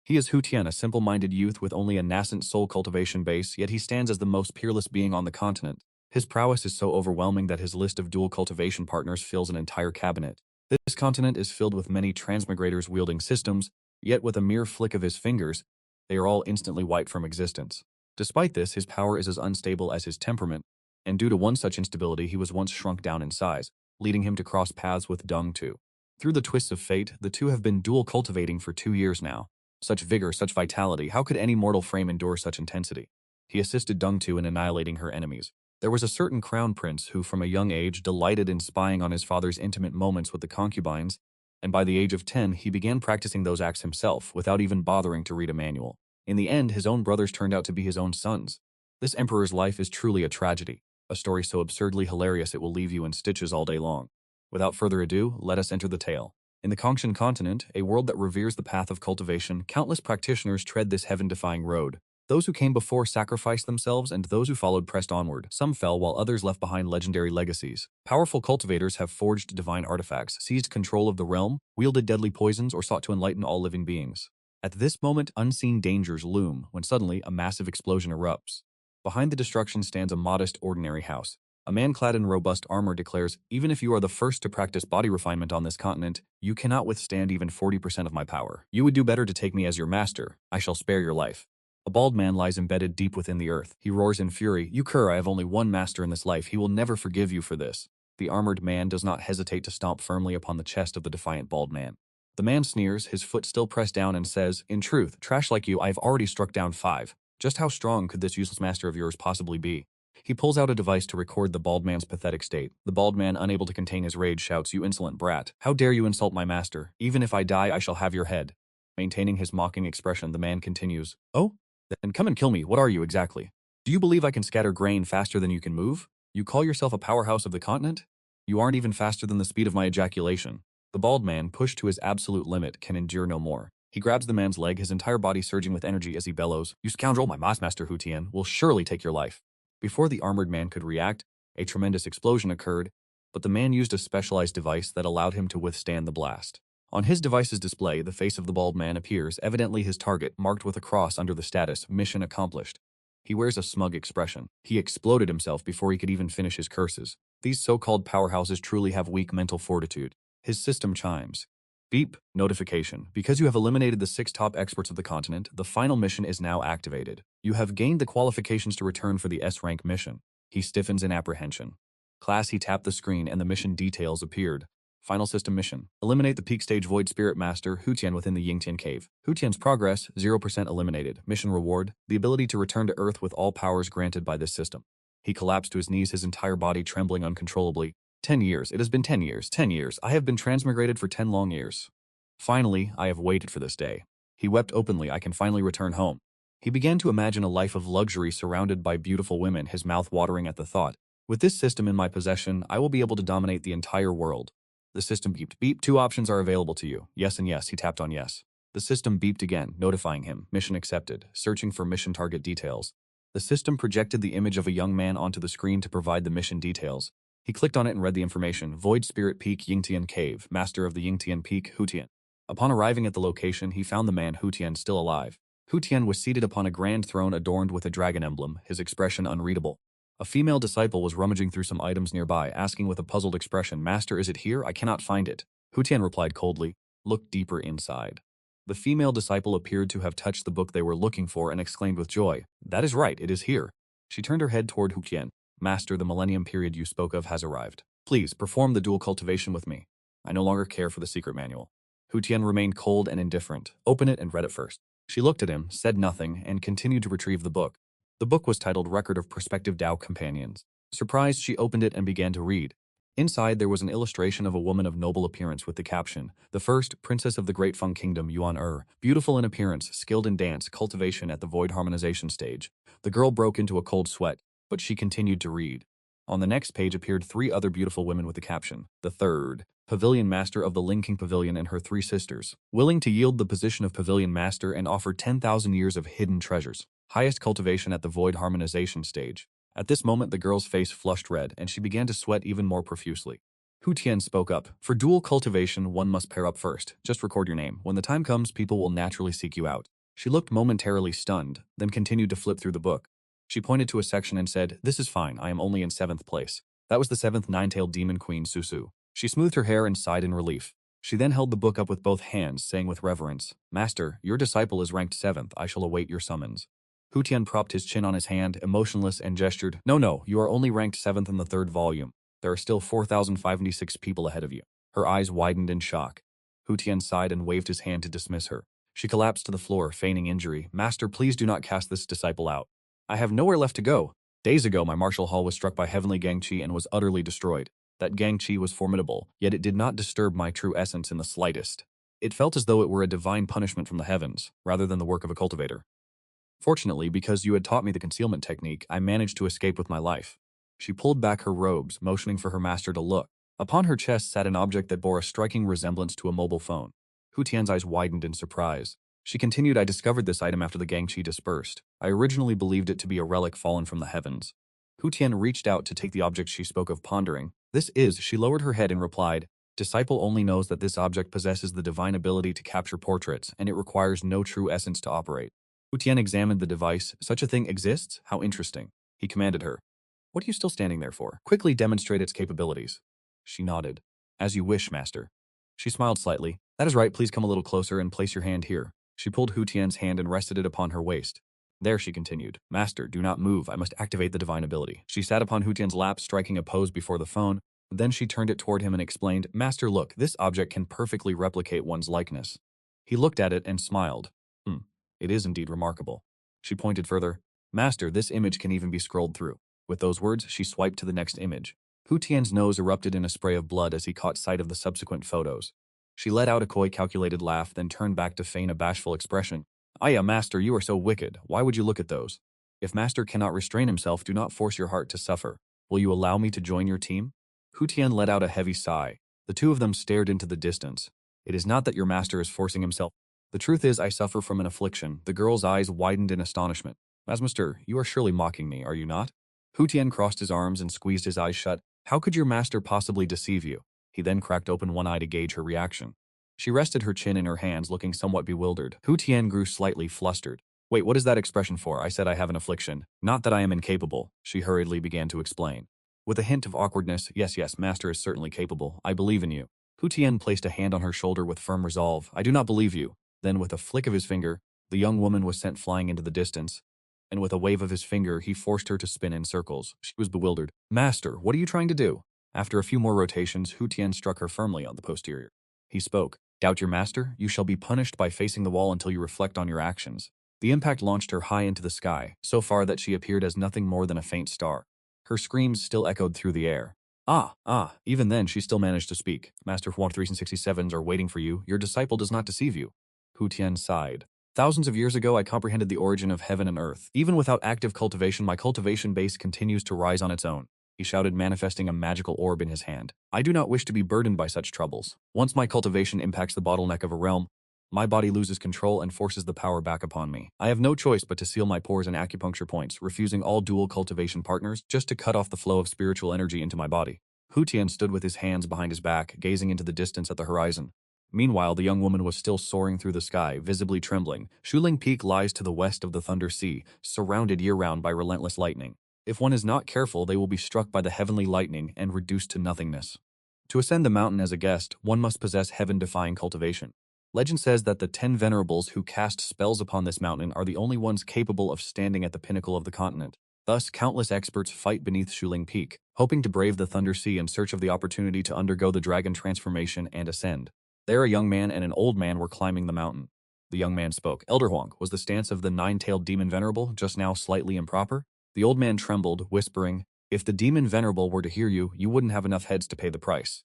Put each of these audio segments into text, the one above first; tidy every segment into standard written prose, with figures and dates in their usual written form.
He is Hu Tian, a simple-minded youth with only a nascent soul cultivation base, yet he stands as the most peerless being on the continent. His prowess is so overwhelming that his list of dual cultivation partners fills an entire cabinet. This continent is filled with many transmigrators wielding systems, yet with a mere flick of his fingers, they are all instantly wiped from existence. Despite this, his power is as unstable as his temperament, and due to one such instability he was once shrunk down in size, leading him to cross paths with Dung Tu. Through the twists of fate, the two have been dual cultivating for 2 years now. Such vigor, such vitality, how could any mortal frame endure such intensity? He assisted Dung Tu in annihilating her enemies. There was a certain crown prince who from a young age delighted in spying on his father's intimate moments with the concubines, and by the age of 10 he began practicing those acts himself without even bothering to read a manual. In the end, his own brothers turned out to be his own sons. This emperor's life is truly a tragedy, a story so absurdly hilarious it will leave you in stitches all day long. Without further ado, let us enter the tale. In the Kongshan continent, a world that reveres the path of cultivation, countless practitioners tread this heaven-defying road. Those who came before sacrificed themselves, and those who followed pressed onward. Some fell, while others left behind legendary legacies. Powerful cultivators have forged divine artifacts, seized control of the realm, wielded deadly poisons, or sought to enlighten all living beings. At this moment, unseen dangers loom, when suddenly a massive explosion erupts. Behind the destruction stands a modest, ordinary house. A man clad in robust armor declares, "Even if you are the first to practice body refinement on this continent, you cannot withstand even 40% of my power. You would do better to take me as your master. I shall spare your life." A bald man lies embedded deep within the earth. He roars in fury, "You cur, I have only one master in this life. He will never forgive you for this." The armored man does not hesitate to stomp firmly upon the chest of the defiant bald man. The man sneers, his foot still pressed down, and says, "In truth, trash like you, I have already struck down 5. Just how strong could this useless master of yours possibly be?" He pulls out a device to record the bald man's pathetic state. The bald man, unable to contain his rage, shouts, "You insolent brat! How dare you insult my master? Even if I die, I shall have your head." Maintaining his mocking expression, the man continues, "Oh? Then come and kill me. What are you exactly? Do you believe I can scatter grain faster than you can move? You call yourself a powerhouse of the continent? You aren't even faster than the speed of my ejaculation." The bald man, pushed to his absolute limit, can endure no more. He grabs the man's leg, his entire body surging with energy as he bellows, "You scoundrel, my master Hu Tian will surely take your life." Before the armored man could react, a tremendous explosion occurred, but the man used a specialized device that allowed him to withstand the blast. On his device's display, the face of the bald man appears, evidently his target, marked with a cross under the status, "Mission accomplished." He wears a smug expression. He exploded himself before he could even finish his curses. These so-called powerhouses truly have weak mental fortitude. His system chimes. Beep. Notification. Because you have eliminated the 6 top experts of the continent, the final mission is now activated. You have gained the qualifications to return for the S-rank mission. He stiffens in apprehension. Class, he tapped the screen and the mission details appeared. Final system mission. Eliminate the peak stage void spirit master Hu Tian within the Yingtian cave. Hu Tian's progress, 0% eliminated. Mission reward, the ability to return to Earth with all powers granted by this system. He collapsed to his knees, his entire body trembling uncontrollably. 10 years. It has been 10 years. 10 years. I have been transmigrated for 10 long years. Finally, I have waited for this day. He wept openly. I can finally return home. He began to imagine a life of luxury surrounded by beautiful women, his mouth watering at the thought. With this system in my possession, I will be able to dominate the entire world. The system beeped. Beep. 2 options are available to you. Yes and yes. He tapped on yes. The system beeped again, notifying him. Mission accepted. Searching for mission target details. The system projected the image of a young man onto the screen to provide the mission details. He clicked on it and read the information. Void Spirit Peak, Yingtian Cave, Master of the Yingtian Peak, Hu Tian. Upon arriving at the location, he found the man Hu Tian still alive. Hu Tian was seated upon a grand throne adorned with a dragon emblem, his expression unreadable. A female disciple was rummaging through some items nearby, asking with a puzzled expression, "Master, is it here? I cannot find it." Hu Tian replied coldly, "Look deeper inside." The female disciple appeared to have touched the book they were looking for and exclaimed with joy, "That is right, it is here." She turned her head toward Hu Tian. "Master, the millennium period you spoke of has arrived. Please, perform the dual cultivation with me. I no longer care for the secret manual." Hu Tian remained cold and indifferent. "Open it and read it first." She looked at him, said nothing, and continued to retrieve the book. The book was titled Record of Prospective Tao Companions. Surprised, she opened it and began to read. Inside, there was an illustration of a woman of noble appearance with the caption, "The first princess of the Great Feng Kingdom, Yuan beautiful in appearance, skilled in dance, cultivation at the void harmonization stage." The girl broke into a cold sweat, but she continued to read. On the next page appeared 3 other beautiful women with the caption, "The third, Pavilion Master of the Ling King Pavilion and her 3 sisters, willing to yield the position of Pavilion Master and offer 10,000 years of hidden treasures. Highest cultivation at the void harmonization stage." At this moment, the girl's face flushed red, and she began to sweat even more profusely. Hu Tian spoke up, "For dual cultivation, one must pair up first. Just record your name. When the time comes, people will naturally seek you out." She looked momentarily stunned, then continued to flip through the book. She pointed to a section and said, "This is fine, I am only in 7th place." That was the 7th nine-tailed demon queen, Susu. She smoothed her hair and sighed in relief. She then held the book up with both hands, saying with reverence, "Master, your disciple is ranked 7th, I shall await your summons." Hu Tian propped his chin on his hand, emotionless, and gestured, "No, you are only ranked 7th in the 3rd volume. There are still 4,056 people ahead of you." Her eyes widened in shock. Hu Tian sighed and waved his hand to dismiss her. She collapsed to the floor, feigning injury. "Master, please do not cast this disciple out. I have nowhere left to go. Days ago, my martial hall was struck by heavenly Gangchi and was utterly destroyed. That Gangchi was formidable, yet it did not disturb my true essence in the slightest. It felt as though it were a divine punishment from the heavens, rather than the work of a cultivator. Fortunately, because you had taught me the concealment technique, I managed to escape with my life." She pulled back her robes, motioning for her master to look. Upon her chest sat an object that bore a striking resemblance to a mobile phone. Hu Tian's eyes widened in surprise. She continued, "I discovered this item after the Gangchi dispersed. I originally believed it to be a relic fallen from the heavens." Hu Tian reached out to take the object she spoke of, pondering. "This is," she lowered her head and replied, "Disciple only knows that this object possesses the divine ability to capture portraits, and it requires no true essence to operate." Hu Tian examined the device. "Such a thing exists? How interesting." He commanded her, "What are you still standing there for? Quickly demonstrate its capabilities." She nodded. "As you wish, master." She smiled slightly. "That is right, please come a little closer and place your hand here." She pulled Hu Tian's hand and rested it upon her waist. "There," she continued. "Master, do not move, I must activate the divine ability." She sat upon Hu Tian's lap, striking a pose before the phone. Then she turned it toward him and explained, "Master, look, this object can perfectly replicate one's likeness." He looked at it and smiled. It is indeed remarkable." She pointed further. "Master, this image can even be scrolled through." With those words, she swiped to the next image. Hu Tian's nose erupted in a spray of blood as he caught sight of the subsequent photos. She let out a coy, calculated laugh, then turned back to feign a bashful expression. "Aya, master, you are so wicked. Why would you look at those? If master cannot restrain himself, do not force your heart to suffer. Will you allow me to join your team?" Hu Tian let out a heavy sigh. The two of them stared into the distance. "It is not that your master is forcing himself. The truth is, I suffer from an affliction." The girl's eyes widened in astonishment. "Master, you are surely mocking me, are you not?" Hu Tian crossed his arms and squeezed his eyes shut. "How could your master possibly deceive you?" He then cracked open one eye to gauge her reaction. She rested her chin in her hands, looking somewhat bewildered. Hu Tian grew slightly flustered. "Wait, what is that expression for? I said I have an affliction. Not that I am incapable," she hurriedly began to explain. With a hint of awkwardness, yes, master is certainly capable. I believe in you." Hu Tian placed a hand on her shoulder with firm resolve. "I do not believe you." Then, with a flick of his finger, the young woman was sent flying into the distance, and with a wave of his finger, he forced her to spin in circles. She was bewildered. "Master, what are you trying to do?" After a few more rotations, Hu Tian struck her firmly on the posterior. He spoke. "Doubt your master? You shall be punished by facing the wall until you reflect on your actions." The impact launched her high into the sky, so far that she appeared as nothing more than a faint star. Her screams still echoed through the air. Even then she still managed to speak. "Master, 1367s are waiting for you. Your disciple does not deceive you." Hu Tian sighed. "Thousands of years ago I comprehended the origin of heaven and earth. Even without active cultivation, my cultivation base continues to rise on its own." He shouted, manifesting a magical orb in his hand. "I do not wish to be burdened by such troubles. Once my cultivation impacts the bottleneck of a realm, my body loses control and forces the power back upon me. I have no choice but to seal my pores and acupuncture points, refusing all dual cultivation partners just to cut off the flow of spiritual energy into my body." Hu Tian stood with his hands behind his back, gazing into the distance at the horizon. Meanwhile, the young woman was still soaring through the sky, visibly trembling. Shuling Peak lies to the west of the Thunder Sea, surrounded year-round by relentless lightning. If one is not careful, they will be struck by the heavenly lightning and reduced to nothingness. To ascend the mountain as a guest, one must possess heaven-defying cultivation. Legend says that the 10 venerables who cast spells upon this mountain are the only ones capable of standing at the pinnacle of the continent. Thus, countless experts fight beneath Shuling Peak, hoping to brave the Thunder Sea in search of the opportunity to undergo the dragon transformation and ascend. There a young man and an old man were climbing the mountain. The young man spoke. "Elder Huang, was the stance of the 9-tailed demon venerable just now slightly improper?" The old man trembled, whispering, "If the demon venerable were to hear you, you wouldn't have enough heads to pay the price."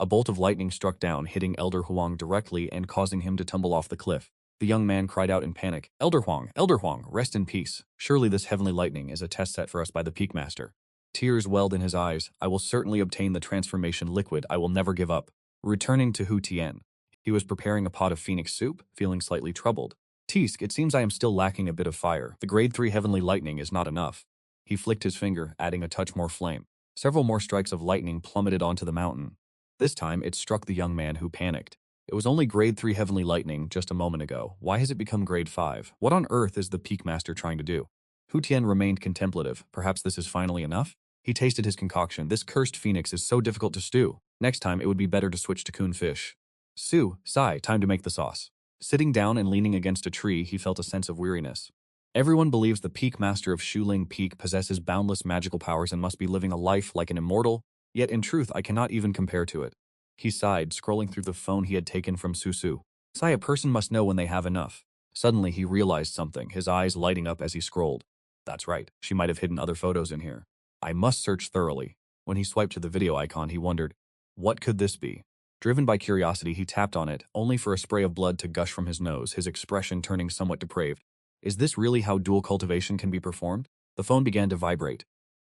A bolt of lightning struck down, hitting Elder Huang directly and causing him to tumble off the cliff. The young man cried out in panic, Elder Huang, rest in peace. Surely this heavenly lightning is a test set for us by the Peak Master." Tears welled in his eyes. "I will certainly obtain the transformation liquid. I will never give up." Returning to Hu Tian, he was preparing a pot of phoenix soup, feeling slightly troubled. "Tisk, it seems I am still lacking a bit of fire. The grade 3 heavenly lightning is not enough." He flicked his finger, adding a touch more flame. Several more strikes of lightning plummeted onto the mountain. This time, it struck the young man, who panicked. It was only grade 3 heavenly lightning just a moment ago. Why has it become grade 5? What on earth is the Peak Master trying to do? Hu Tian remained contemplative. Perhaps this is finally enough? He tasted his concoction. This cursed phoenix is so difficult to stew. Next time, it would be better to switch to coon fish. Sai, time to make the sauce. Sitting down and leaning against a tree, he felt a sense of weariness. Everyone believes the Peak Master of Shuling Peak possesses boundless magical powers and must be living a life like an immortal, yet in truth I cannot even compare to it. He sighed, scrolling through the phone he had taken from Susu. Sai, a person must know when they have enough. Suddenly he realized something, his eyes lighting up as he scrolled. That's right, she might have hidden other photos in here. I must search thoroughly. When he swiped to the video icon, he wondered, what could this be? Driven by curiosity, he tapped on it, only for a spray of blood to gush from his nose, his expression turning somewhat depraved. Is this really how dual cultivation can be performed? The phone began to vibrate.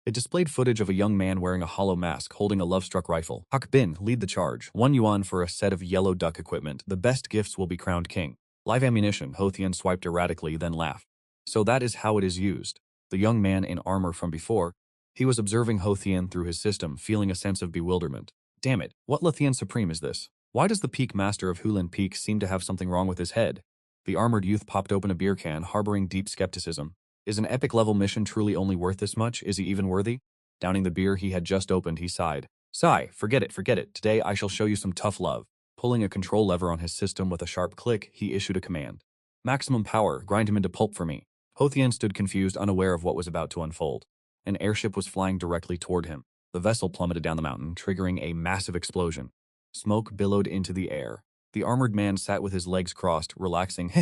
It displayed footage of a young man wearing a hollow mask holding a love-struck rifle. Hak Bin, lead the charge. 1 yuan for a set of yellow duck equipment. The best gifts will be crowned king. Live ammunition. Hu Tian swiped erratically, then laughed. So that is how it is used. The young man in armor from before. He was observing Hu Tian through his system, feeling a sense of bewilderment. Damn it, what Lithian Supreme is this? Why does the Peak Master of Hulin Peak seem to have something wrong with his head? The armored youth popped open a beer can, harboring deep skepticism. Is an epic-level mission truly only worth this much? Is he even worthy? Downing the beer he had just opened, he sighed. Sigh, forget it. Today I shall show you some tough love. Pulling a control lever on his system with a sharp click, he issued a command. Maximum power, grind him into pulp for me. Hu Tian stood confused, unaware of what was about to unfold. An airship was flying directly toward him. The vessel plummeted down the mountain, triggering a massive explosion. Smoke billowed into the air. The armored man sat with his legs crossed, relaxing.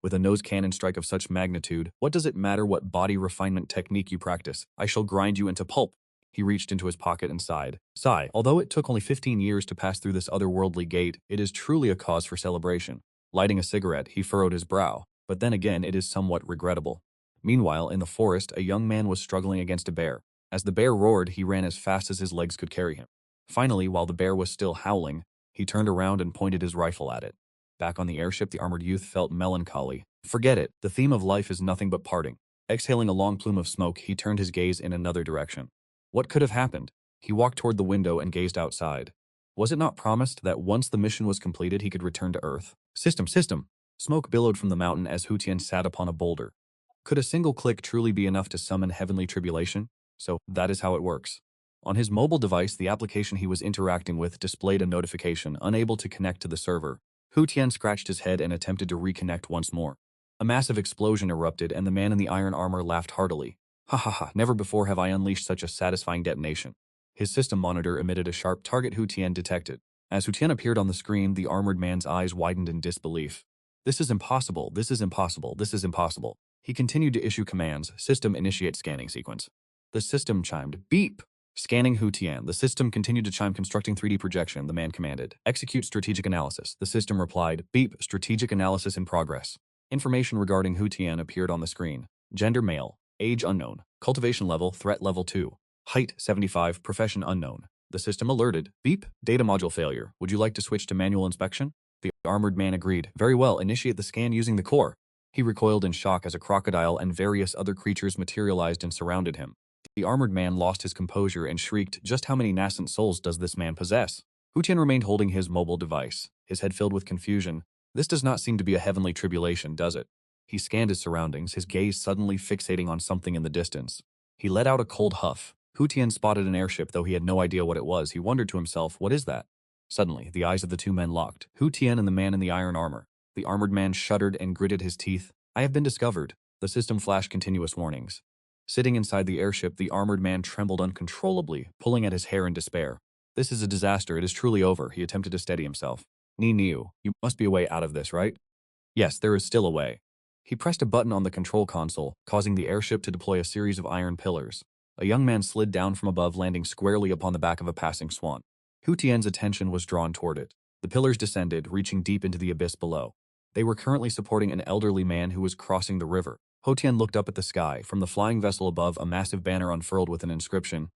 With a nose cannon strike of such magnitude, what does it matter what body refinement technique you practice? I shall grind you into pulp. He reached into his pocket and sighed. Sigh, although it took only 15 years to pass through this otherworldly gate, it is truly a cause for celebration. Lighting a cigarette, he furrowed his brow. But then again, it is somewhat regrettable. Meanwhile, in the forest, a young man was struggling against a bear. As the bear roared, he ran as fast as his legs could carry him. Finally, while the bear was still howling, he turned around and pointed his rifle at it. Back on the airship, the armored youth felt melancholy. Forget it, the theme of life is nothing but parting. Exhaling a long plume of smoke, he turned his gaze in another direction. What could have happened? He walked toward the window and gazed outside. Was it not promised that once the mission was completed, he could return to Earth? System! Smoke billowed from the mountain as Hu Tian sat upon a boulder. Could a single click truly be enough to summon heavenly tribulation? So, that is how it works. On his mobile device, the application he was interacting with displayed a notification, unable to connect to the server. Hu Tian scratched his head and attempted to reconnect once more. A massive explosion erupted, and the man in the iron armor laughed heartily. Ha ha ha, never before have I unleashed such a satisfying detonation. His system monitor emitted a sharp target Hu Tian detected. As Hu Tian appeared on the screen, the armored man's eyes widened in disbelief. This is impossible. He continued to issue commands. System initiate scanning sequence. The system chimed. Beep! Scanning Hu Tian. The system continued to chime, constructing 3D projection. The man commanded. Execute strategic analysis. The system replied. Beep! Strategic analysis in progress. Information regarding Hu Tian appeared on the screen. Gender male. Age unknown. Cultivation level, threat level 2. Height 75, profession unknown. The system alerted. Beep! Data module failure. Would you like to switch to manual inspection? The armored man agreed. Very well, initiate the scan using the core. He recoiled in shock as a crocodile and various other creatures materialized and surrounded him. The armored man lost his composure and shrieked, just how many nascent souls does this man possess? Hu Tian remained holding his mobile device, his head filled with confusion. This does not seem to be a heavenly tribulation, does it? He scanned his surroundings, his gaze suddenly fixating on something in the distance. He let out a cold huff. Hu Tian spotted an airship, though he had no idea what it was. He wondered to himself, what is that? Suddenly, the eyes of the two men locked. Hu Tian and the man in the iron armor. The armored man shuddered and gritted his teeth. I have been discovered. The system flashed continuous warnings. Sitting inside the airship, the armored man trembled uncontrollably, pulling at his hair in despair. This is a disaster. It is truly over. He attempted to steady himself. Niu, you must be a way out of this, right? Yes, there is still a way. He pressed a button on the control console, causing the airship to deploy a series of iron pillars. A young man slid down from above, landing squarely upon the back of a passing swan. Hu Tian's attention was drawn toward it. The pillars descended, reaching deep into the abyss below. They were currently supporting an elderly man who was crossing the river. Hu Tian looked up at the sky. From the flying vessel above, a massive banner unfurled with an inscription.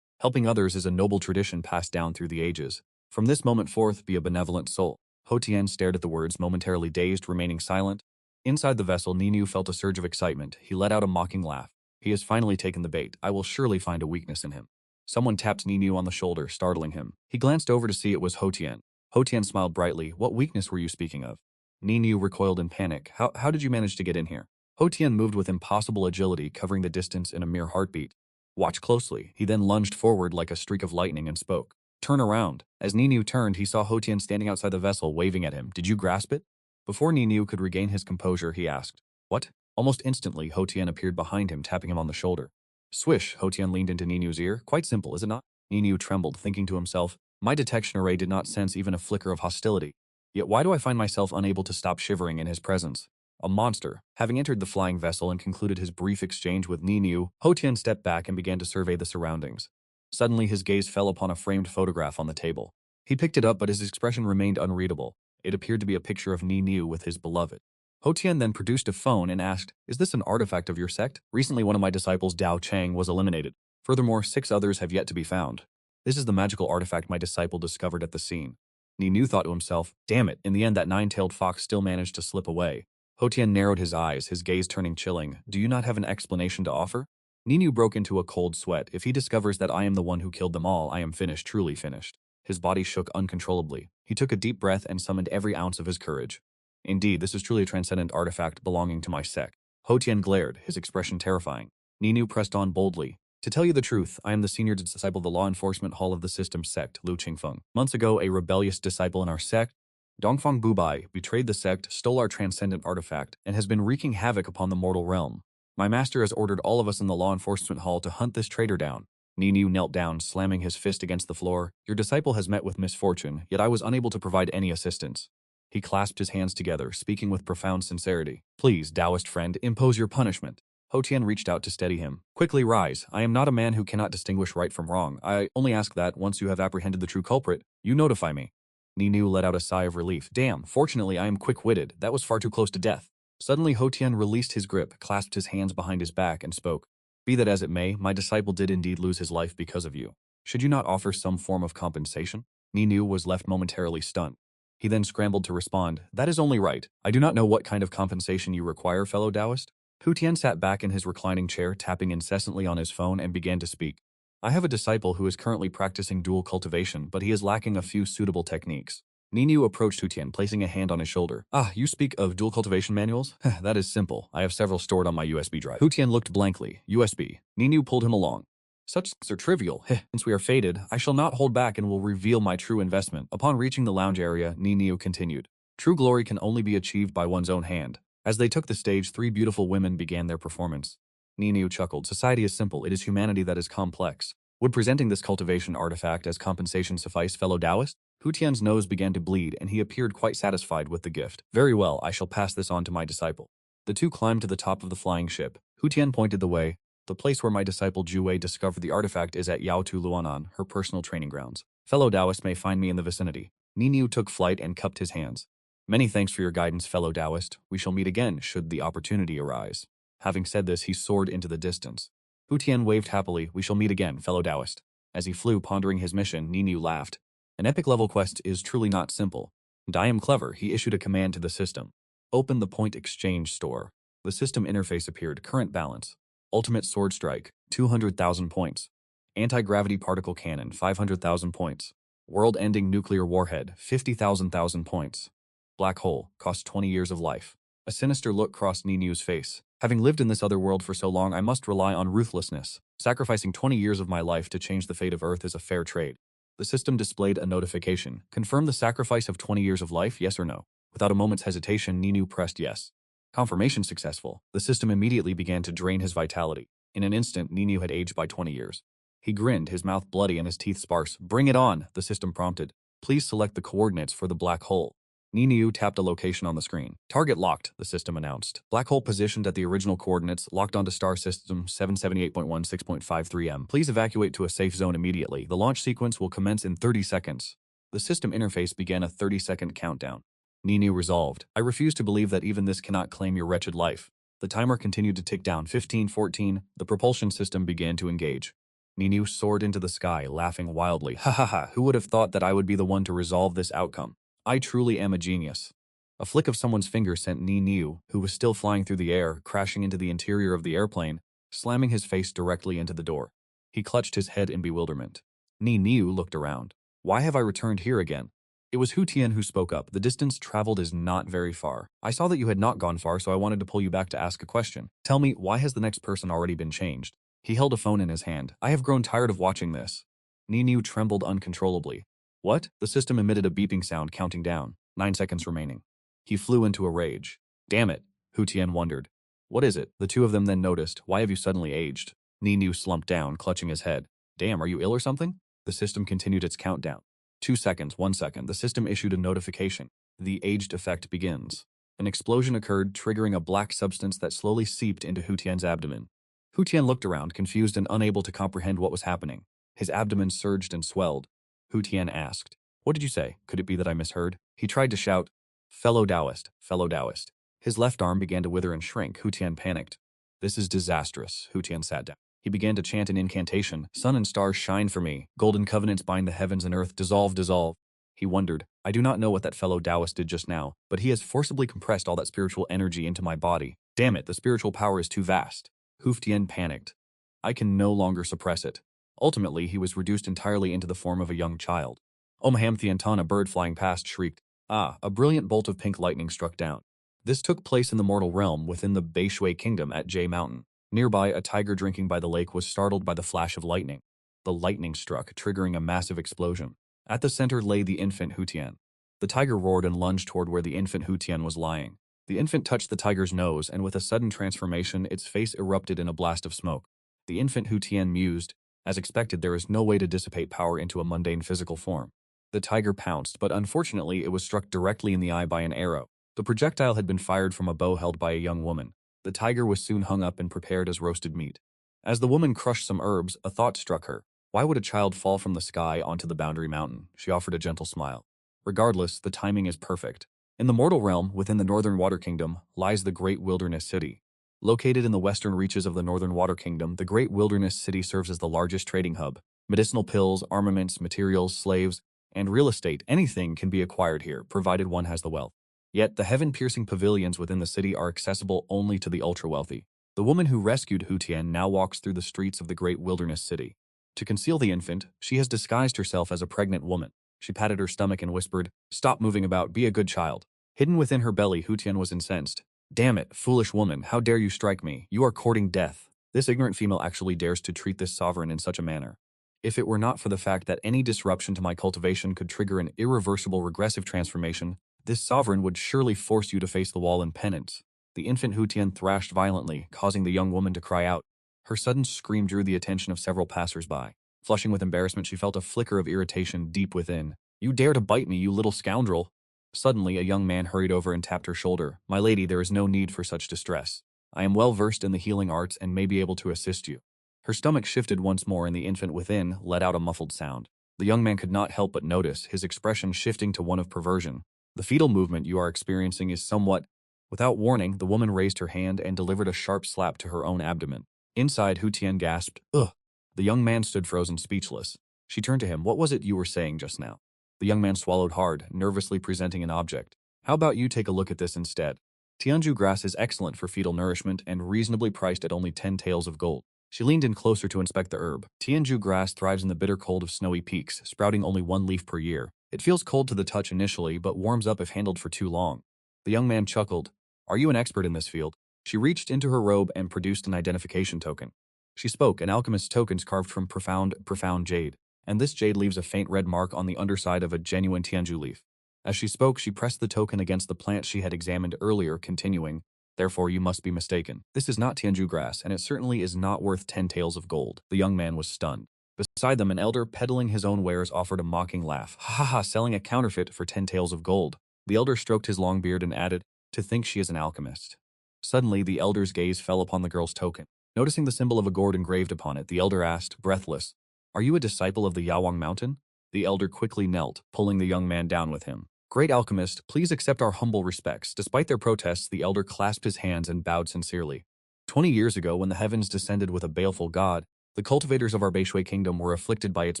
Helping others is a noble tradition passed down through the ages. From this moment forth, be a benevolent soul. Hu Tian stared at the words, momentarily dazed, remaining silent. Inside the vessel, Niu felt a surge of excitement. He let out a mocking laugh. He has finally taken the bait. I will surely find a weakness in him. Someone tapped Niu on the shoulder, startling him. He glanced over to see it was Hu Tian. Hu Tian smiled brightly. What weakness were you speaking of? Ninu recoiled in panic. How did you manage to get in here? Hu Tian moved with impossible agility, covering the distance in a mere heartbeat. Watch closely. He then lunged forward like a streak of lightning and spoke. Turn around. As Ninu turned, he saw Hu Tian standing outside the vessel, waving at him. Did you grasp it? Before Ninu could regain his composure, he asked. What? Almost instantly, Hu Tian appeared behind him, tapping him on the shoulder. Swish, Hu Tian leaned into Ninu's ear. Quite simple, is it not? Ninu trembled, thinking to himself, my detection array did not sense even a flicker of hostility. Yet why do I find myself unable to stop shivering in his presence? A monster. Having entered the flying vessel and concluded his brief exchange with Ninu, Hu Tian stepped back and began to survey the surroundings. Suddenly, his gaze fell upon a framed photograph on the table. He picked it up, but his expression remained unreadable. It appeared to be a picture of Ninu with his beloved. Hu Tian then produced a phone and asked, is this an artifact of your sect? Recently, one of my disciples, Dao Chang, was eliminated. Furthermore, 6 others have yet to be found. This is the magical artifact my disciple discovered at the scene. Ninu thought to himself, damn it, in the end that 9-tailed fox still managed to slip away. Hu Tian narrowed his eyes, his gaze turning chilling. Do you not have an explanation to offer? Ninu broke into a cold sweat. If he discovers that I am the one who killed them all, I am finished, truly finished. His body shook uncontrollably. He took a deep breath and summoned every ounce of his courage. Indeed, this is truly a transcendent artifact belonging to my sect. Hu Tian glared, his expression terrifying. Ninu pressed on boldly. To tell you the truth, I am the senior disciple of the law enforcement hall of the system sect, Lu Qingfeng. Months ago, a rebellious disciple in our sect, Dongfang Bubai, betrayed the sect, stole our transcendent artifact, and has been wreaking havoc upon the mortal realm. My master has ordered all of us in the law enforcement hall to hunt this traitor down. Ninu knelt down, slamming his fist against the floor. Your disciple has met with misfortune, yet I was unable to provide any assistance. He clasped his hands together, speaking with profound sincerity. Please, Taoist friend, impose your punishment. Hu Tian reached out to steady him. Quickly rise. I am not a man who cannot distinguish right from wrong. I only ask that, once you have apprehended the true culprit, you notify me. Ninu let out a sigh of relief. Damn, fortunately I am quick-witted. That was far too close to death. Suddenly Hu Tian released his grip, clasped his hands behind his back, and spoke. Be that as it may, my disciple did indeed lose his life because of you. Should you not offer some form of compensation? Ninu was left momentarily stunned. He then scrambled to respond. That is only right. I do not know what kind of compensation you require, fellow Taoist. Hu Tian sat back in his reclining chair, tapping incessantly on his phone, and began to speak. I have a disciple who is currently practicing dual cultivation, but he is lacking a few suitable techniques. Ninu approached Hu Tian, placing a hand on his shoulder. Ah, you speak of dual cultivation manuals? That is simple. I have several stored on my USB drive. Hu Tian looked blankly. USB. Ninu pulled him along. Such things are trivial. Since we are fated, I shall not hold back and will reveal my true investment. Upon reaching the lounge area, Ninu continued. True glory can only be achieved by one's own hand. As they took the stage, 3 beautiful women began their performance. Ninu chuckled. Society is simple. It is humanity that is complex. Would presenting this cultivation artifact as compensation suffice, fellow Taoist? Hu Tian's nose began to bleed, and he appeared quite satisfied with the gift. Very well, I shall pass this on to my disciple. The 2 climbed to the top of the flying ship. Hu Tian pointed the way. The place where my disciple Ju Wei discovered the artifact is at Yaotu Luanan, her personal training grounds. Fellow Taoist may find me in the vicinity. Ninu took flight and cupped his hands. Many thanks for your guidance, fellow Taoist. We shall meet again, should the opportunity arise. Having said this, he soared into the distance. Hu Tian waved happily. We shall meet again, fellow Taoist. As he flew, pondering his mission, Ninu laughed. An epic-level quest is truly not simple. And I am clever. He issued a command to the system. Open the point exchange store. The system interface appeared. Current balance. Ultimate Sword Strike, 200,000 points. Anti-gravity particle cannon, 500,000 points. World-ending nuclear warhead, 50,000 points. Black hole, costs 20 years of life. A sinister look crossed Ninu's face. Having lived in this other world for so long, I must rely on ruthlessness. Sacrificing 20 years of my life to change the fate of Earth is a fair trade. The system displayed a notification. Confirm the sacrifice of 20 years of life, yes or no? Without a moment's hesitation, Ninu pressed yes. Confirmation successful. The system immediately began to drain his vitality. In an instant, Ninu had aged by 20 years. He grinned, his mouth bloody and his teeth sparse. Bring it on, the system prompted. Please select the coordinates for the black hole. Ninu tapped a location on the screen. Target locked, the system announced. Black hole positioned at the original coordinates, locked onto star system 778.16.53 m. Please evacuate to a safe zone immediately. The launch sequence will commence in 30 seconds. The system interface began a 30-second countdown. Ninu resolved. I refuse to believe that even this cannot claim your wretched life. The timer continued to tick down. 15, 14. The propulsion system began to engage. Ninu soared into the sky, laughing wildly. Ha ha ha, who would have thought that I would be the one to resolve this outcome? I truly am a genius. A flick of someone's finger sent Ninu, who was still flying through the air, crashing into the interior of the airplane, slamming his face directly into the door. He clutched his head in bewilderment. Ninu looked around. Why have I returned here again? It was Hu Tian who spoke up. The distance traveled is not very far. I saw that you had not gone far, so I wanted to pull you back to ask a question. Tell me, why has the next person already been changed? He held a phone in his hand. I have grown tired of watching this. Ninu trembled uncontrollably. What? The system emitted a beeping sound counting down. 9 seconds remaining. He flew into a rage. Damn it, Hu Tian wondered. What is it? The two of them then noticed. Why have you suddenly aged? Ninu slumped down, clutching his head. Damn, are you ill or something? The system continued its countdown. 2 seconds, 1 second. The system issued a notification. The aged effect begins. An explosion occurred, triggering a black substance that slowly seeped into Hu Tian's abdomen. Hu Tian looked around, confused and unable to comprehend what was happening. His abdomen surged and swelled. Hu Tian asked, What did you say? Could it be that I misheard? He tried to shout, Fellow Taoist, fellow Taoist. His left arm began to wither and shrink. Hu Tian panicked. This is disastrous. Hu Tian sat down. He began to chant an incantation. Sun and stars shine for me. Golden covenants bind the heavens and earth. Dissolve, dissolve. He wondered, I do not know what that fellow Taoist did just now, but he has forcibly compressed all that spiritual energy into my body. Damn it, the spiritual power is too vast. Hu Tian panicked. I can no longer suppress it. Ultimately, he was reduced entirely into the form of a young child. Omaham Thiantan, a bird flying past, shrieked. Ah, a brilliant bolt of pink lightning struck down. This took place in the mortal realm within the Beishui Kingdom at Jade Mountain. Nearby, a tiger drinking by the lake was startled by the flash of lightning. The lightning struck, triggering a massive explosion. At the center lay the infant Hu Tian. The tiger roared and lunged toward where the infant Hu Tian was lying. The infant touched the tiger's nose, and with a sudden transformation, its face erupted in a blast of smoke. The infant Hu Tian mused. As expected, there is no way to dissipate power into a mundane physical form. The tiger pounced, but unfortunately it was struck directly in the eye by an arrow. The projectile had been fired from a bow held by a young woman. The tiger was soon hung up and prepared as roasted meat. As the woman crushed some herbs, a thought struck her. Why would a child fall from the sky onto the boundary mountain? She offered a gentle smile. Regardless, the timing is perfect. In the mortal realm, within the Northern Water Kingdom, lies the Great Wilderness City. Located in the western reaches of the Northern Water Kingdom, the Great Wilderness City serves as the largest trading hub. Medicinal pills, armaments, materials, slaves, and real estate, anything can be acquired here, provided one has the wealth. Yet, the heaven-piercing pavilions within the city are accessible only to the ultra-wealthy. The woman who rescued Hu Tian now walks through the streets of the Great Wilderness City. To conceal the infant, she has disguised herself as a pregnant woman. She patted her stomach and whispered, Stop moving about, be a good child. Hidden within her belly, Hu Tian was incensed. Damn it, foolish woman, how dare you strike me? You are courting death. This ignorant female actually dares to treat this sovereign in such a manner. If it were not for the fact that any disruption to my cultivation could trigger an irreversible regressive transformation, this sovereign would surely force you to face the wall in penance. The infant Hu Tian thrashed violently, causing the young woman to cry out. Her sudden scream drew the attention of several passers-by. Flushing with embarrassment, she felt a flicker of irritation deep within. You dare to bite me, you little scoundrel! Suddenly, a young man hurried over and tapped her shoulder. My lady, there is no need for such distress. I am well versed in the healing arts and may be able to assist you. Her stomach shifted once more and the infant within let out a muffled sound. The young man could not help but notice, his expression shifting to one of perversion. The fetal movement you are experiencing is somewhat... Without warning, the woman raised her hand and delivered a sharp slap to her own abdomen. Inside, Hu Tian gasped, Ugh! The young man stood frozen, speechless. She turned to him. What was it you were saying just now? The young man swallowed hard, nervously presenting an object. How about you take a look at this instead? Tianju grass is excellent for fetal nourishment and reasonably priced at only 10 taels of gold. She leaned in closer to inspect the herb. Tianju grass thrives in the bitter cold of snowy peaks, sprouting only 1 leaf per year. It feels cold to the touch initially, but warms up if handled for too long. The young man chuckled. Are you an expert in this field? She reached into her robe and produced an identification token. She spoke, an alchemist's tokens carved from profound jade, and this jade leaves a faint red mark on the underside of a genuine Tianju leaf. As she spoke, she pressed the token against the plant she had examined earlier, continuing, Therefore you must be mistaken. This is not Tianju grass, and it certainly is not worth 10 taels of gold. The young man was stunned. Beside them, an elder peddling his own wares offered a mocking laugh. Ha ha ha, selling a counterfeit for 10 taels of gold. The elder stroked his long beard and added, To think she is an alchemist. Suddenly, the elder's gaze fell upon the girl's token. Noticing the symbol of a gourd engraved upon it, the elder asked, breathless, Are you a disciple of the Yawang Mountain? The elder quickly knelt, pulling the young man down with him. Great alchemist, please accept our humble respects. Despite their protests, the elder clasped his hands and bowed sincerely. 20 years ago, when the heavens descended with a baleful god, the cultivators of our Beishui Kingdom were afflicted by its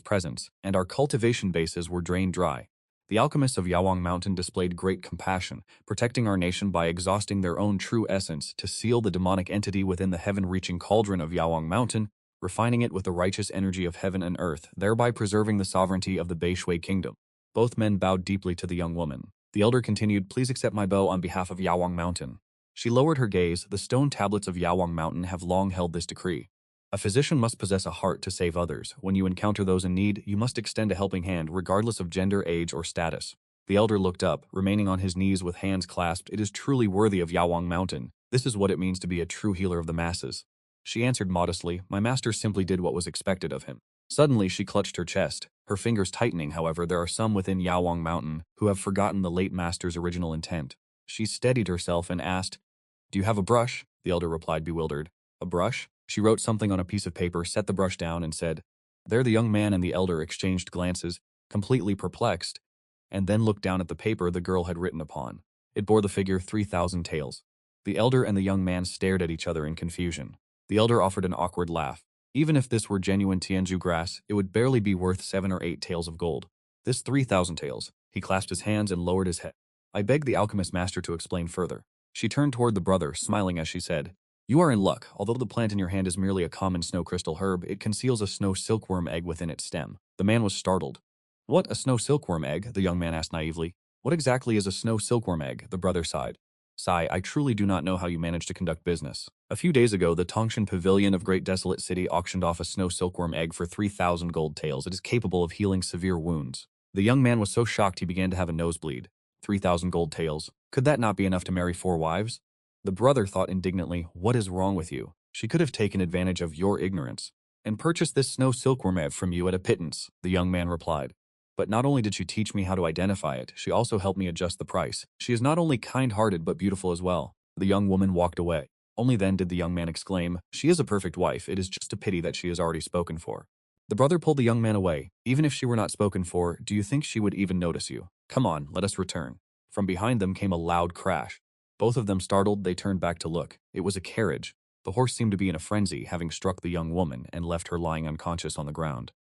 presence, and our cultivation bases were drained dry. The alchemists of Yawang Mountain displayed great compassion, protecting our nation by exhausting their own true essence to seal the demonic entity within the heaven-reaching cauldron of Yawang Mountain, refining it with the righteous energy of heaven and earth, thereby preserving the sovereignty of the Beishui Kingdom. Both men bowed deeply to the young woman. The elder continued, "Please accept my bow on behalf of Yawang Mountain." She lowered her gaze. The stone tablets of Yawang Mountain have long held this decree. A physician must possess a heart to save others. When you encounter those in need, you must extend a helping hand regardless of gender, age, or status. The elder looked up, remaining on his knees with hands clasped. "It is truly worthy of Yawang Mountain. This is what it means to be a true healer of the masses." She answered modestly, "My master simply did what was expected of him." Suddenly she clutched her chest, her fingers tightening. However, there are some within Yawang Mountain who have forgotten the late master's original intent. She steadied herself and asked, "Do you have a brush?" The elder replied, bewildered. "A brush?" She wrote something on a piece of paper, set the brush down, and said, "There." The young man and the elder exchanged glances, completely perplexed, and then looked down at the paper the girl had written upon. It bore the figure 3,000 taels. The elder and the young man stared at each other in confusion. The elder offered an awkward laugh. "Even if this were genuine Tianju grass, it would barely be worth 7 or 8 taels of gold. This 3,000 taels." He clasped his hands and lowered his head. "I beg the alchemist master to explain further." She turned toward the brother, smiling as she said, "You are in luck. Although the plant in your hand is merely a common snow crystal herb, it conceals a snow silkworm egg within its stem." The man was startled. "What, a snow silkworm egg?" the young man asked naively. "What exactly is a snow silkworm egg?" The brother sighed. "Sigh, I truly do not know how you manage to conduct business. A few days ago, the Tongshan Pavilion of Great Desolate City auctioned off a snow silkworm egg for 3,000 gold taels. It is capable of healing severe wounds." The young man was so shocked he began to have a nosebleed. 3,000 gold taels. Could that not be enough to marry 4 wives? The brother thought indignantly, "What is wrong with you? She could have taken advantage of your ignorance and purchased this snow silkworm egg from you at a pittance," the young man replied. "But not only did she teach me how to identify it, she also helped me adjust the price. She is not only kind-hearted but beautiful as well." The young woman walked away. Only then did the young man exclaim, "She is a perfect wife. It is just a pity that she is already spoken for." The brother pulled the young man away. "Even if she were not spoken for, do you think she would even notice you? Come on, let us return." From behind them came a loud crash. Both of them startled, they turned back to look. It was a carriage. The horse seemed to be in a frenzy, having struck the young woman and left her lying unconscious on the ground.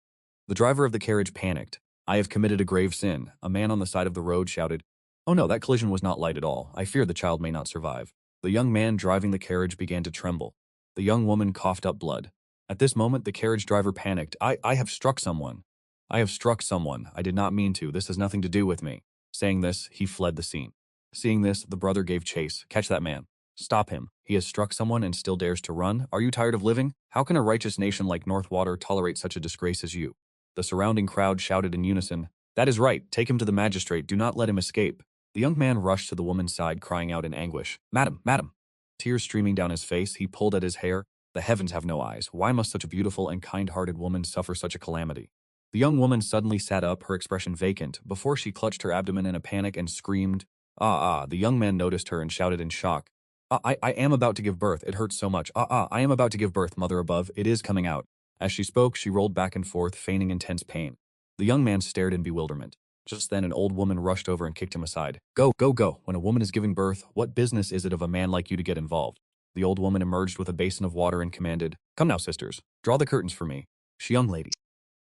The driver of the carriage panicked. "I have committed a grave sin," a man on the side of the road shouted. "Oh no, that collision was not light at all. I fear the child may not survive." The young man driving the carriage began to tremble. The young woman coughed up blood. At this moment, the carriage driver panicked. I have struck someone. I have struck someone. I did not mean to. This has nothing to do with me." Saying this, he fled the scene. Seeing this, the brother gave chase. "Catch that man. Stop him. He has struck someone and still dares to run. Are you tired of living? How can a righteous nation like Northwater tolerate such a disgrace as you?" The surrounding crowd shouted in unison, "That is right. Take him to the magistrate. Do not let him escape." The young man rushed to the woman's side, crying out in anguish, "Madam, madam!" Tears streaming down his face, he pulled at his hair. The heavens have no eyes. Why must such a beautiful and kind-hearted woman suffer such a calamity? The young woman suddenly sat up, her expression vacant. Before she clutched her abdomen in a panic and screamed, "Ah, ah!" The young man noticed her and shouted in shock, I am about to give birth. It hurts so much. I am about to give birth, mother above. It is coming out." As she spoke, she rolled back and forth, feigning intense pain. The young man stared in bewilderment. Just then, an old woman rushed over and kicked him aside. Go, go, go. When a woman is giving birth, what business is it of a man like you to get involved?" The old woman emerged with a basin of water and commanded, "Come now, sisters. Draw the curtains for me." She, "Young lady,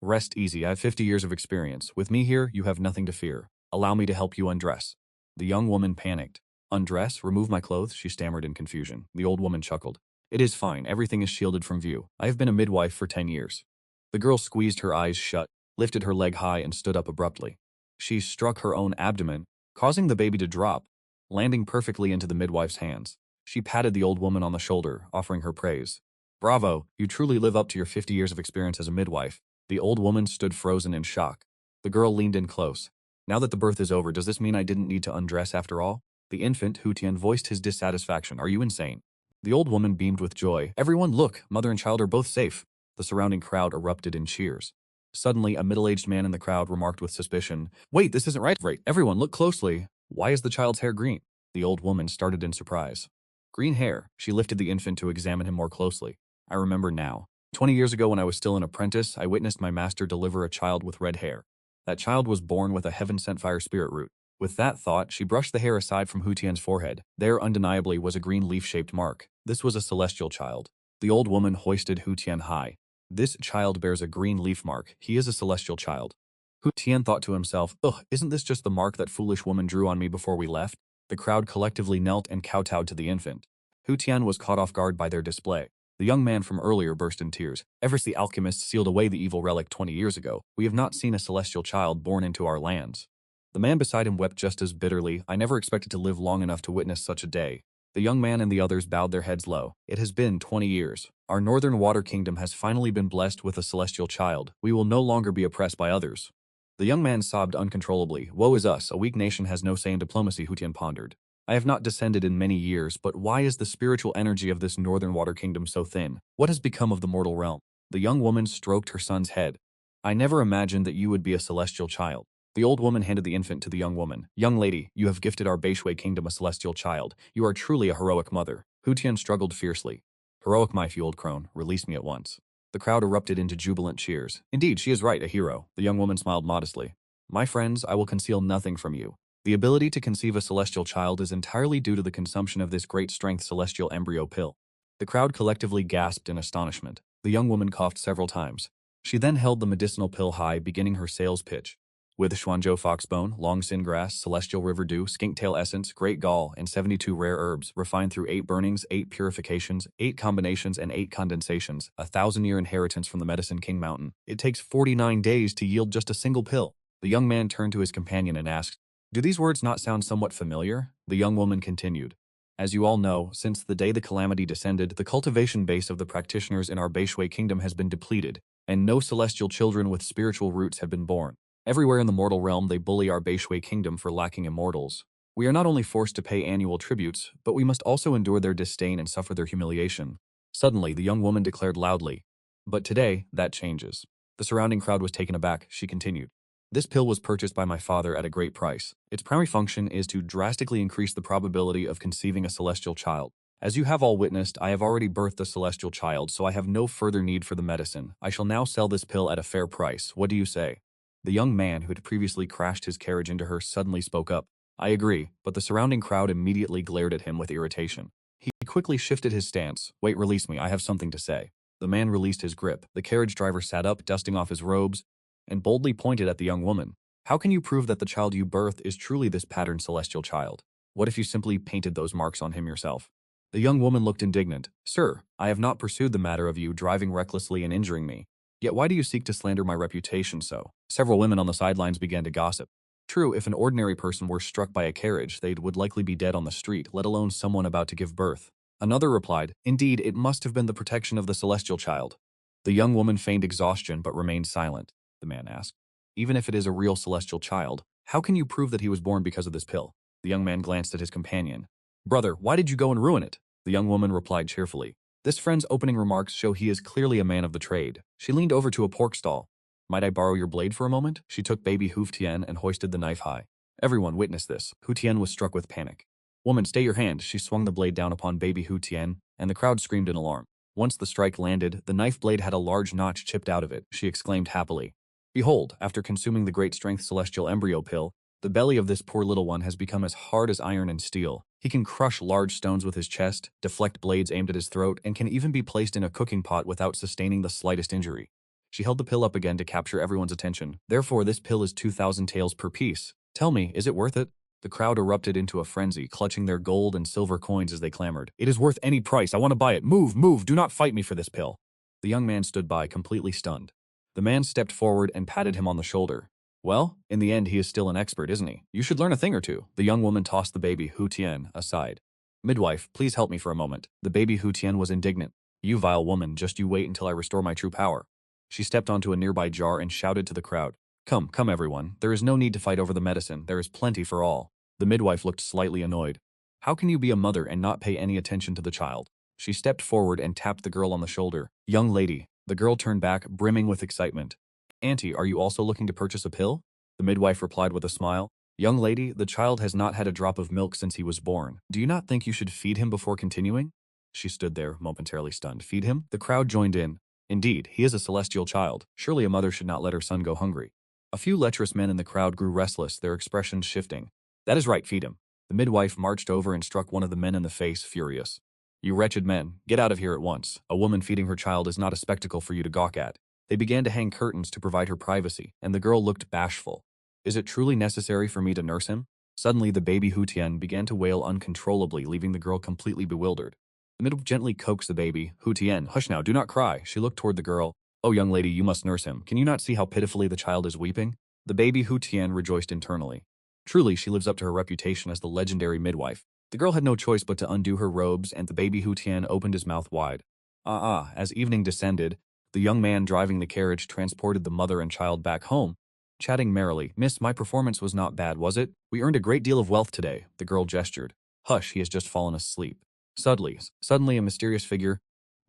rest easy. I have 50 years of experience. With me here, you have nothing to fear. Allow me to help you undress." The young woman panicked. "Undress? Remove my clothes?" she stammered in confusion. The old woman chuckled. "It is fine. Everything is shielded from view. I have been a midwife for 10 years. The girl squeezed her eyes shut, lifted her leg high, and stood up abruptly. She struck her own abdomen, causing the baby to drop, landing perfectly into the midwife's hands. She patted the old woman on the shoulder, offering her praise. "Bravo, you truly live up to your 50 years of experience as a midwife." The old woman stood frozen in shock. The girl leaned in close. "Now that the birth is over, does this mean I didn't need to undress after all?" The infant, Hu Tian, voiced his dissatisfaction. "Are you insane?" The old woman beamed with joy. "Everyone, look! Mother and child are both safe." The surrounding crowd erupted in cheers. Suddenly, a middle-aged man in the crowd remarked with suspicion, "Wait, this isn't right. Everyone, look closely. Why is the child's hair green?" The old woman started in surprise. "Green hair." She lifted the infant to examine him more closely. "I remember now. 20 years ago when I was still an apprentice, I witnessed my master deliver a child with red hair. That child was born with a heaven-sent fire spirit root." With that thought, she brushed the hair aside from Hu Tian's forehead. There, undeniably, was a green leaf-shaped mark. This was a celestial child. The old woman hoisted Hu Tian high. "This child bears a green leaf mark. He is a celestial child." Hu Tian thought to himself, "Ugh, isn't this just the mark that foolish woman drew on me before we left?" The crowd collectively knelt and kowtowed to the infant. Hu Tian was caught off guard by their display. The young man from earlier burst in tears. "Ever since the alchemist sealed away the evil relic 20 years ago, we have not seen a celestial child born into our lands." The man beside him wept just as bitterly. I never expected to live long enough to witness such a day. The young man and the others bowed their heads low. It has been 20 years. Our northern water kingdom has finally been blessed with a celestial child. We will no longer be oppressed by others. The young man sobbed uncontrollably. Woe is us, a weak nation has no say in diplomacy, Hu Tian pondered. I have not descended in many years, but why is the spiritual energy of this northern water kingdom so thin? What has become of the mortal realm? The young woman stroked her son's head. I never imagined that you would be a celestial child. The old woman handed the infant to the young woman. Young lady, you have gifted our Beishui kingdom a celestial child. You are truly a heroic mother. Hu Tian struggled fiercely. Heroic, my you old crone, release me at once. The crowd erupted into jubilant cheers. Indeed, she is right, a hero. The young woman smiled modestly. My friends, I will conceal nothing from you. The ability to conceive a celestial child is entirely due to the consumption of this great strength celestial embryo pill. The crowd collectively gasped in astonishment. The young woman coughed several times. She then held the medicinal pill high, beginning her sales pitch. With Xuanzhou foxbone, long sin grass, celestial river dew, skinktail essence, great gall, and 72 rare herbs, refined through 8 burnings, 8 purifications, 8 combinations, and 8 condensations, a 1,000-year inheritance from the Medicine King Mountain. It takes 49 days to yield just a single pill. The young man turned to his companion and asked, do these words not sound somewhat familiar? The young woman continued. As you all know, since the day the calamity descended, the cultivation base of the practitioners in our Beishui kingdom has been depleted, and no celestial children with spiritual roots have been born. Everywhere in the mortal realm they bully our Beishui kingdom for lacking immortals. We are not only forced to pay annual tributes, but we must also endure their disdain and suffer their humiliation. Suddenly, the young woman declared loudly, but today, that changes. The surrounding crowd was taken aback. She continued. This pill was purchased by my father at a great price. Its primary function is to drastically increase the probability of conceiving a celestial child. As you have all witnessed, I have already birthed a celestial child, so I have no further need for the medicine. I shall now sell this pill at a fair price. What do you say? The young man who had previously crashed his carriage into her suddenly spoke up. I agree, but the surrounding crowd immediately glared at him with irritation. He quickly shifted his stance. Wait, release me, I have something to say. The man released his grip. The carriage driver sat up, dusting off his robes, and boldly pointed at the young woman. How can you prove that the child you birthed is truly this patterned celestial child? What if you simply painted those marks on him yourself? The young woman looked indignant. Sir, I have not pursued the matter of you driving recklessly and injuring me. Yet why do you seek to slander my reputation so? Several women on the sidelines began to gossip. True, if an ordinary person were struck by a carriage, they would likely be dead on the street, let alone someone about to give birth. Another replied, indeed, it must have been the protection of the celestial child. The young woman feigned exhaustion but remained silent. The man asked, even if it is a real celestial child, how can you prove that he was born because of this pill? The young man glanced at his companion. Brother, why did you go and ruin it? The young woman replied cheerfully. This friend's opening remarks show he is clearly a man of the trade. She leaned over to a pork stall. Might I borrow your blade for a moment? She took baby Hu Tian and hoisted the knife high. Everyone witnessed this. Hu Tian was struck with panic. Woman, stay your hand. She swung the blade down upon baby Hu Tian, and the crowd screamed in alarm. Once the strike landed, the knife blade had a large notch chipped out of it. She exclaimed happily. Behold, after consuming the great strength celestial embryo pill, the belly of this poor little one has become as hard as iron and steel. He can crush large stones with his chest, deflect blades aimed at his throat, and can even be placed in a cooking pot without sustaining the slightest injury. She held the pill up again to capture everyone's attention. Therefore, this pill is 2,000 taels per piece. Tell me, is it worth it? The crowd erupted into a frenzy, clutching their gold and silver coins as they clamored. It is worth any price. I want to buy it. Move, move. Do not fight me for this pill. The young man stood by, completely stunned. The man stepped forward and patted him on the shoulder. Well, in the end, he is still an expert, isn't he? You should learn a thing or two. The young woman tossed the baby Hu Tian aside. Midwife, please help me for a moment. The baby Hu Tian was indignant. You vile woman, just you wait until I restore my true power. She stepped onto a nearby jar and shouted to the crowd. Come, come everyone. There is no need to fight over the medicine. There is plenty for all. The midwife looked slightly annoyed. How can you be a mother and not pay any attention to the child? She stepped forward and tapped the girl on the shoulder. Young lady. The girl turned back, brimming with excitement. Auntie, are you also looking to purchase a pill? The midwife replied with a smile. Young lady, the child has not had a drop of milk since he was born. Do you not think you should feed him before continuing? She stood there, momentarily stunned. Feed him? The crowd joined in. Indeed, he is a celestial child. Surely a mother should not let her son go hungry. A few lecherous men in the crowd grew restless, their expressions shifting. That is right, feed him. The midwife marched over and struck one of the men in the face, furious. You wretched men, get out of here at once. A woman feeding her child is not a spectacle for you to gawk at. They began to hang curtains to provide her privacy, and the girl looked bashful. Is it truly necessary for me to nurse him? Suddenly, the baby Hu Tian began to wail uncontrollably, leaving the girl completely bewildered. The midwife gently coaxed the baby. Hu Tian, hush now, do not cry. She looked toward the girl. Oh, young lady, you must nurse him. Can you not see how pitifully the child is weeping? The baby Hu Tian rejoiced internally. Truly, she lives up to her reputation as the legendary midwife. The girl had no choice but to undo her robes, and the baby Hu Tian opened his mouth wide. As evening descended, the young man driving the carriage transported the mother and child back home, chatting merrily. Miss, my performance was not bad, was it? We earned a great deal of wealth today, the girl gestured. Hush, he has just fallen asleep. Suddenly a mysterious figure,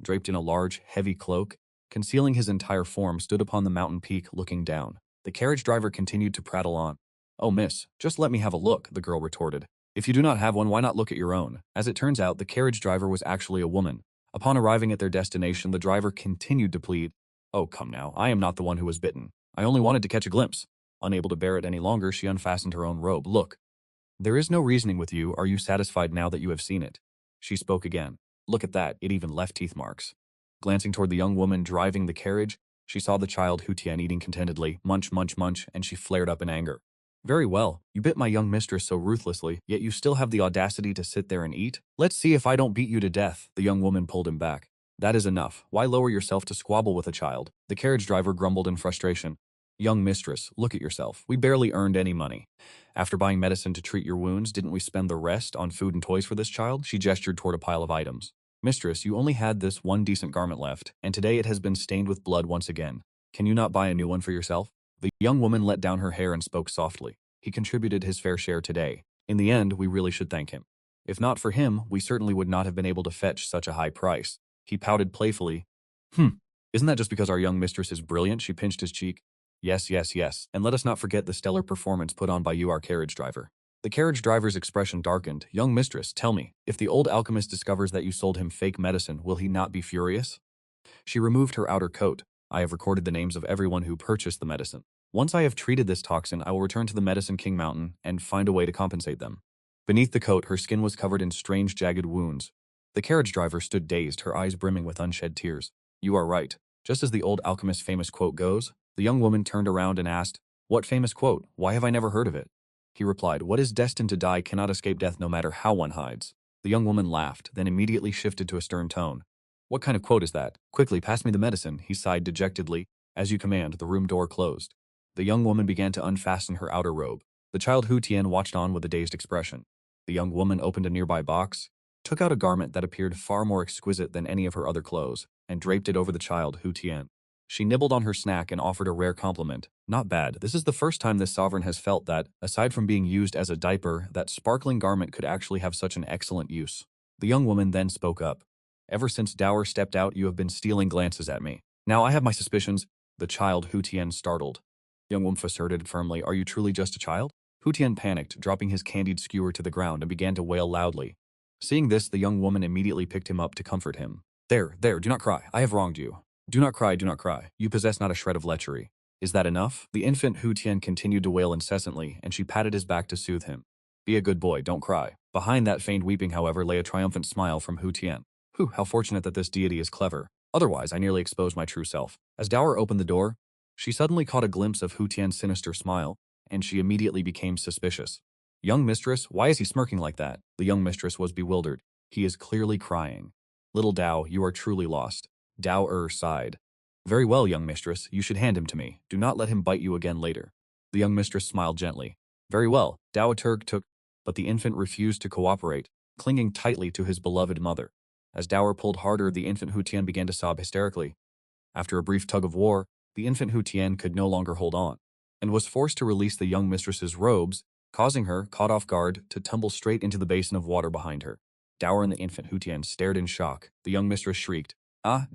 draped in a large, heavy cloak, concealing his entire form, stood upon the mountain peak looking down. The carriage driver continued to prattle on. Oh, miss, just let me have a look, the girl retorted. If you do not have one, why not look at your own? As it turns out, the carriage driver was actually a woman. Upon arriving at their destination, the driver continued to plead. Oh, come now, I am not the one who was bitten. I only wanted to catch a glimpse. Unable to bear it any longer, she unfastened her own robe. Look. There is no reasoning with you. Are you satisfied now that you have seen it? She spoke again. Look at that, it even left teeth marks. Glancing toward the young woman driving the carriage, she saw the child Hu Tian eating contentedly, munch, munch, munch, and she flared up in anger. Very well, you bit my young mistress so ruthlessly, yet you still have the audacity to sit there and eat? Let's see if I don't beat you to death, the young woman pulled him back. That is enough. Why lower yourself to squabble with a child? The carriage driver grumbled in frustration. Young mistress, look at yourself. We barely earned any money. After buying medicine to treat your wounds, didn't we spend the rest on food and toys for this child? She gestured toward a pile of items. Mistress, you only had this one decent garment left, and today it has been stained with blood once again. Can you not buy a new one for yourself? The young woman let down her hair and spoke softly. He contributed his fair share today. In the end, we really should thank him. If not for him, we certainly would not have been able to fetch such a high price. He pouted playfully. Isn't that just because our young mistress is brilliant? She pinched his cheek. Yes. And let us not forget the stellar performance put on by you, our carriage driver. The carriage driver's expression darkened. Young mistress, tell me, if the old alchemist discovers that you sold him fake medicine, will he not be furious? She removed her outer coat. I have recorded the names of everyone who purchased the medicine. Once I have treated this toxin, I will return to the Medicine King Mountain and find a way to compensate them. Beneath the coat, her skin was covered in strange, jagged wounds. The carriage driver stood dazed, her eyes brimming with unshed tears. You are right. Just as the old alchemist's famous quote goes, the young woman turned around and asked, What famous quote? Why have I never heard of it? He replied, What is destined to die cannot escape death no matter how one hides. The young woman laughed, then immediately shifted to a stern tone. What kind of quote is that? Quickly, pass me the medicine, he sighed dejectedly. As you command, the room door closed. The young woman began to unfasten her outer robe. The child Hu Tian watched on with a dazed expression. The young woman opened a nearby box, took out a garment that appeared far more exquisite than any of her other clothes, and draped it over the child Hu Tian. She nibbled on her snack and offered a rare compliment. Not bad. This is the first time this sovereign has felt that, aside from being used as a diaper, that sparkling garment could actually have such an excellent use. The young woman then spoke up. Ever since Dower stepped out, you have been stealing glances at me. Now I have my suspicions. The child Hu Tian startled. Young woman asserted firmly, Are you truly just a child? Hu Tian panicked, dropping his candied skewer to the ground and began to wail loudly. Seeing this, the young woman immediately picked him up to comfort him. There, do not cry. I have wronged you. Do not cry. You possess not a shred of lechery. Is that enough? The infant Hu Tian continued to wail incessantly, and she patted his back to soothe him. Be a good boy, don't cry. Behind that feigned weeping, however, lay a triumphant smile from Hu Tian. How fortunate that this deity is clever. Otherwise, I nearly exposed my true self. As Dower opened the door, she suddenly caught a glimpse of Hu Tian's sinister smile, and she immediately became suspicious. Young mistress, why is he smirking like that? The young mistress was bewildered. He is clearly crying. Little Dao, you are truly lost. Dao sighed. Very well, young mistress, you should hand him to me. Do not let him bite you again later. The young mistress smiled gently. Very well, Dao took, but the infant refused to cooperate, clinging tightly to his beloved mother. As Dower pulled harder, the infant Hu Tian began to sob hysterically. After a brief tug of war, the infant Hu Tian could no longer hold on, and was forced to release the young mistress's robes, causing her, caught off guard, to tumble straight into the basin of water behind her. Dower and the infant Hu Tian stared in shock. The young mistress shrieked.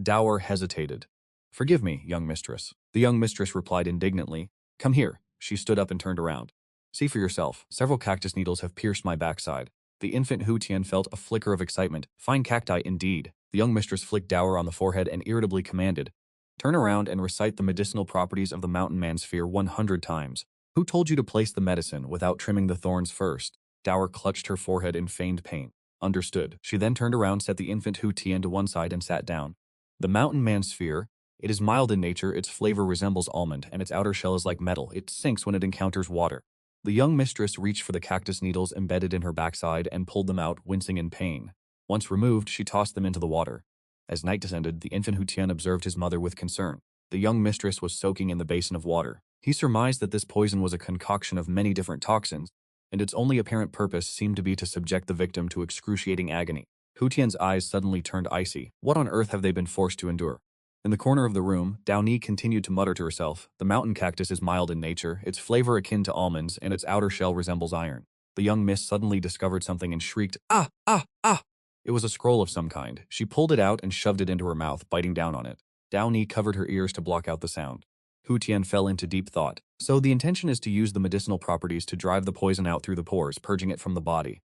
Dower hesitated. Forgive me, young mistress. The young mistress replied indignantly. Come here. She stood up and turned around. See for yourself. Several cactus needles have pierced my backside. The infant Hu Tian felt a flicker of excitement. Fine cacti indeed. The young mistress flicked Dower on the forehead and irritably commanded. Turn around and recite the medicinal properties of the mountain man sphere 100 times. Who told you to place the medicine without trimming the thorns first? Dower clutched her forehead in feigned pain. Understood. She then turned around, set the infant Hu Tian to one side, and sat down. The mountain man sphere. It is mild in nature, its flavor resembles almond, and its outer shell is like metal. It sinks when it encounters water. The young mistress reached for the cactus needles embedded in her backside and pulled them out, wincing in pain. Once removed, she tossed them into the water. As night descended, the infant Hu Tian observed his mother with concern. The young mistress was soaking in the basin of water. He surmised that this poison was a concoction of many different toxins, and its only apparent purpose seemed to be to subject the victim to excruciating agony. Hu Tian's eyes suddenly turned icy. What on earth have they been forced to endure? In the corner of the room, Dao Ni continued to mutter to herself. The mountain cactus is mild in nature, its flavor akin to almonds, and its outer shell resembles iron. The young miss suddenly discovered something and shrieked, "Ah, ah, ah!" It was a scroll of some kind. She pulled it out and shoved it into her mouth, biting down on it. Dao Ni covered her ears to block out the sound. Hu Tian fell into deep thought. So the intention is to use the medicinal properties to drive the poison out through the pores, purging it from the body.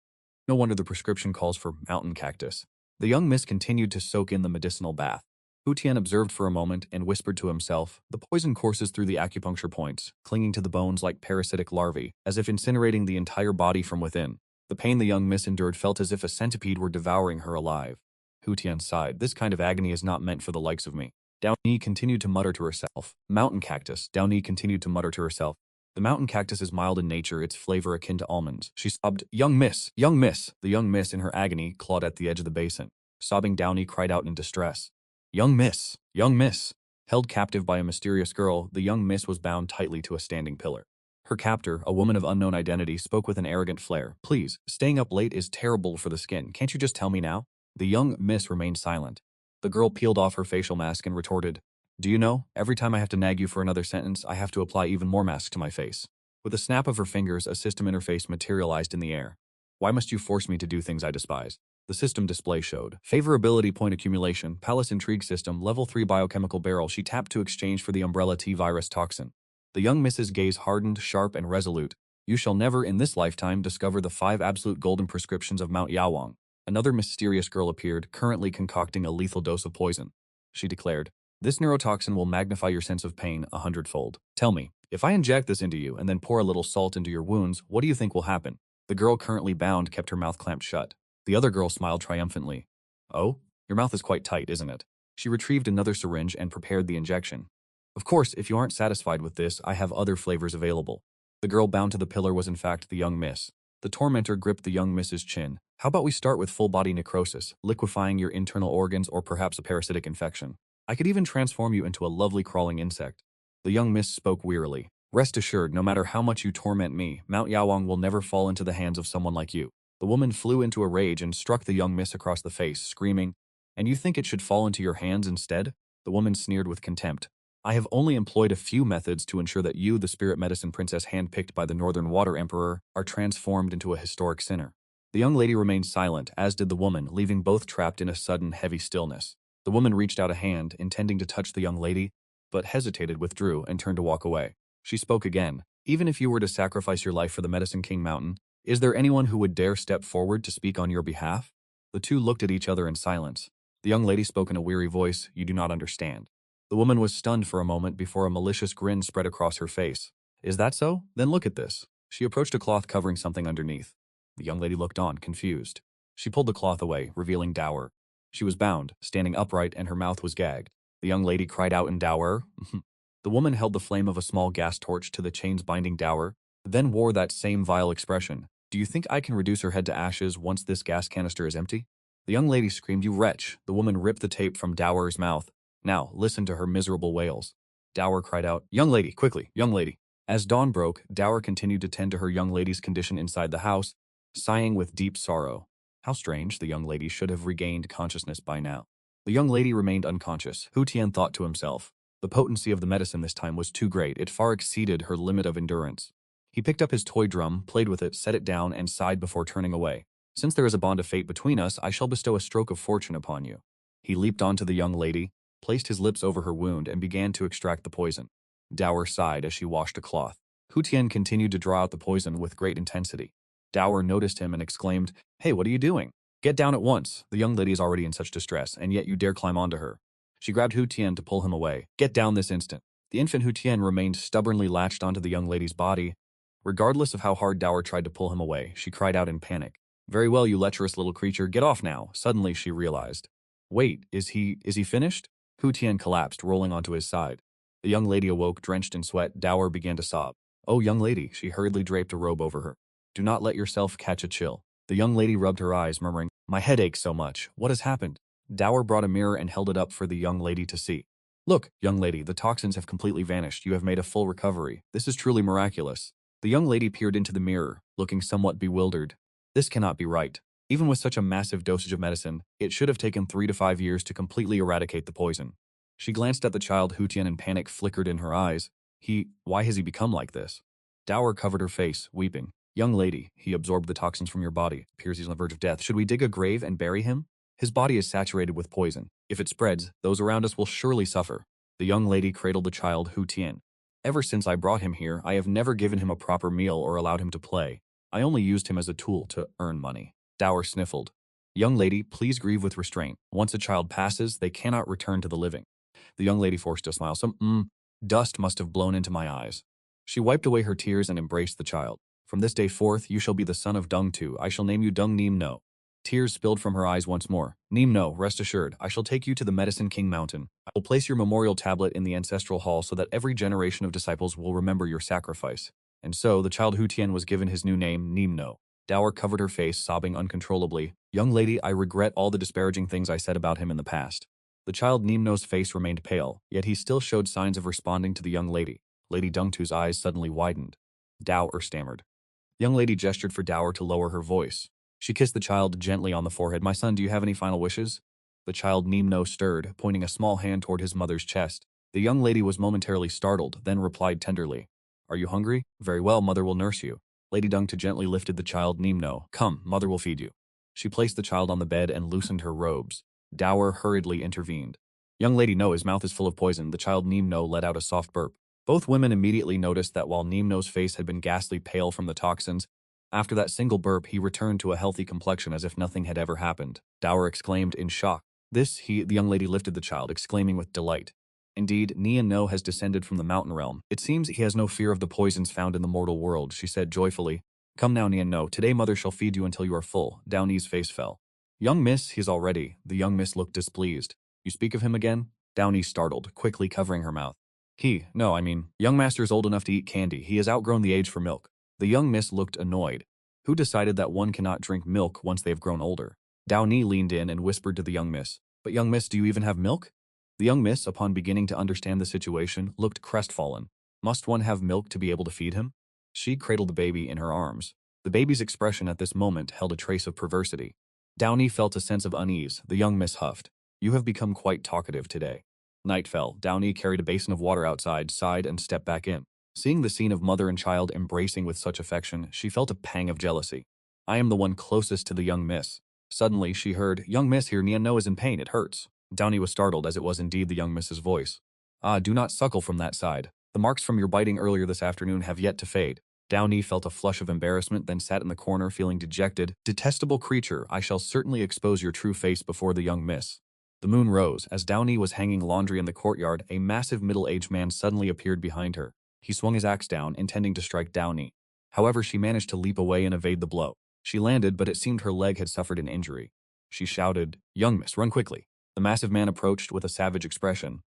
No wonder the prescription calls for mountain cactus. The young miss continued to soak in the medicinal bath. Hu Tian observed for a moment and whispered to himself, the poison courses through the acupuncture points, clinging to the bones like parasitic larvae, as if incinerating the entire body from within. The pain the young miss endured felt as if a centipede were devouring her alive. Hu Tian sighed. This kind of agony is not meant for the likes of me. Dao Ni continued to mutter to herself. Mountain cactus. Dao Ni continued to mutter to herself. The mountain cactus is mild in nature, its flavor akin to almonds. She sobbed, "Young miss! Young miss!" The young miss, in her agony, clawed at the edge of the basin. Sobbing, Dao Ni cried out in distress. "Young miss! Young miss!" Held captive by a mysterious girl, the young miss was bound tightly to a standing pillar. Her captor, a woman of unknown identity, spoke with an arrogant flair. "Please, staying up late is terrible for the skin. Can't you just tell me now?" The young miss remained silent. The girl peeled off her facial mask and retorted, "Do you know, every time I have to nag you for another sentence, I have to apply even more masks to my face." With a snap of her fingers, a system interface materialized in the air. "Why must you force me to do things I despise?" The system display showed. Favorability point accumulation, Palace Intrigue System, Level 3 biochemical barrel. She tapped to exchange for the Umbrella T virus toxin. The young Mrs. gaze hardened, sharp, and resolute. "You shall never in this lifetime discover the 5 absolute golden prescriptions of Mount Yawang." Another mysterious girl appeared, currently concocting a lethal dose of poison. She declared, "This neurotoxin will magnify your sense of pain 100-fold. Tell me, if I inject this into you and then pour a little salt into your wounds, what do you think will happen?" The girl currently bound kept her mouth clamped shut. The other girl smiled triumphantly. "Oh, your mouth is quite tight, isn't it?" She retrieved another syringe and prepared the injection. "Of course, if you aren't satisfied with this, I have other flavors available." The girl bound to the pillar was in fact the young miss. The tormentor gripped the young miss's chin. "How about we start with full-body necrosis, liquefying your internal organs or perhaps a parasitic infection? I could even transform you into a lovely crawling insect." The young miss spoke wearily. "Rest assured, no matter how much you torment me, Mount Yawang will never fall into the hands of someone like you." The woman flew into a rage and struck the young miss across the face, screaming, "And you think it should fall into your hands instead?" The woman sneered with contempt. "I have only employed a few methods to ensure that you, the spirit medicine princess handpicked by the Northern Water Emperor, are transformed into a historic sinner." The young lady remained silent, as did the woman, leaving both trapped in a sudden, heavy stillness. The woman reached out a hand, intending to touch the young lady, but hesitated, withdrew, and turned to walk away. She spoke again. "Even if you were to sacrifice your life for the Medicine King Mountain, is there anyone who would dare step forward to speak on your behalf?" The two looked at each other in silence. The young lady spoke in a weary voice, "You do not understand." The woman was stunned for a moment before a malicious grin spread across her face. "Is that so? Then look at this." She approached a cloth covering something underneath. The young lady looked on, confused. She pulled the cloth away, revealing Dower. She was bound, standing upright, and her mouth was gagged. The young lady cried out in Dower. The woman held the flame of a small gas torch to the chains binding Dower, then wore that same vile expression. "Do you think I can reduce her head to ashes once this gas canister is empty?" The young lady screamed, "You wretch!" The woman ripped the tape from Dower's mouth. "Now, listen to her miserable wails." Dower cried out, "Young lady, quickly, young lady." As dawn broke, Dower continued to tend to her young lady's condition inside the house, sighing with deep sorrow. How strange, the young lady should have regained consciousness by now. The young lady remained unconscious. Hu Tian thought to himself. The potency of the medicine this time was too great. It far exceeded her limit of endurance. He picked up his toy drum, played with it, set it down, and sighed before turning away. "Since there is a bond of fate between us, I shall bestow a stroke of fortune upon you." He leaped onto the young lady, placed his lips over her wound, and began to extract the poison. Dower sighed as she washed a cloth. Hu Tian continued to draw out the poison with great intensity. Dower noticed him and exclaimed, "Hey, what are you doing? Get down at once. The young lady is already in such distress, and yet you dare climb onto her." She grabbed Hu Tian to pull him away. "Get down this instant." The infant Hu Tian remained stubbornly latched onto the young lady's body. Regardless of how hard Dower tried to pull him away, she cried out in panic. "Very well, you lecherous little creature, get off now." Suddenly she realized. "Wait, is he finished?" Hu Tian collapsed, rolling onto his side. The young lady awoke, drenched in sweat. Dower began to sob. "Oh, young lady," she hurriedly draped a robe over her. "Do not let yourself catch a chill." The young lady rubbed her eyes, murmuring, "My head aches so much. What has happened?" Dower brought a mirror and held it up for the young lady to see. "Look, young lady, the toxins have completely vanished. You have made a full recovery. This is truly miraculous." The young lady peered into the mirror. looking somewhat bewildered. This cannot be right. Even with such a massive dosage of medicine, it should have taken 3 to 5 years to completely eradicate the poison. She glanced at the child. Hu Tian, and panic flickered in her eyes. Why has he become like this? Dower covered her face, weeping. Young lady, he absorbed the toxins from your body. Appears he's on the verge of death. Should we dig a grave and bury him? His body is saturated with poison. If it spreads, those around us will surely suffer. The young lady cradled the child. Hu Tian. Ever since I brought him here, I have never given him a proper meal or allowed him to play. I only used him as a tool to earn money. Dower sniffled. Young lady, please grieve with restraint. Once a child passes, they cannot return to the living. The young lady forced a smile. Some dust must have blown into my eyes. She wiped away her tears and embraced the child. From this day forth, you shall be the son of Dung Tu. I shall name you Dung Nim No. Tears spilled from her eyes once more. Nim No, rest assured, I shall take you to the Medicine King Mountain. I will place your memorial tablet in the ancestral hall so that every generation of disciples will remember your sacrifice. And so, the child Hu Tian was given his new name, Nim No. Dower covered her face, sobbing uncontrollably. Young lady, I regret all the disparaging things I said about him in the past. The child Nimno's face remained pale, yet he still showed signs of responding to the young lady. Lady Dungtu's eyes suddenly widened. Dower stammered. Young lady gestured for Dower to lower her voice. She kissed the child gently on the forehead. My son, do you have any final wishes? The child Nimno stirred, pointing a small hand toward his mother's chest. The young lady was momentarily startled, then replied tenderly. Are you hungry? Very well, mother will nurse you. Lady Dungtu gently lifted the child Nimno. Come, mother will feed you. She placed the child on the bed and loosened her robes. Dower hurriedly intervened. Young lady, no, his mouth is full of poison. The child Nimno let out a soft burp. Both women immediately noticed that while Nimno's face had been ghastly pale from the toxins, after that single burp he returned to a healthy complexion as if nothing had ever happened. Dower exclaimed in shock. The young lady lifted the child, exclaiming with delight. Indeed, Nian No has descended from the mountain realm. It seems he has no fear of the poisons found in the mortal world, she said joyfully. Come now, Nian No, today mother shall feed you until you are full. Downey's face fell. Young miss, he's already. The young miss looked displeased. You speak of him again? Downey startled, quickly covering her mouth. Young master is old enough to eat candy. He has outgrown the age for milk. The young miss looked annoyed. Who decided that one cannot drink milk once they have grown older? Downey leaned in and whispered to the young miss. But young miss, do you even have milk? The young miss, upon beginning to understand the situation, looked crestfallen. Must one have milk to be able to feed him? She cradled the baby in her arms. The baby's expression at this moment held a trace of perversity. Downey felt a sense of unease. The young miss huffed. You have become quite talkative today. Night fell. Downey carried a basin of water outside, sighed, and stepped back in. Seeing the scene of mother and child embracing with such affection, she felt a pang of jealousy. I am the one closest to the young miss. Suddenly, she heard, Young miss here, Nian No is in pain, it hurts. Downey was startled, as it was indeed the young miss's voice. Ah, do not suckle from that side. The marks from your biting earlier this afternoon have yet to fade. Downey felt a flush of embarrassment, then sat in the corner feeling dejected. Detestable creature, I shall certainly expose your true face before the young miss. The moon rose. As Downey was hanging laundry in the courtyard, a massive middle-aged man suddenly appeared behind her. He swung his axe down, intending to strike Downey. However, she managed to leap away and evade the blow. She landed, but it seemed her leg had suffered an injury. She shouted, Young miss, run quickly. The massive man approached with a savage expression.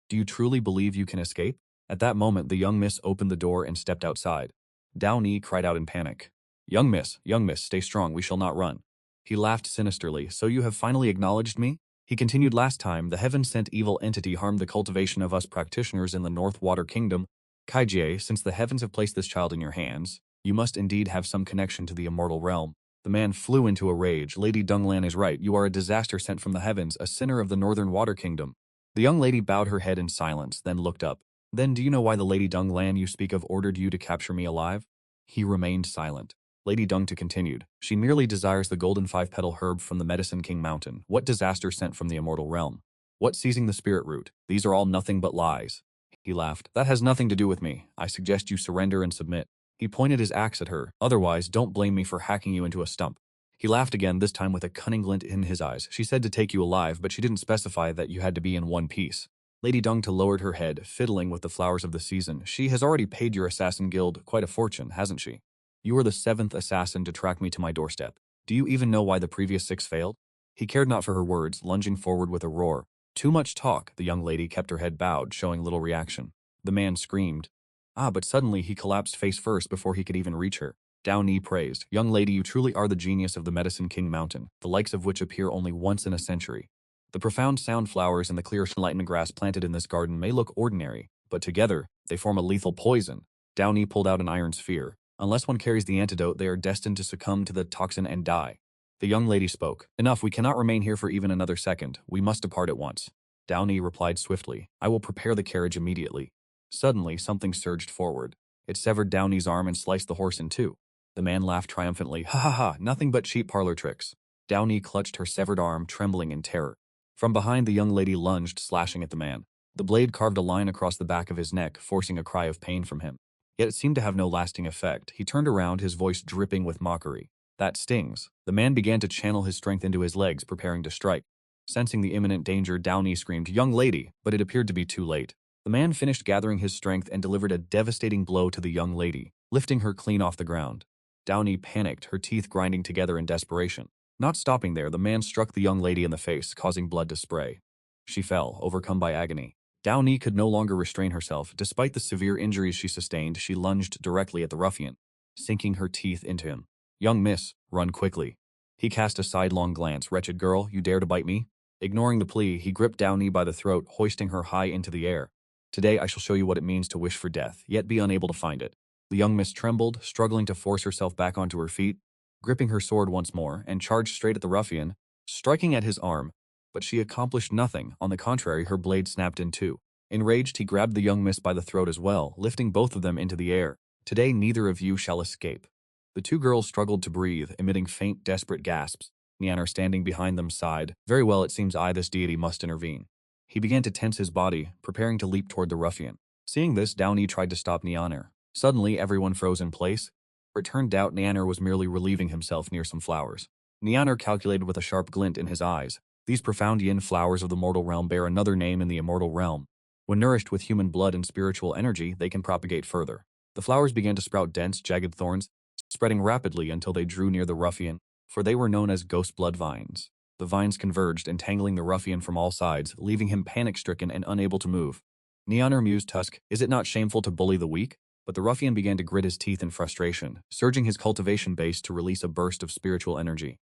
Do you truly believe you can escape? At that moment, the young miss opened the door and stepped outside. Downey cried out in panic. Young miss, stay strong, we shall not run. He laughed sinisterly. So you have finally acknowledged me? He continued, last time, the heaven-sent evil entity harmed the cultivation of us practitioners in the North Water Kingdom. Kaijie, since the heavens have placed this child in your hands, you must indeed have some connection to the immortal realm. The man flew into a rage. Lady Dunglan is right. You are a disaster sent from the heavens, a sinner of the Northern Water Kingdom. The young lady bowed her head in silence, then looked up. Then do you know why the Lady Dunglan you speak of ordered you to capture me alive? He remained silent. Lady Dungta continued. She merely desires the golden five-petal herb from the Medicine King Mountain. What disaster sent from the immortal realm? What seizing the spirit root? These are all nothing but lies. He laughed. That has nothing to do with me. I suggest you surrender and submit. He pointed his axe at her. Otherwise, don't blame me for hacking you into a stump. He laughed again, this time with a cunning glint in his eyes. She said to take you alive, but she didn't specify that you had to be in one piece. Lady Dungta lowered her head, fiddling with the flowers of the season. She has already paid your assassin guild quite a fortune, hasn't she? You are the 7th assassin to track me to my doorstep. Do you even know why the previous 6 failed? He cared not for her words, lunging forward with a roar. Too much talk. The young lady kept her head bowed, showing little reaction. The man screamed. But suddenly he collapsed face first before he could even reach her. Downey praised. Young lady, you truly are the genius of the Medicine King Mountain, the likes of which appear only once in a century. The profound sound flowers and the clear enlightenment grass planted in this garden may look ordinary, but together, they form a lethal poison. Downey pulled out an iron sphere. Unless one carries the antidote, they are destined to succumb to the toxin and die. The young lady spoke. Enough, we cannot remain here for even another second. We must depart at once. Downey replied swiftly. I will prepare the carriage immediately. Suddenly, something surged forward. It severed Downey's arm and sliced the horse in two. The man laughed triumphantly. Ha ha ha, nothing but cheap parlor tricks. Downey clutched her severed arm, trembling in terror. From behind, the young lady lunged, slashing at the man. The blade carved a line across the back of his neck, forcing a cry of pain from him. Yet it seemed to have no lasting effect. He turned around, his voice dripping with mockery. That stings. The man began to channel his strength into his legs, preparing to strike. Sensing the imminent danger, Downey screamed, Young lady, but it appeared to be too late. The man finished gathering his strength and delivered a devastating blow to the young lady, lifting her clean off the ground. Downey panicked, her teeth grinding together in desperation. Not stopping there, the man struck the young lady in the face, causing blood to spray. She fell, overcome by agony. Downey could no longer restrain herself. Despite the severe injuries she sustained, she lunged directly at the ruffian, sinking her teeth into him. Young miss, run quickly. He cast a sidelong glance. Wretched girl, you dare to bite me? Ignoring the plea, he gripped Downey by the throat, hoisting her high into the air. Today I shall show you what it means to wish for death, yet be unable to find it. The young miss trembled, struggling to force herself back onto her feet, gripping her sword once more, and charged straight at the ruffian, striking at his arm. But she accomplished nothing. On the contrary, her blade snapped in two. Enraged, he grabbed the young miss by the throat as well, lifting both of them into the air. Today neither of you shall escape. The two girls struggled to breathe, emitting faint, desperate gasps. Nianer, standing behind them, sighed. Very well, it seems this deity must intervene. He began to tense his body, preparing to leap toward the ruffian. Seeing this, Downey tried to stop Nianer. Suddenly, everyone froze in place. It turned out Nianer was merely relieving himself near some flowers. Nianer calculated with a sharp glint in his eyes. These profound yin flowers of the mortal realm bear another name in the immortal realm. When nourished with human blood and spiritual energy, they can propagate further. The flowers began to sprout dense, jagged thorns, spreading rapidly until they drew near the ruffian, for they were known as ghost blood vines. The vines converged, entangling the ruffian from all sides, leaving him panic-stricken and unable to move. Nianer mused, Tusk, is it not shameful to bully the weak? But the ruffian began to grit his teeth in frustration, surging his cultivation base to release a burst of spiritual energy.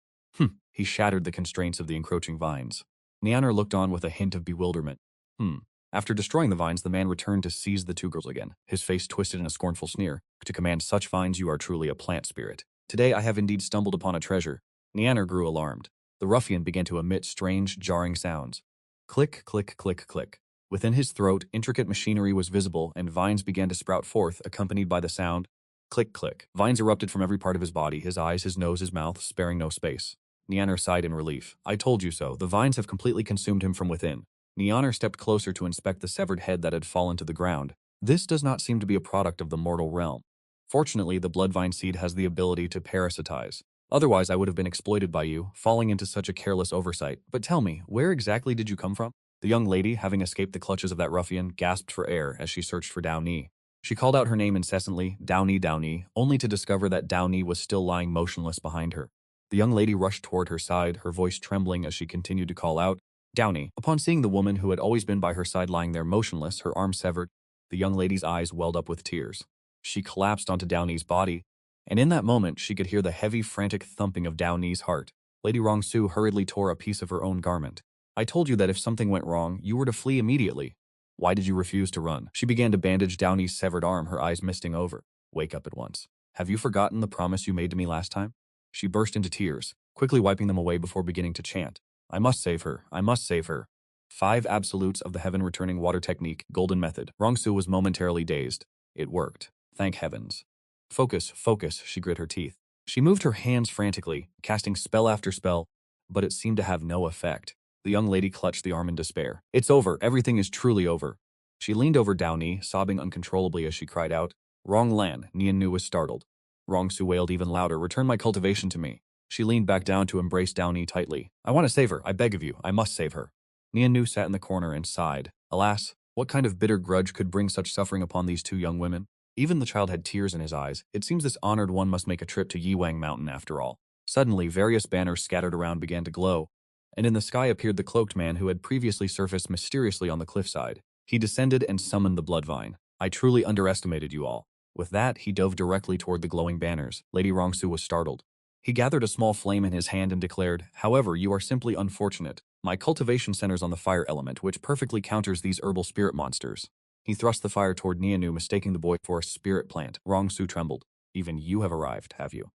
He shattered the constraints of the encroaching vines. Nianer looked on with a hint of bewilderment. After destroying the vines, the man returned to seize the two girls again, his face twisted in a scornful sneer. To command such vines, you are truly a plant spirit. Today I have indeed stumbled upon a treasure. Nianer grew alarmed. The ruffian began to emit strange, jarring sounds. Click, click, click, click. Within his throat, intricate machinery was visible, and vines began to sprout forth, accompanied by the sound. Click, click. Vines erupted from every part of his body, his eyes, his nose, his mouth, sparing no space. Nianer sighed in relief. I told you so. The vines have completely consumed him from within. Nianer stepped closer to inspect the severed head that had fallen to the ground. This does not seem to be a product of the mortal realm. Fortunately, the bloodvine seed has the ability to parasitize. Otherwise, I would have been exploited by you, falling into such a careless oversight. But tell me, where exactly did you come from? The young lady, having escaped the clutches of that ruffian, gasped for air as she searched for Downey. She called out her name incessantly, Downey, Downey, only to discover that Downey was still lying motionless behind her. The young lady rushed toward her side, her voice trembling as she continued to call out, Downey. Upon seeing the woman who had always been by her side lying there motionless, her arm severed, the young lady's eyes welled up with tears. She collapsed onto Downey's body, and in that moment she could hear the heavy, frantic thumping of Downey's heart. Lady Rongsu hurriedly tore a piece of her own garment. I told you that if something went wrong, you were to flee immediately. Why did you refuse to run? She began to bandage Downey's severed arm, her eyes misting over. Wake up at once. Have you forgotten the promise you made to me last time? She burst into tears, quickly wiping them away before beginning to chant. I must save her. I must save her. 5 absolutes of the heaven-returning water technique, golden method. Rongsu was momentarily dazed. It worked. Thank heavens. Focus, focus, she grit her teeth. She moved her hands frantically, casting spell after spell, but it seemed to have no effect. The young lady clutched the arm in despair. It's over. Everything is truly over. She leaned over Downey, sobbing uncontrollably as she cried out. Wrong Lan, Nian Nu was startled. Rongsu wailed even louder. Return my cultivation to me. She leaned back down to embrace Downey tightly. I want to save her. I beg of you. I must save her. Nian Nu sat in the corner and sighed. Alas, what kind of bitter grudge could bring such suffering upon these two young women? Even the child had tears in his eyes. It seems this honored one must make a trip to Yiwang Mountain after all. Suddenly, various banners scattered around began to glow, and in the sky appeared the cloaked man who had previously surfaced mysteriously on the cliffside. He descended and summoned the bloodvine. I truly underestimated you all. With that, he dove directly toward the glowing banners. Lady Rongsu was startled. He gathered a small flame in his hand and declared, however, you are simply unfortunate. My cultivation centers on the fire element, which perfectly counters these herbal spirit monsters. He thrust the fire toward Nianu, mistaking the boy for a spirit plant. Rongsu trembled. Even you have arrived, have you?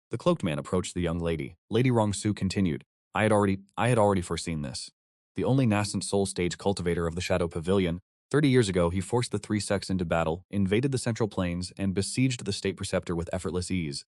The cloaked man approached the young lady. Lady Rongsu continued, I had already foreseen this. The only nascent soul stage cultivator of the Shadow Pavilion, 30 years ago he forced the three sects into battle, invaded the Central Plains, and besieged the State Preceptor with effortless ease.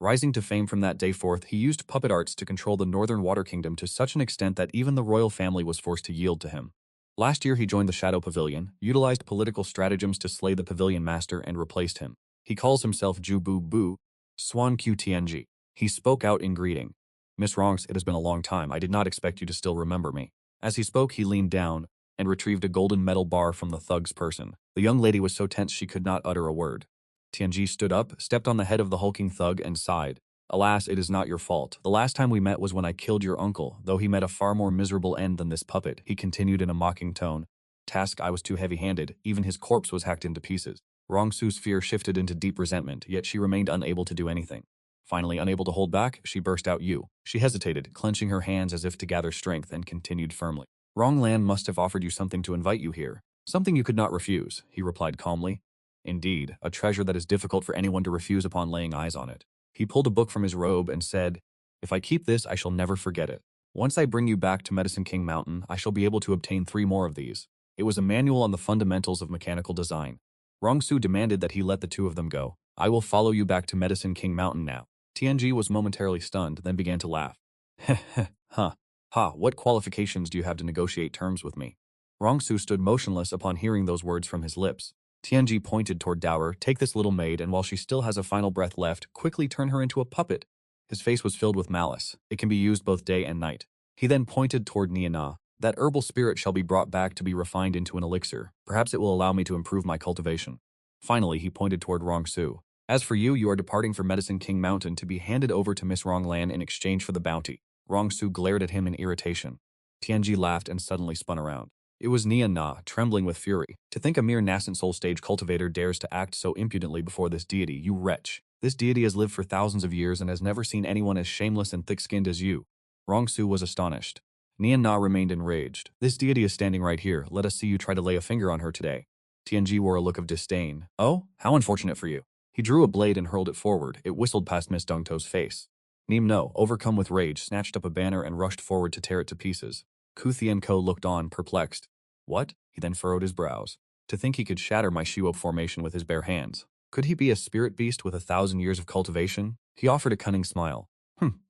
Rising to fame from that day forth, he used puppet arts to control the Northern Water Kingdom to such an extent that even the royal family was forced to yield to him. Last year he joined the Shadow Pavilion, utilized political stratagems to slay the Pavilion Master and replaced him. He calls himself Ju Bu Bu, Swan Q Tianji. He spoke out in greeting. Miss Rongs, it has been a long time. I did not expect you to still remember me. As he spoke, he leaned down and retrieved a golden metal bar from the thug's person. The young lady was so tense she could not utter a word. Tianji stood up, stepped on the head of the hulking thug, and sighed. Alas, it is not your fault. The last time we met was when I killed your uncle, though he met a far more miserable end than this puppet, he continued in a mocking tone. Task I was too heavy-handed, even his corpse was hacked into pieces. Rongsu's fear shifted into deep resentment, yet she remained unable to do anything. Finally, unable to hold back, she burst out, you. She hesitated, clenching her hands as if to gather strength, and continued firmly. Ronglan must have offered you something to invite you here. Something you could not refuse, he replied calmly. Indeed, a treasure that is difficult for anyone to refuse upon laying eyes on it. He pulled a book from his robe and said, if I keep this, I shall never forget it. Once I bring you back to Medicine King Mountain, I shall be able to obtain 3 more of these. It was a manual on the fundamentals of mechanical design. Rongsu demanded that he let the 2 of them go. I will follow you back to Medicine King Mountain now. Tianji was momentarily stunned, then began to laugh. Heh heh, huh. Ha, what qualifications do you have to negotiate terms with me? Rongsu stood motionless upon hearing those words from his lips. Tianji pointed toward Dower, take this little maid, and while she still has a final breath left, quickly turn her into a puppet. His face was filled with malice. It can be used both day and night. He then pointed toward Niana. That herbal spirit shall be brought back to be refined into an elixir. Perhaps it will allow me to improve my cultivation. Finally, he pointed toward Rongsu. As for you, you are departing for Medicine King Mountain to be handed over to Miss Ronglan in exchange for the bounty. Rongsu glared at him in irritation. Tianji laughed and suddenly spun around. It was Niana, trembling with fury. To think a mere nascent soul stage cultivator dares to act so impudently before this deity, you wretch. This deity has lived for thousands of years and has never seen anyone as shameless and thick-skinned as you. Rongsu was astonished. Niana remained enraged. This deity is standing right here. Let us see you try to lay a finger on her today. Tianji wore a look of disdain. Oh, how unfortunate for you. He drew a blade and hurled it forward. It whistled past Miss Dongto's face. Nimno, overcome with rage, snatched up a banner and rushed forward to tear it to pieces. Hu Tian looked on, perplexed. What? He then furrowed his brows. To think he could shatter my Shiwo formation with his bare hands. Could he be a spirit beast with 1,000 years of cultivation? He offered a cunning smile.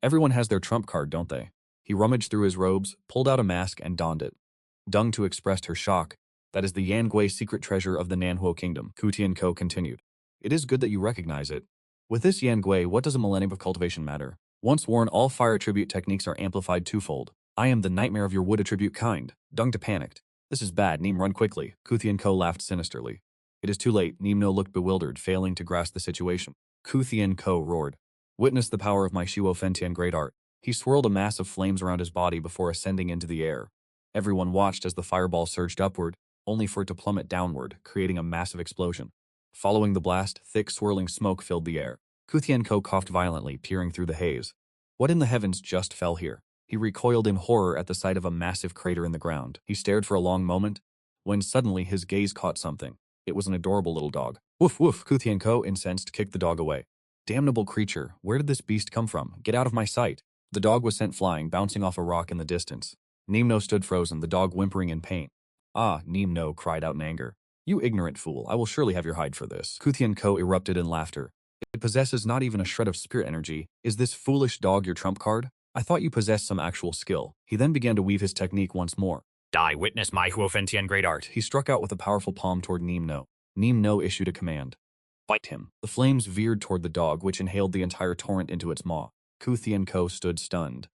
Everyone has their trump card, don't they? He rummaged through his robes, pulled out a mask, and donned it. Dongtu expressed her shock. That is the Yangui secret treasure of the Nanhuo Kingdom, Hu Tian continued. It is good that you recognize it. With this Yangui, what does a millennium of cultivation matter? Once worn, all fire attribute techniques are amplified twofold. I am the nightmare of your wood attribute kind. Dongtu panicked. This is bad, Neem, run quickly. Hu Tian laughed sinisterly. It is too late. Nimno looked bewildered, failing to grasp the situation. Hu Tian roared. Witness the power of my Shiwo Fentian great art. He swirled a mass of flames around his body before ascending into the air. Everyone watched as the fireball surged upward, only for it to plummet downward, creating a massive explosion. Following the blast, thick swirling smoke filled the air. Hu Tian coughed violently, peering through the haze. What in the heavens just fell here? He recoiled in horror at the sight of a massive crater in the ground. He stared for a long moment, when suddenly his gaze caught something. It was an adorable little dog. Woof woof, Hu Tian incensed, kicked the dog away. Damnable creature, where did this beast come from? Get out of my sight. The dog was sent flying, bouncing off a rock in the distance. Nimno stood frozen, the dog whimpering in pain. Ah, Nimno cried out in anger. You ignorant fool, I will surely have your hide for this. Hu Tian erupted in laughter. It possesses not even a shred of spirit energy. Is this foolish dog your trump card? I thought you possessed some actual skill. He then began to weave his technique once more. Die, witness my Huofentian great art. He struck out with a powerful palm toward Nimno. Nimno issued a command. Fight him. The flames veered toward the dog, which inhaled the entire torrent into its maw. Hu Tian stood stunned.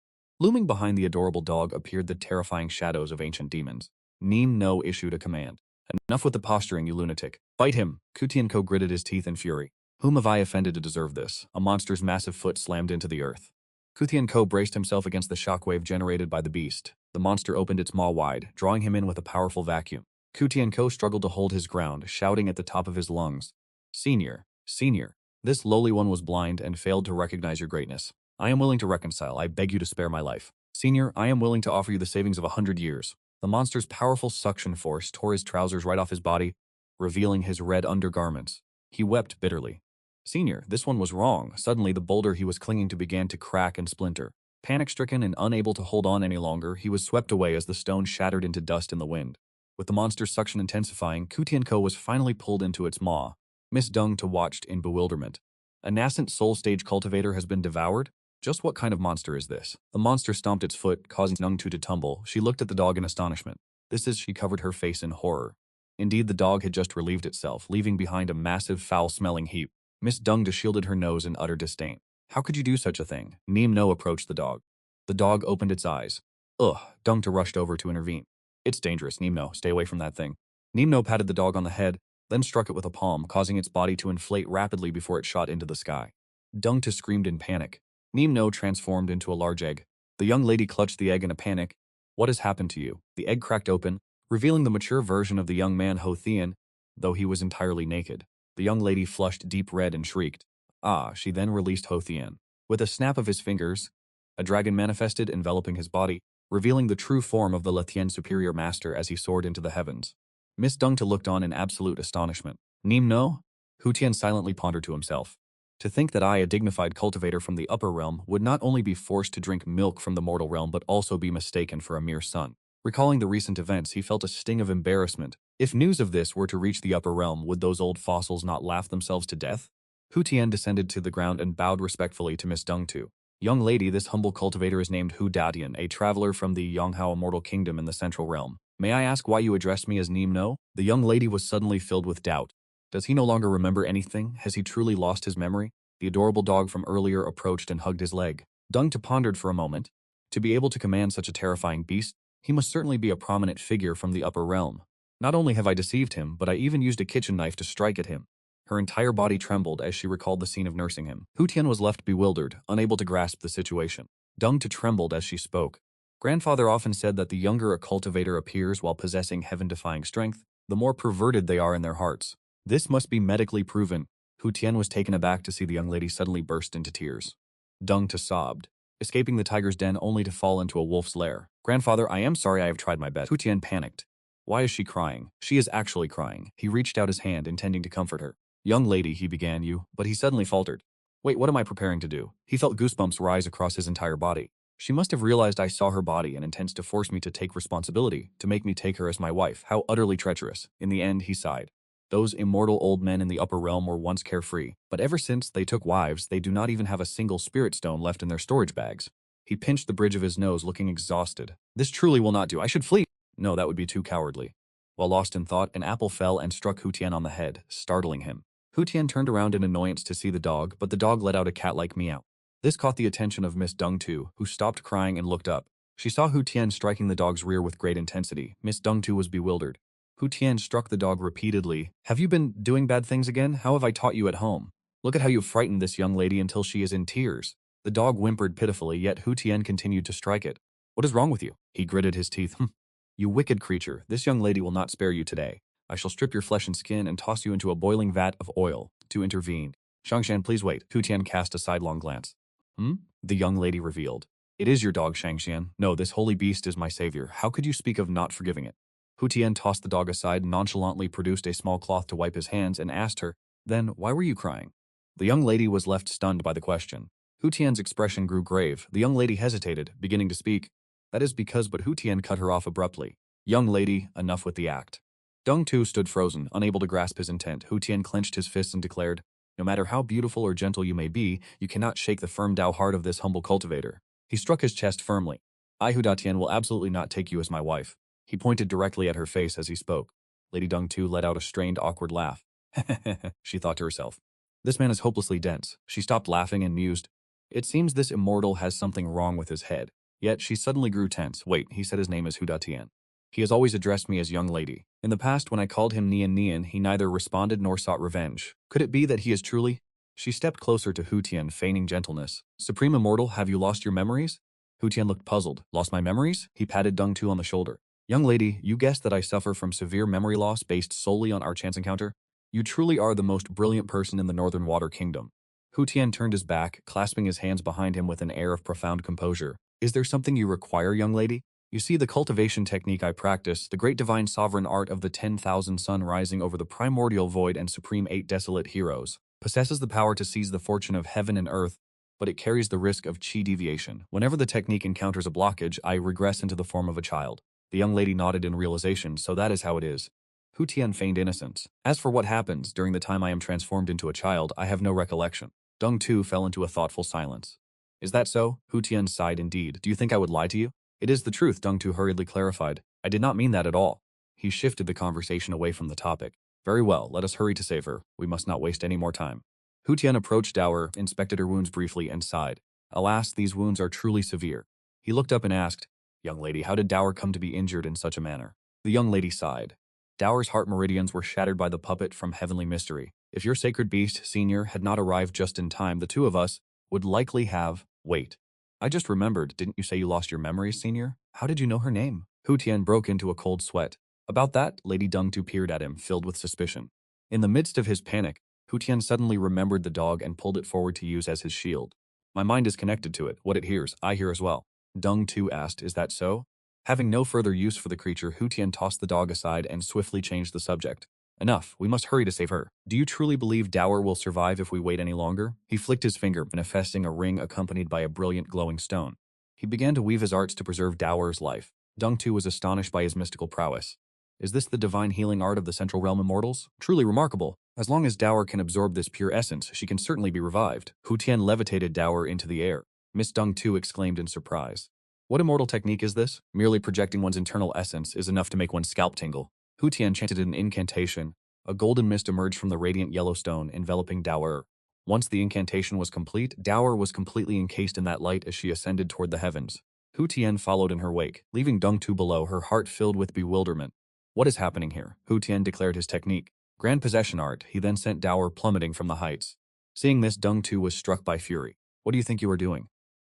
Looming behind the adorable dog appeared the terrifying shadows of ancient demons. Nimno issued a command. Enough with the posturing, you lunatic. Fight him. Hu Tian gritted his teeth in fury. Whom have I offended to deserve this? A monster's massive foot slammed into the earth. Hu Tian braced himself against the shockwave generated by the beast. The monster opened its maw wide, drawing him in with a powerful vacuum. Hu Tian struggled to hold his ground, shouting at the top of his lungs. Senior, senior, this lowly one was blind and failed to recognize your greatness. I am willing to reconcile. I beg you to spare my life. Senior, I am willing to offer you the savings of 100 years. The monster's powerful suction force tore his trousers right off his body, revealing his red undergarments. He wept bitterly. Senior, this one was wrong. Suddenly, the boulder he was clinging to began to crack and splinter. Panic-stricken and unable to hold on any longer, he was swept away as the stone shattered into dust in the wind. With the monster's suction intensifying, Hu Tian was finally pulled into its maw. Miss Dung watched in bewilderment. A nascent soul-stage cultivator has been devoured? Just what kind of monster is this? The monster stomped its foot, causing Dung to tumble. She looked at the dog in astonishment. She covered her face in horror. Indeed, the dog had just relieved itself, leaving behind a massive, foul-smelling heap. Miss Dung shielded her nose in utter disdain. How could you do such a thing? Nimno approached the dog. The dog opened its eyes. Ugh, Dung rushed over to intervene. It's dangerous, Nimno. Stay away from that thing. Nimno patted the dog on the head, then struck it with a palm, causing its body to inflate rapidly before it shot into the sky. Dung screamed in panic. Nimno transformed into a large egg. The young lady clutched the egg in a panic. What has happened to you? The egg cracked open, revealing the mature version of the young man Hu Tian, though he was entirely naked. The young lady flushed deep red and shrieked. Ah, she then released Hu Tian. With a snap of his fingers, a dragon manifested, enveloping his body, revealing the true form of the Lathian superior master as he soared into the heavens. Miss Dung looked on in absolute astonishment. Nimno? Hu Tian silently pondered to himself. To think that I, a dignified cultivator from the upper realm, would not only be forced to drink milk from the mortal realm but also be mistaken for a mere son. Recalling the recent events, he felt a sting of embarrassment. If news of this were to reach the upper realm, would those old fossils not laugh themselves to death? Hu Tian descended to the ground and bowed respectfully to Miss Dung. Young lady, this humble cultivator is named Hu Tian, a traveler from the Yonghao Immortal Kingdom in the Central Realm. May I ask why you address me as Nimno? The young lady was suddenly filled with doubt. Does he no longer remember anything? Has he truly lost his memory? The adorable dog from earlier approached and hugged his leg. Dung pondered for a moment. To be able to command such a terrifying beast, he must certainly be a prominent figure from the upper realm. Not only have I deceived him, but I even used a kitchen knife to strike at him. Her entire body trembled as she recalled the scene of nursing him. Hu Tian was left bewildered, unable to grasp the situation. Dung trembled as she spoke. Grandfather often said that the younger a cultivator appears while possessing heaven-defying strength, the more perverted they are in their hearts. This must be medically proven. Hu Tian was taken aback to see the young lady suddenly burst into tears. Dung sobbed, escaping the tiger's den only to fall into a wolf's lair. Grandfather, I am sorry I have tried my best. Hu Tian panicked. Why is she crying? She is actually crying. He reached out his hand, intending to comfort her. Young lady, he began but he suddenly faltered. Wait, what am I preparing to do? He felt goosebumps rise across his entire body. She must have realized I saw her body and intends to force me to take responsibility, to make me take her as my wife. How utterly treacherous. In the end, he sighed. Those immortal old men in the upper realm were once carefree, but ever since they took wives, they do not even have a single spirit stone left in their storage bags. He pinched the bridge of his nose, looking exhausted. This truly will not do. I should flee. No, that would be too cowardly. While lost in thought, an apple fell and struck Hu Tian on the head, startling him. Hu Tian turned around in annoyance to see the dog, but the dog let out a cat-like meow. This caught the attention of Miss Dung who stopped crying and looked up. She saw Hu Tian striking the dog's rear with great intensity. Miss Dung was bewildered. Hu Tian struck the dog repeatedly. Have you been doing bad things again? How have I taught you at home? Look at how you've frightened this young lady until she is in tears. The dog whimpered pitifully, yet Hu Tian continued to strike it. What is wrong with you? He gritted his teeth. You wicked creature, this young lady will not spare you today. I shall strip your flesh and skin and toss you into a boiling vat of oil. To intervene. Shangshan, please wait. Hu Tian cast a sidelong glance. The young lady revealed. It is your dog, Shangshan. No, this holy beast is my savior. How could you speak of not forgiving it? Hu Tian tossed the dog aside, nonchalantly produced a small cloth to wipe his hands, and asked her, then, why were you crying? The young lady was left stunned by the question. Hu Tian's expression grew grave. The young lady hesitated, beginning to speak. That is because, but Hu Tian cut her off abruptly. Young lady, enough with the act. Dung stood frozen, unable to grasp his intent. Hu Tian clenched his fists and declared, no matter how beautiful or gentle you may be, you cannot shake the firm Dao heart of this humble cultivator. He struck his chest firmly. I, Hu Tian, will absolutely not take you as my wife. He pointed directly at her face as he spoke. Lady Dung let out a strained, awkward laugh. She thought to herself. This man is hopelessly dense. She stopped laughing and mused. It seems this immortal has something wrong with his head. Yet she suddenly grew tense. Wait, he said his name is Hu Tian. He has always addressed me as young lady. In the past, when I called him Nian, he neither responded nor sought revenge. Could it be that he is truly? She stepped closer to Hu Tian, feigning gentleness. Supreme Immortal, have you lost your memories? Hu Tian looked puzzled. Lost my memories? He patted Dung on the shoulder. Young lady, you guessed that I suffer from severe memory loss based solely on our chance encounter? You truly are the most brilliant person in the Northern Water Kingdom. Hu Tian turned his back, clasping his hands behind him with an air of profound composure. Is there something you require, young lady? You see, the cultivation technique I practice, the great divine sovereign art of the 10,000 sun rising over the primordial void and supreme 8 desolate heroes. possesses the power to seize the fortune of heaven and earth, but it carries the risk of chi deviation. Whenever the technique encounters a blockage, I regress into the form of a child. The young lady nodded in realization, so that is how it is. Hu Tian feigned innocence. As for what happens during the time I am transformed into a child, I have no recollection. Deng Tu fell into a thoughtful silence. Is that so? Hu Tian sighed indeed. Do you think I would lie to you? It is the truth, Deng Tu hurriedly clarified. I did not mean that at all. He shifted the conversation away from the topic. Very well, let us hurry to save her. We must not waste any more time. Hu Tian approached Dower, inspected her wounds briefly, and sighed. Alas, these wounds are truly severe. He looked up and asked, Young lady, how did Dower come to be injured in such a manner? The young lady sighed. Dower's heart meridians were shattered by the puppet from Heavenly Mystery. If your sacred beast, Senior, had not arrived just in time, the two of us would likely have… Wait. I just remembered, didn't you say you lost your memories, Senior? How did you know her name? Hu Tian broke into a cold sweat. About that, Lady Deng Tu peered at him, filled with suspicion. In the midst of his panic, Hu Tian suddenly remembered the dog and pulled it forward to use as his shield. My mind is connected to it. What it hears, I hear as well. Deng Tu asked, is that so? Having no further use for the creature, Hu Tian tossed the dog aside and swiftly changed the subject. Enough, we must hurry to save her. Do you truly believe Dower will survive if we wait any longer? He flicked his finger, manifesting a ring accompanied by a brilliant glowing stone. He began to weave his arts to preserve Dower's life. Deng Tu was astonished by his mystical prowess. Is this the divine healing art of the Central Realm Immortals? Truly remarkable. As long as Dower can absorb this pure essence, she can certainly be revived. Hu Tian levitated Dower into the air. Miss Deng Tu exclaimed in surprise. What immortal technique is this? Merely projecting one's internal essence is enough to make one's scalp tingle. Hu Tian chanted an incantation. A golden mist emerged from the radiant yellow stone, enveloping Dower. Once the incantation was complete, Dower was completely encased in that light as she ascended toward the heavens. Hu Tian followed in her wake, leaving Deng Tu below, her heart filled with bewilderment. What is happening here? Hu Tian declared his technique. Grand possession art. He then sent Dower plummeting from the heights. Seeing this, Deng Tu was struck by fury. What do you think you are doing?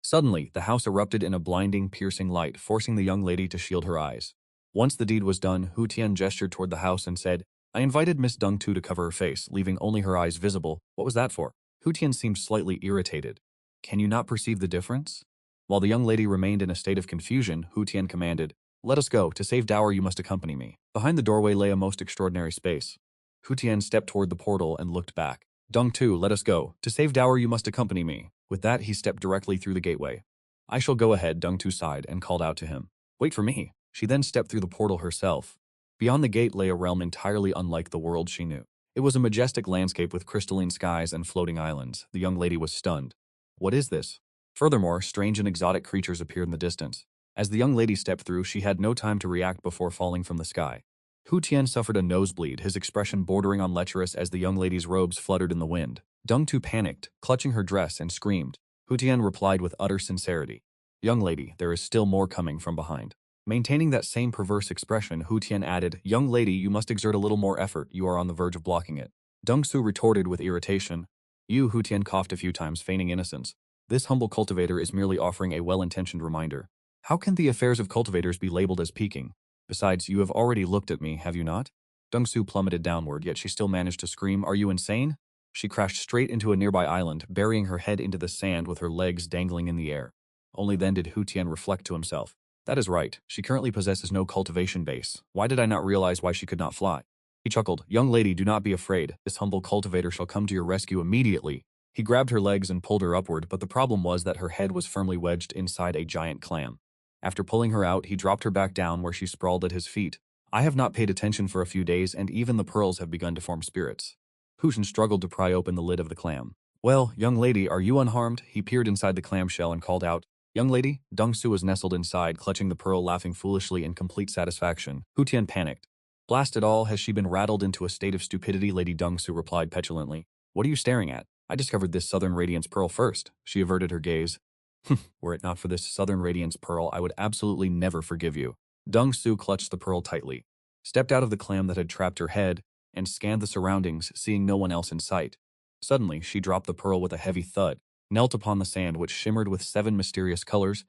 Suddenly, the house erupted in a blinding, piercing light, forcing the young lady to shield her eyes. Once the deed was done, Hu Tian gestured toward the house and said, I invited Miss Deng Tu to cover her face, leaving only her eyes visible. What was that for? Hu Tian seemed slightly irritated. Can you not perceive the difference? While the young lady remained in a state of confusion, Hu Tian commanded, Let us go. To save Dower, you must accompany me. Behind the doorway lay a most extraordinary space. Hu Tian stepped toward the portal and looked back. Deng Tu, let us go. To save Dower, you must accompany me. With that, he stepped directly through the gateway. I shall go ahead, Deng Tu sighed and called out to him. Wait for me. She then stepped through the portal herself. Beyond the gate lay a realm entirely unlike the world she knew. It was a majestic landscape with crystalline skies and floating islands. The young lady was stunned. What is this? Furthermore, strange and exotic creatures appeared in the distance. As the young lady stepped through, she had no time to react before falling from the sky. Hu Tian suffered a nosebleed, his expression bordering on lecherous as the young lady's robes fluttered in the wind. Deng Tu panicked, clutching her dress, and screamed. Hu Tian replied with utter sincerity. Young lady, there is still more coming from behind. Maintaining that same perverse expression, Hu Tian added, Young lady, you must exert a little more effort. You are on the verge of blocking it. Deng Su retorted with irritation. Hu Tian coughed a few times, feigning innocence. This humble cultivator is merely offering a well-intentioned reminder. How can the affairs of cultivators be labeled as peaking? Besides, you have already looked at me, have you not? Deng Su plummeted downward, yet she still managed to scream, Are you insane? She crashed straight into a nearby island, burying her head into the sand with her legs dangling in the air. Only then did Hu Tian reflect to himself. That is right, she currently possesses no cultivation base. Why did I not realize why she could not fly? He chuckled, Young lady, do not be afraid. This humble cultivator shall come to your rescue immediately. He grabbed her legs and pulled her upward, but the problem was that her head was firmly wedged inside a giant clam. After pulling her out, he dropped her back down where she sprawled at his feet. I have not paid attention for a few days, and even the pearls have begun to form spirits. Hu Tian struggled to pry open the lid of the clam. Well, young lady, are you unharmed? He peered inside the clamshell and called out. Young lady? Deng Su was nestled inside, clutching the pearl, laughing foolishly in complete satisfaction. Hu Tian panicked. Blast it all, has she been rattled into a state of stupidity? Lady Deng Su replied petulantly. What are you staring at? I discovered this Southern Radiance pearl first. She averted her gaze. Were it not for this Southern Radiance pearl, I would absolutely never forgive you. Deng Su clutched the pearl tightly, stepped out of the clam that had trapped her head, and scanned the surroundings, seeing no one else in sight. Suddenly, she dropped the pearl with a heavy thud, knelt upon the sand which shimmered with 7 mysterious colors,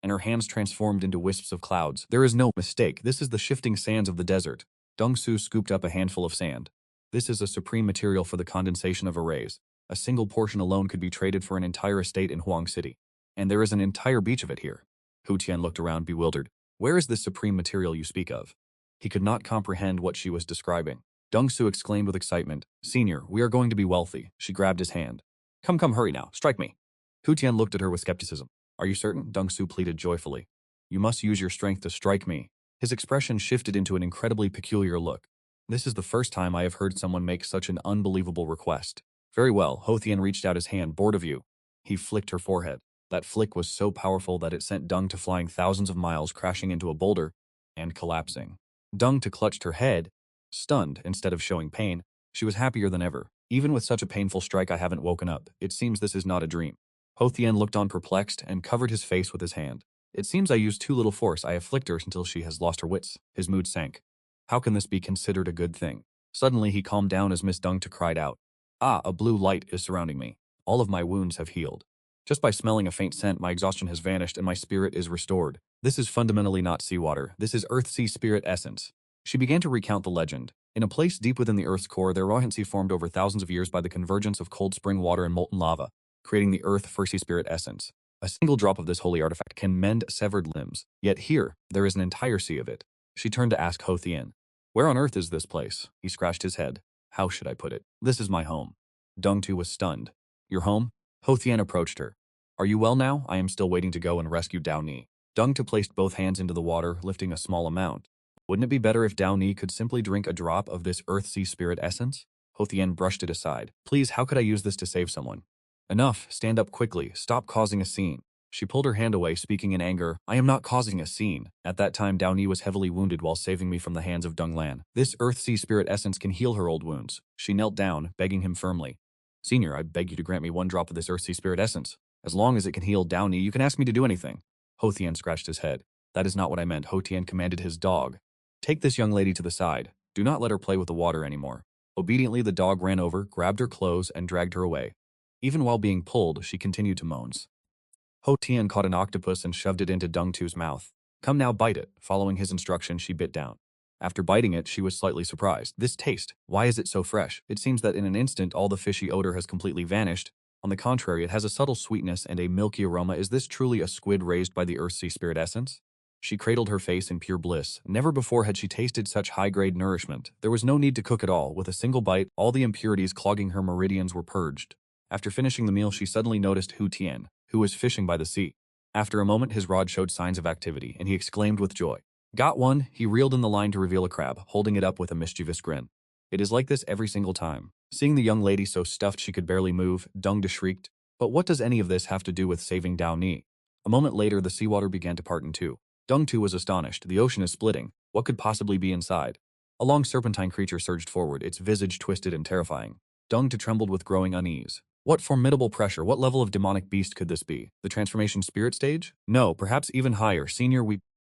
and her hands transformed into wisps of clouds. There is no mistake, this is the shifting sands of the desert. Deng Su scooped up a handful of sand. This is a supreme material for the condensation of arrays. A single portion alone could be traded for an entire estate in Huang City. And there is an entire beach of it here. Hu Tian looked around bewildered. Where is this supreme material you speak of? He could not comprehend what she was describing. Dong-su exclaimed with excitement. Senior, we are going to be wealthy. She grabbed his hand. Come, hurry now. Strike me. Hu Tian looked at her with skepticism. Are you certain? Dong-su pleaded joyfully. You must use your strength to strike me. His expression shifted into an incredibly peculiar look. This is the first time I have heard someone make such an unbelievable request. Very well, Hu Tian reached out his hand, bored of you. He flicked her forehead. That flick was so powerful that it sent Dung to flying thousands of miles, crashing into a boulder and collapsing. Dung to clutched her head. Stunned, instead of showing pain, she was happier than ever. Even with such a painful strike, I haven't woken up. It seems this is not a dream. Hu Tian looked on perplexed and covered his face with his hand. It seems I used too little force. I have flicked her until she has lost her wits. His mood sank. How can this be considered a good thing? Suddenly he calmed down as Miss Dung to cried out. Ah, a blue light is surrounding me. All of my wounds have healed. Just by smelling a faint scent, my exhaustion has vanished and my spirit is restored. This is fundamentally not seawater. This is Earth-Sea spirit essence. She began to recount the legend. In a place deep within the Earth's core, there Rohan-Sea formed over thousands of years by the convergence of cold spring water and molten lava, creating the Earth-Sea spirit essence. A single drop of this holy artifact can mend severed limbs. Yet here, there is an entire sea of it. She turned to ask Hu Tian. Where on earth is this place? He scratched his head. How should I put it? This is my home. Dung-tu was stunned. Your home? Hu Tian approached her. Are you well now? I am still waiting to go and rescue Dao Ni. Dung-tu placed both hands into the water, lifting a small amount. Wouldn't it be better if Dao Ni could simply drink a drop of this Earth-Sea spirit essence? Hu Tian brushed it aside. Please, how could I use this to save someone? Enough, stand up quickly, stop causing a scene. She pulled her hand away, speaking in anger. I am not causing a scene. At that time, Dao Ni was heavily wounded while saving me from the hands of Dung Lan. This Earth-Sea spirit essence can heal her old wounds. She knelt down, begging him firmly. Senior, I beg you to grant me one drop of this Earth-Sea spirit essence. As long as it can heal Dao Ni, you can ask me to do anything. Hu Tian scratched his head. That is not what I meant. Hu Tian commanded his dog. Take this young lady to the side. Do not let her play with the water anymore. Obediently, the dog ran over, grabbed her clothes, and dragged her away. Even while being pulled, she continued to moan. Hu Tian caught an octopus and shoved it into Dung-tu's mouth. Come now, bite it. Following his instruction, she bit down. After biting it, she was slightly surprised. This taste, why is it so fresh? It seems that in an instant, all the fishy odor has completely vanished. On the contrary, it has a subtle sweetness and a milky aroma. Is this truly a squid raised by the Earth-Sea spirit essence? She cradled her face in pure bliss. Never before had she tasted such high-grade nourishment. There was no need to cook at all. With a single bite, all the impurities clogging her meridians were purged. After finishing the meal, she suddenly noticed Hu Tian, who was fishing by the sea. After a moment, his rod showed signs of activity, and he exclaimed with joy. Got one. He reeled in the line to reveal a crab, holding it up with a mischievous grin. It is like this every single time. Seeing the young lady so stuffed she could barely move, Dung-tu shrieked. But what does any of this have to do with saving Dao Ni? A moment later, the seawater began to part in two. Dung-tu was astonished. The ocean is splitting. What could possibly be inside? A long serpentine creature surged forward, its visage twisted and terrifying. Dung-tu trembled with growing unease. What formidable pressure, what level of demonic beast could this be? The transformation spirit stage? No, perhaps even higher. Senior,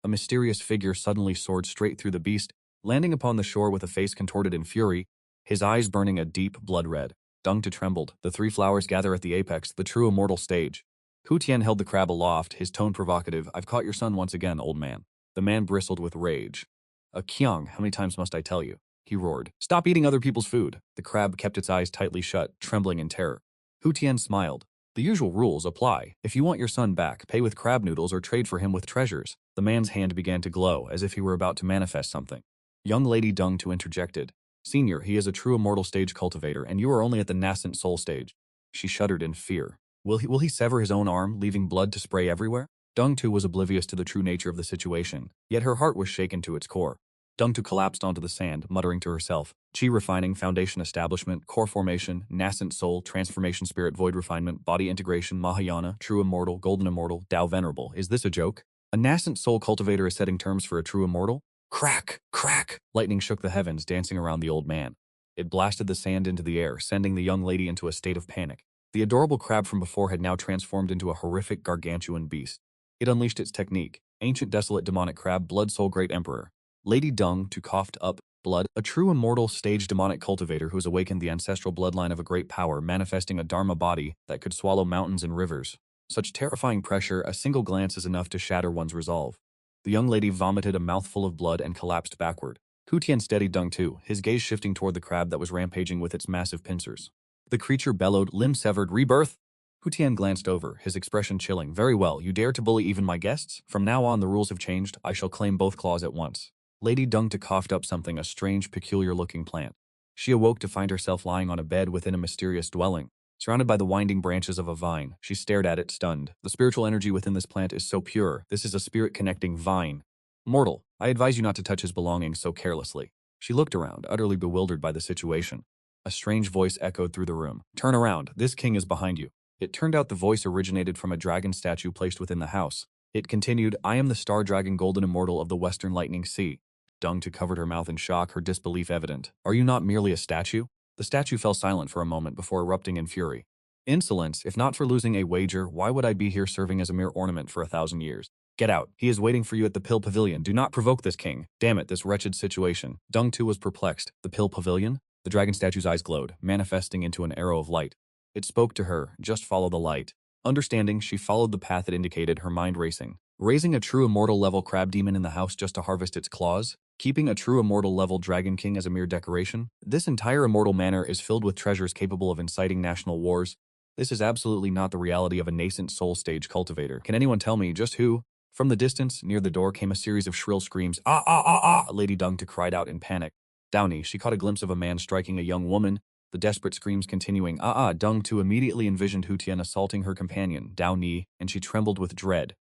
A mysterious figure suddenly soared straight through the beast, landing upon the shore with a face contorted in fury, his eyes burning a deep blood red. Dung-tu trembled. The three flowers gather at the apex, the true immortal stage. Hu Tian held the crab aloft, his tone provocative. I've caught your son once again, old man. The man bristled with rage. A Kyung, how many times must I tell you? He roared. Stop eating other people's food. The crab kept its eyes tightly shut, trembling in terror. Hu Tian smiled. The usual rules apply. If you want your son back, pay with crab noodles or trade for him with treasures. The man's hand began to glow, as if he were about to manifest something. Young Lady Dung-tu interjected. Senior, he is a true immortal stage cultivator, and you are only at the nascent soul stage. She shuddered in fear. Will he sever his own arm, leaving blood to spray everywhere? Dung-tu was oblivious to the true nature of the situation, yet her heart was shaken to its core. Dung-tu collapsed onto the sand, muttering to herself. Chi refining, foundation establishment, core formation, nascent soul, transformation spirit, void refinement, body integration, Mahayana, true immortal, golden immortal, Tao venerable. Is this a joke? A nascent soul cultivator is setting terms for a true immortal? Crack! Crack! Lightning shook the heavens, dancing around the old man. It blasted the sand into the air, sending the young lady into a state of panic. The adorable crab from before had now transformed into a horrific gargantuan beast. It unleashed its technique. Ancient desolate demonic crab, blood soul great emperor. Lady Dung-tu coughed up blood, a true immortal stage demonic cultivator who has awakened the ancestral bloodline of a great power, manifesting a dharma body that could swallow mountains and rivers. Such terrifying pressure, a single glance is enough to shatter one's resolve. The young lady vomited a mouthful of blood and collapsed backward. Hu Tian steadied Dung-tu, his gaze shifting toward the crab that was rampaging with its massive pincers. The creature bellowed, limb severed, rebirth. Hu Tian glanced over, his expression chilling. Very well, you dare to bully even my guests? From now on, the rules have changed. I shall claim both claws at once. Lady Dungta coughed up something, a strange, peculiar-looking plant. She awoke to find herself lying on a bed within a mysterious dwelling. Surrounded by the winding branches of a vine, she stared at it, stunned. The spiritual energy within this plant is so pure. This is a spirit-connecting vine. Mortal, I advise you not to touch his belongings so carelessly. She looked around, utterly bewildered by the situation. A strange voice echoed through the room. Turn around, this king is behind you. It turned out the voice originated from a dragon statue placed within the house. It continued, I am the star dragon golden immortal of the western lightning sea. Dungta covered her mouth in shock, her disbelief evident. Are you not merely a statue? The statue fell silent for a moment before erupting in fury. Insolence, if not for losing a wager, why would I be here serving as a mere ornament for 1,000 years? Get out. He is waiting for you at the Pill Pavilion. Do not provoke this king. Damn it, this wretched situation. Dungta was perplexed. The Pill Pavilion? The dragon statue's eyes glowed, manifesting into an arrow of light. It spoke to her, just follow the light. Understanding, she followed the path it indicated, her mind racing. Raising a true immortal level crab demon in the house just to harvest its claws? Keeping a true immortal level dragon king as a mere decoration? This entire immortal manor is filled with treasures capable of inciting national wars. This is absolutely not the reality of a nascent soul stage cultivator. Can anyone tell me just who? From the distance, near the door, came a series of shrill screams. Ah, ah, ah, ah! Lady Dungta cried out in panic. Downy, she caught a glimpse of a man striking a young woman, the desperate screams continuing. Ah, ah! Dungta immediately envisioned Hu Tian assaulting her companion, Downy, and she trembled with dread.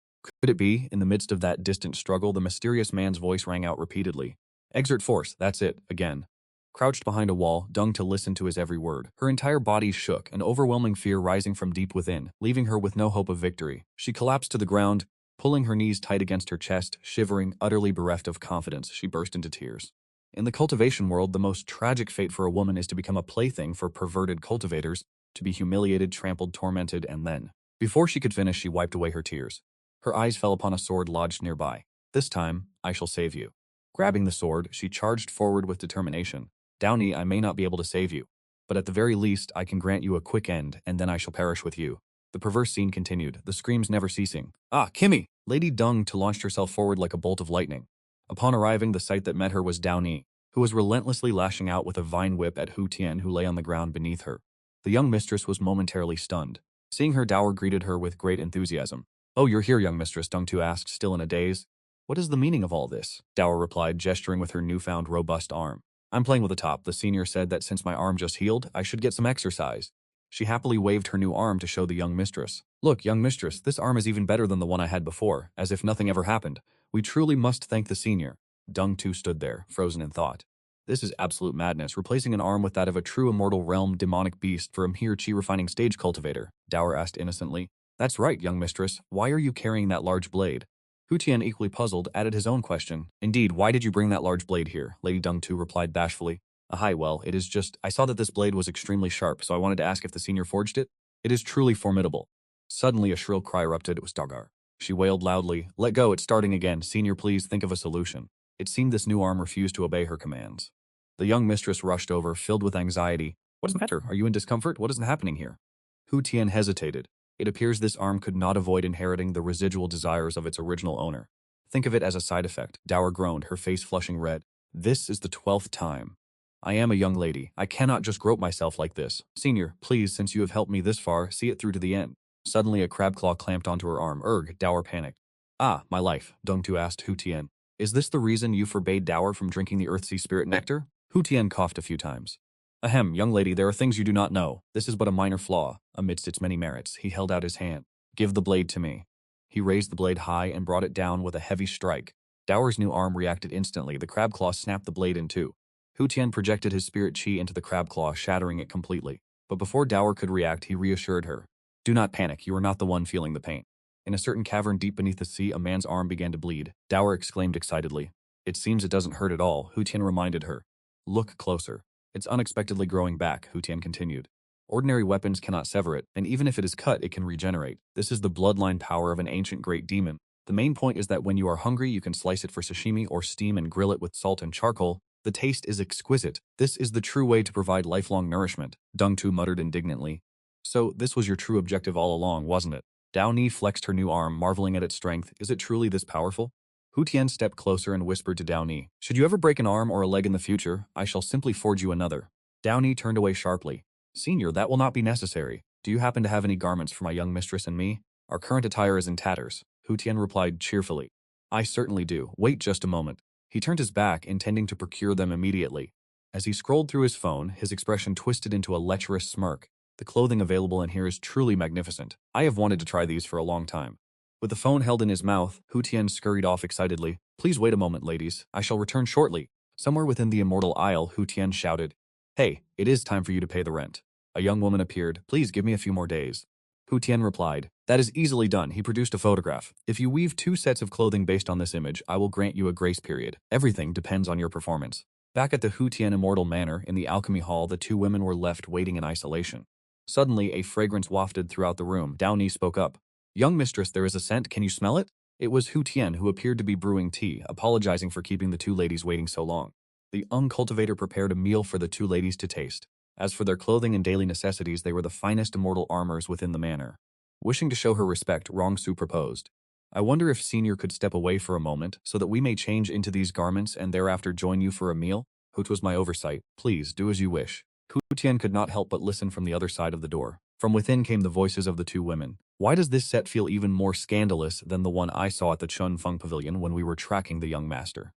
Could it be, in the midst of that distant struggle, the mysterious man's voice rang out repeatedly. Exert force, that's it, again. Crouched behind a wall, Dungta listened to his every word. Her entire body shook, an overwhelming fear rising from deep within, leaving her with no hope of victory. She collapsed to the ground, pulling her knees tight against her chest, shivering, utterly bereft of confidence. She burst into tears. In the cultivation world, the most tragic fate for a woman is to become a plaything for perverted cultivators, to be humiliated, trampled, tormented, and then. Before she could finish, she wiped away her tears. Her eyes fell upon a sword lodged nearby. This time, I shall save you. Grabbing the sword, she charged forward with determination. Downy, I may not be able to save you, but at the very least, I can grant you a quick end, and then I shall perish with you. The perverse scene continued, the screams never ceasing. Ah, Kimmy! Lady Dungta launched herself forward like a bolt of lightning. Upon arriving, the sight that met her was Downy, who was relentlessly lashing out with a vine whip at Hu Tian, who lay on the ground beneath her. The young mistress was momentarily stunned. Seeing her, Dower greeted her with great enthusiasm. Oh, you're here, young mistress, Dungta asked, still in a daze. What is the meaning of all this? Dower replied, gesturing with her newfound robust arm. I'm playing with a top. The senior said that since my arm just healed, I should get some exercise. She happily waved her new arm to show the young mistress. Look, young mistress, this arm is even better than the one I had before, as if nothing ever happened. We truly must thank the senior. Dungta stood there, frozen in thought. This is absolute madness, replacing an arm with that of a true immortal realm demonic beast for a mere chi-refining stage cultivator, Dower asked innocently. That's right, young mistress. Why are you carrying that large blade? Hu Tian, equally puzzled, added his own question. Indeed, why did you bring that large blade here? Lady Dungta replied bashfully. Hi, well, it is just, I saw that this blade was extremely sharp, so I wanted to ask if the senior forged it. It is truly formidable. Suddenly, a shrill cry erupted. It was Dargar. She wailed loudly, Let go, it's starting again. Senior, please think of a solution. It seemed this new arm refused to obey her commands. The young mistress rushed over, filled with anxiety. What is the matter? Are you in discomfort? What is happening here? Hu Tian hesitated. It appears this arm could not avoid inheriting the residual desires of its original owner. Think of it as a side effect. Dower groaned, her face flushing red. This is the 12th time. I am a young lady. I cannot just grope myself like this. Senior, please, since you have helped me this far, see it through to the end. Suddenly, a crab claw clamped onto her arm. Erg, Dower panicked. Ah, my life, Dungta asked Hu Tian. Is this the reason you forbade Dower from drinking the Earthsea Spirit Nectar? Hu Tian coughed a few times. Ahem, young lady, there are things you do not know. This is but a minor flaw. Amidst its many merits, he held out his hand. Give the blade to me. He raised the blade high and brought it down with a heavy strike. Dower's new arm reacted instantly. The crab claw snapped the blade in two. Hu Tian projected his spirit chi into the crab claw, shattering it completely. But before Dower could react, he reassured her. Do not panic, you are not the one feeling the pain. In a certain cavern deep beneath the sea, a man's arm began to bleed. Dower exclaimed excitedly. It seems it doesn't hurt at all, Hu Tian reminded her. Look closer. It's unexpectedly growing back, Hu Tian continued. Ordinary weapons cannot sever it, and even if it is cut, it can regenerate. This is the bloodline power of an ancient great demon. The main point is that when you are hungry, you can slice it for sashimi or steam and grill it with salt and charcoal. The taste is exquisite. This is the true way to provide lifelong nourishment, Dungta muttered indignantly. So, this was your true objective all along, wasn't it? Downy flexed her new arm, marveling at its strength. Is it truly this powerful? Hu Tian stepped closer and whispered to Downy, Should you ever break an arm or a leg in the future, I shall simply forge you another. Downy turned away sharply. Senior, that will not be necessary. Do you happen to have any garments for my young mistress and me? Our current attire is in tatters. Hu Tian replied cheerfully. I certainly do. Wait just a moment. He turned his back, intending to procure them immediately. As he scrolled through his phone, his expression twisted into a lecherous smirk. The clothing available in here is truly magnificent. I have wanted to try these for a long time. With the phone held in his mouth, Hu Tian scurried off excitedly. Please wait a moment, ladies. I shall return shortly. Somewhere within the Immortal aisle, Hu Tian shouted, Hey, it is time for you to pay the rent. A young woman appeared. Please give me a few more days. Hu Tian replied, That is easily done. He produced a photograph. If you weave 2 sets of clothing based on this image, I will grant you a grace period. Everything depends on your performance. Back at the Hu Tian Immortal Manor, in the alchemy hall, the 2 women were left waiting in isolation. Suddenly, a fragrance wafted throughout the room. Downy spoke up. Young mistress, there is a scent. Can you smell it? It was Hu Tian, who appeared to be brewing tea, apologizing for keeping the 2 ladies waiting so long. The Cultivator prepared a meal for the 2 ladies to taste. As for their clothing and daily necessities, they were the finest immortal armors within the manor. Wishing to show her respect, Rongsu proposed, I wonder if Senior could step away for a moment so that we may change into these garments and thereafter join you for a meal? It was my oversight. Please, do as you wish. Hu Tian could not help but listen from the other side of the door. From within came the voices of the 2 women. Why does this set feel even more scandalous than the one I saw at the Chun Feng Pavilion when we were tracking the young master?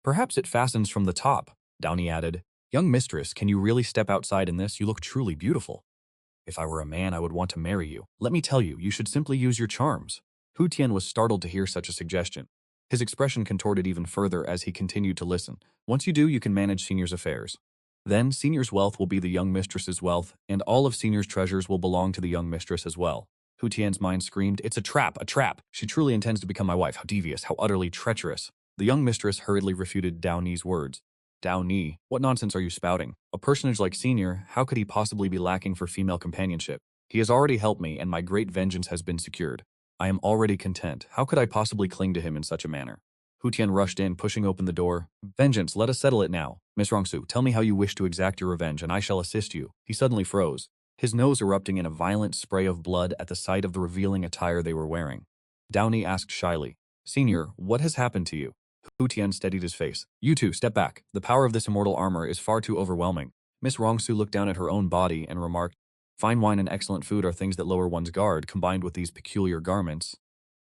Perhaps it fastens from the top, Downey added. Young mistress, can you really step outside in this? You look truly beautiful. If I were a man, I would want to marry you. Let me tell you, you should simply use your charms. Hu Tian was startled to hear such a suggestion. His expression contorted even further as he continued to listen. Once you do, you can manage Senior's affairs. Then, Senior's wealth will be the young mistress's wealth, and all of Senior's treasures will belong to the young mistress as well. Hu Tian's mind screamed, It's a trap, a trap! She truly intends to become my wife. How devious, how utterly treacherous. The young mistress hurriedly refuted Dao Ni's words. Dao Ni, what nonsense are you spouting? A personage like Senior, how could he possibly be lacking for female companionship? He has already helped me, and my great vengeance has been secured. I am already content. How could I possibly cling to him in such a manner? Hu Tian rushed in, pushing open the door. Vengeance, let us settle it now. Miss Rongsu, tell me how you wish to exact your revenge, and I shall assist you. He suddenly froze, his nose erupting in a violent spray of blood at the sight of the revealing attire they were wearing. Downey asked shyly, Senior, what has happened to you? Hu Tian steadied his face. You 2, step back. The power of this immortal armor is far too overwhelming. Miss Rongsu looked down at her own body and remarked, Fine wine and excellent food are things that lower one's guard, combined with these peculiar garments.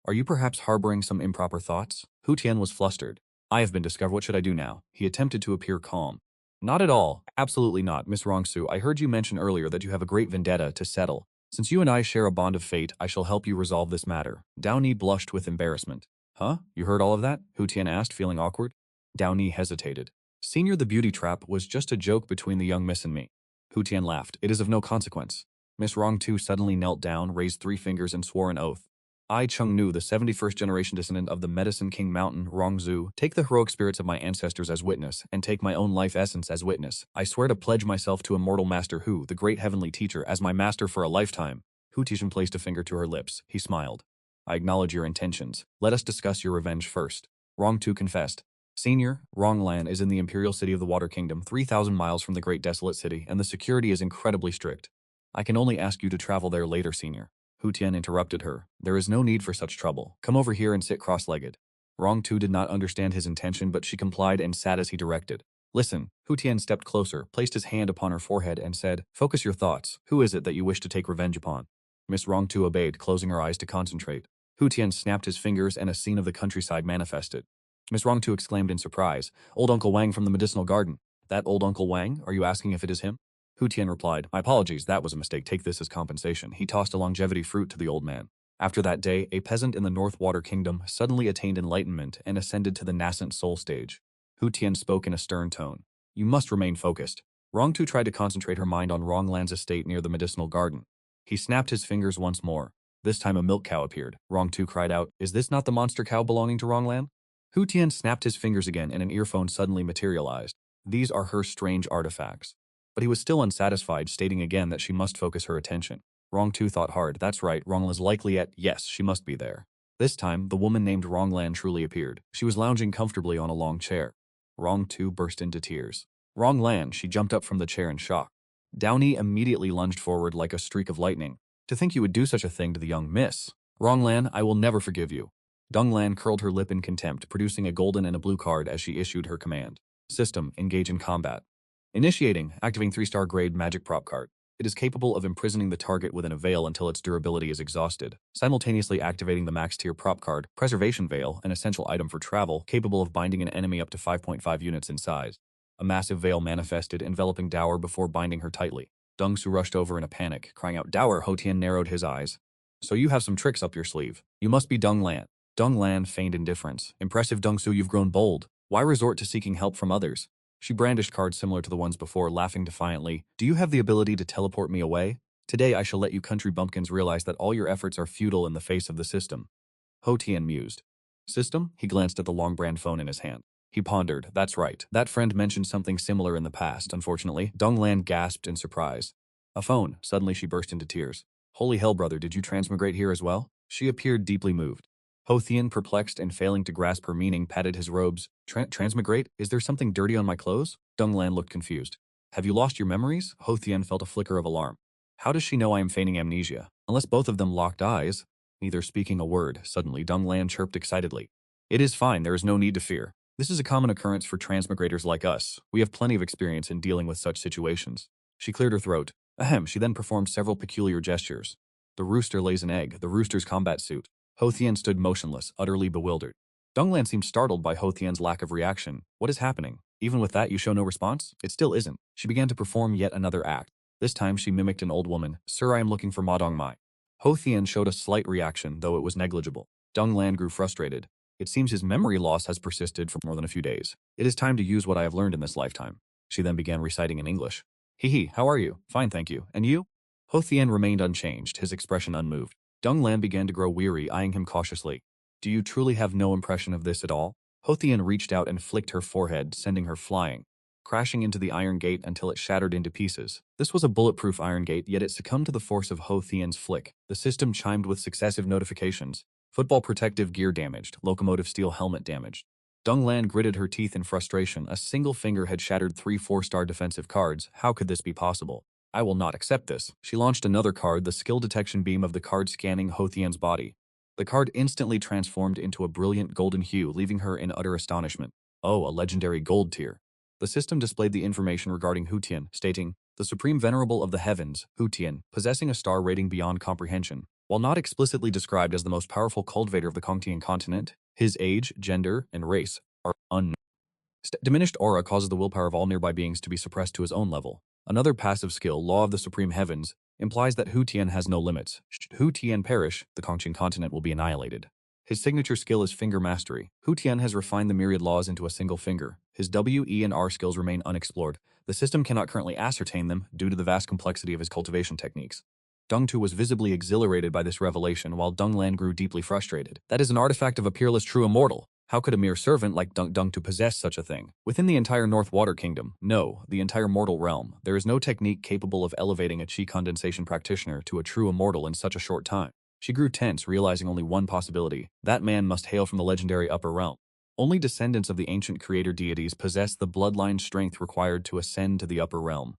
Are you perhaps harboring some improper thoughts? Hu Tian was flustered. I have been discovered. What should I do now? He attempted to appear calm. Not at all. Absolutely not, Miss Rongsu. I heard you mention earlier that you have a great vendetta to settle. Since you and I share a bond of fate, I shall help you resolve this matter. Downey blushed with embarrassment. Huh? You heard all of that? Hu Tian asked, feeling awkward. Downey hesitated. Senior, the beauty trap was just a joke between the young miss and me. Hu Tian laughed. It is of no consequence. Miss Rongtu suddenly knelt down, raised 3 fingers, and swore an oath. I, Chung Nu, the 71st generation descendant of the Medicine King Mountain, Rongzu, take the heroic spirits of my ancestors as witness, and take my own life essence as witness. I swear to pledge myself to Immortal Master Hu, the great heavenly teacher, as my master for a lifetime. Hu Tian placed a finger to her lips. He smiled. I acknowledge your intentions. Let us discuss your revenge first. Rongtu confessed. Senior, Ronglan is in the imperial city of the Water Kingdom, 3,000 miles from the great desolate city, and the security is incredibly strict. I can only ask you to travel there later, Senior. Hu Tian interrupted her. There is no need for such trouble. Come over here and sit cross-legged. Rongtu did not understand his intention, but she complied and sat as he directed. Listen. Hu Tian stepped closer, placed his hand upon her forehead, and said, Focus your thoughts. Who is it that you wish to take revenge upon? Miss Rongtu obeyed, closing her eyes to concentrate. Hu Tian snapped his fingers and a scene of the countryside manifested. Miss Rongtu exclaimed in surprise, Old Uncle Wang from the medicinal garden. That old Uncle Wang? Are you asking if it is him? Hu Tian replied, My apologies, that was a mistake. Take this as compensation. He tossed a longevity fruit to the old man. After that day, a peasant in the North Water Kingdom suddenly attained enlightenment and ascended to the nascent soul stage. Hu Tian spoke in a stern tone. You must remain focused. Rongtu tried to concentrate her mind on Ronglan's estate near the medicinal garden. He snapped his fingers once more. This time a milk cow appeared. Rongtu cried out, Is this not the monster cow belonging to Ronglan? Hu Tian snapped his fingers again and an earphone suddenly materialized. These are her strange artifacts. But he was still unsatisfied, stating again that she must focus her attention. Rongtu thought hard. That's right, Ronglan is likely at, yes, she must be there. This time, the woman named Ronglan truly appeared. She was lounging comfortably on a long chair. Rongtu burst into tears. Ronglan, she jumped up from the chair in shock. Downey immediately lunged forward like a streak of lightning. To think you would do such a thing to the young miss. Ronglan, I will never forgive you. Donglan curled her lip in contempt, producing a golden and a blue card as she issued her command. System, engage in combat. Initiating, activating 3-star grade magic prop card. It is capable of imprisoning the target within a veil until its durability is exhausted, simultaneously activating the max tier prop card, Preservation Veil, an essential item for travel, capable of binding an enemy up to 5.5 units in size. A massive veil manifested, enveloping Dower before binding her tightly. Dongsu rushed over in a panic, crying out, "Dower!" Hu Tian narrowed his eyes. "So you have some tricks up your sleeve. You must be Dong Lan." Dong Lan feigned indifference. "Impressive, Dongsu, you've grown bold. Why resort to seeking help from others?" She brandished cards similar to the ones before, laughing defiantly. "Do you have the ability to teleport me away? Today I shall let you country bumpkins realize that all your efforts are futile in the face of the system." Ho Tian mused. "System?" He glanced at the long brand phone in his hand. He pondered. "That's right. That friend mentioned something similar in the past, unfortunately." Dong Lan gasped in surprise. "A phone." Suddenly she burst into tears. "Holy hell, brother, did you transmigrate here as well?" She appeared deeply moved. Ho Tian, perplexed and failing to grasp her meaning, patted his robes. Transmigrate? Is there something dirty on my clothes?" Dong Lan looked confused. "Have you lost your memories?" Ho Tian felt a flicker of alarm. "How does she know I am feigning amnesia? Unless both of them locked eyes." Neither speaking a word, suddenly Dong Lan chirped excitedly. "It is fine, there is no need to fear. This is a common occurrence for transmigrators like us. We have plenty of experience in dealing with such situations." She cleared her throat. Ahem, she then performed several peculiar gestures. "The rooster lays an egg, the rooster's combat suit." Ho Tian stood motionless, utterly bewildered. Donglan seemed startled by Ho Tian's lack of reaction. "What is happening? Even with that, you show no response?" "It still isn't." She began to perform yet another act. This time she mimicked an old woman. "Sir, I am looking for Ma Dongmai." Ho Tian showed a slight reaction, though it was negligible. Donglan grew frustrated. "It seems his memory loss has persisted for more than a few days. It is time to use what I have learned in this lifetime." She then began reciting in English. "Hee hee, how are you?" "Fine, thank you. And you?" Ho Tian remained unchanged, his expression unmoved. Dong Lan began to grow weary, eyeing him cautiously. "Do you truly have no impression of this at all?" Ho Tian reached out and flicked her forehead, sending her flying, crashing into the iron gate until it shattered into pieces. This was a bulletproof iron gate, yet it succumbed to the force of Ho Tian's flick. The system chimed with successive notifications. Football protective gear damaged, locomotive steel helmet damaged. Dong Lan gritted her teeth in frustration. A single finger had shattered 3 4-star defensive cards. How could this be possible? "I will not accept this." She launched another card, the skill detection beam of the card scanning Ho Tian's body. The card instantly transformed into a brilliant golden hue, leaving her in utter astonishment. Oh, a legendary gold tier. The system displayed the information regarding Hu Tian, stating, "The Supreme Venerable of the Heavens, Hu Tian, possessing a star rating beyond comprehension. While not explicitly described as the most powerful cultivator of the Kongtian continent, his age, gender, and race are unknown. Diminished aura causes the willpower of all nearby beings to be suppressed to his own level. Another passive skill, Law of the Supreme Heavens, implies that Hu Tian has no limits. Should Hu Tian perish, the Kongtian continent will be annihilated. His signature skill is Finger Mastery. Hu Tian has refined the myriad laws into a single finger. His W, E, and R skills remain unexplored. The system cannot currently ascertain them due to the vast complexity of his cultivation techniques." Dong Tu was visibly exhilarated by this revelation, while Dong Lan grew deeply frustrated. "That is an artifact of a peerless true immortal. How could a mere servant like Dung to possess such a thing? Within the entire North Water Kingdom, no, the entire mortal realm, there is no technique capable of elevating a chi condensation practitioner to a true immortal in such a short time." She grew tense, realizing only one possibility. That man must hail from the legendary upper realm. Only descendants of the ancient creator deities possess the bloodline strength required to ascend to the upper realm.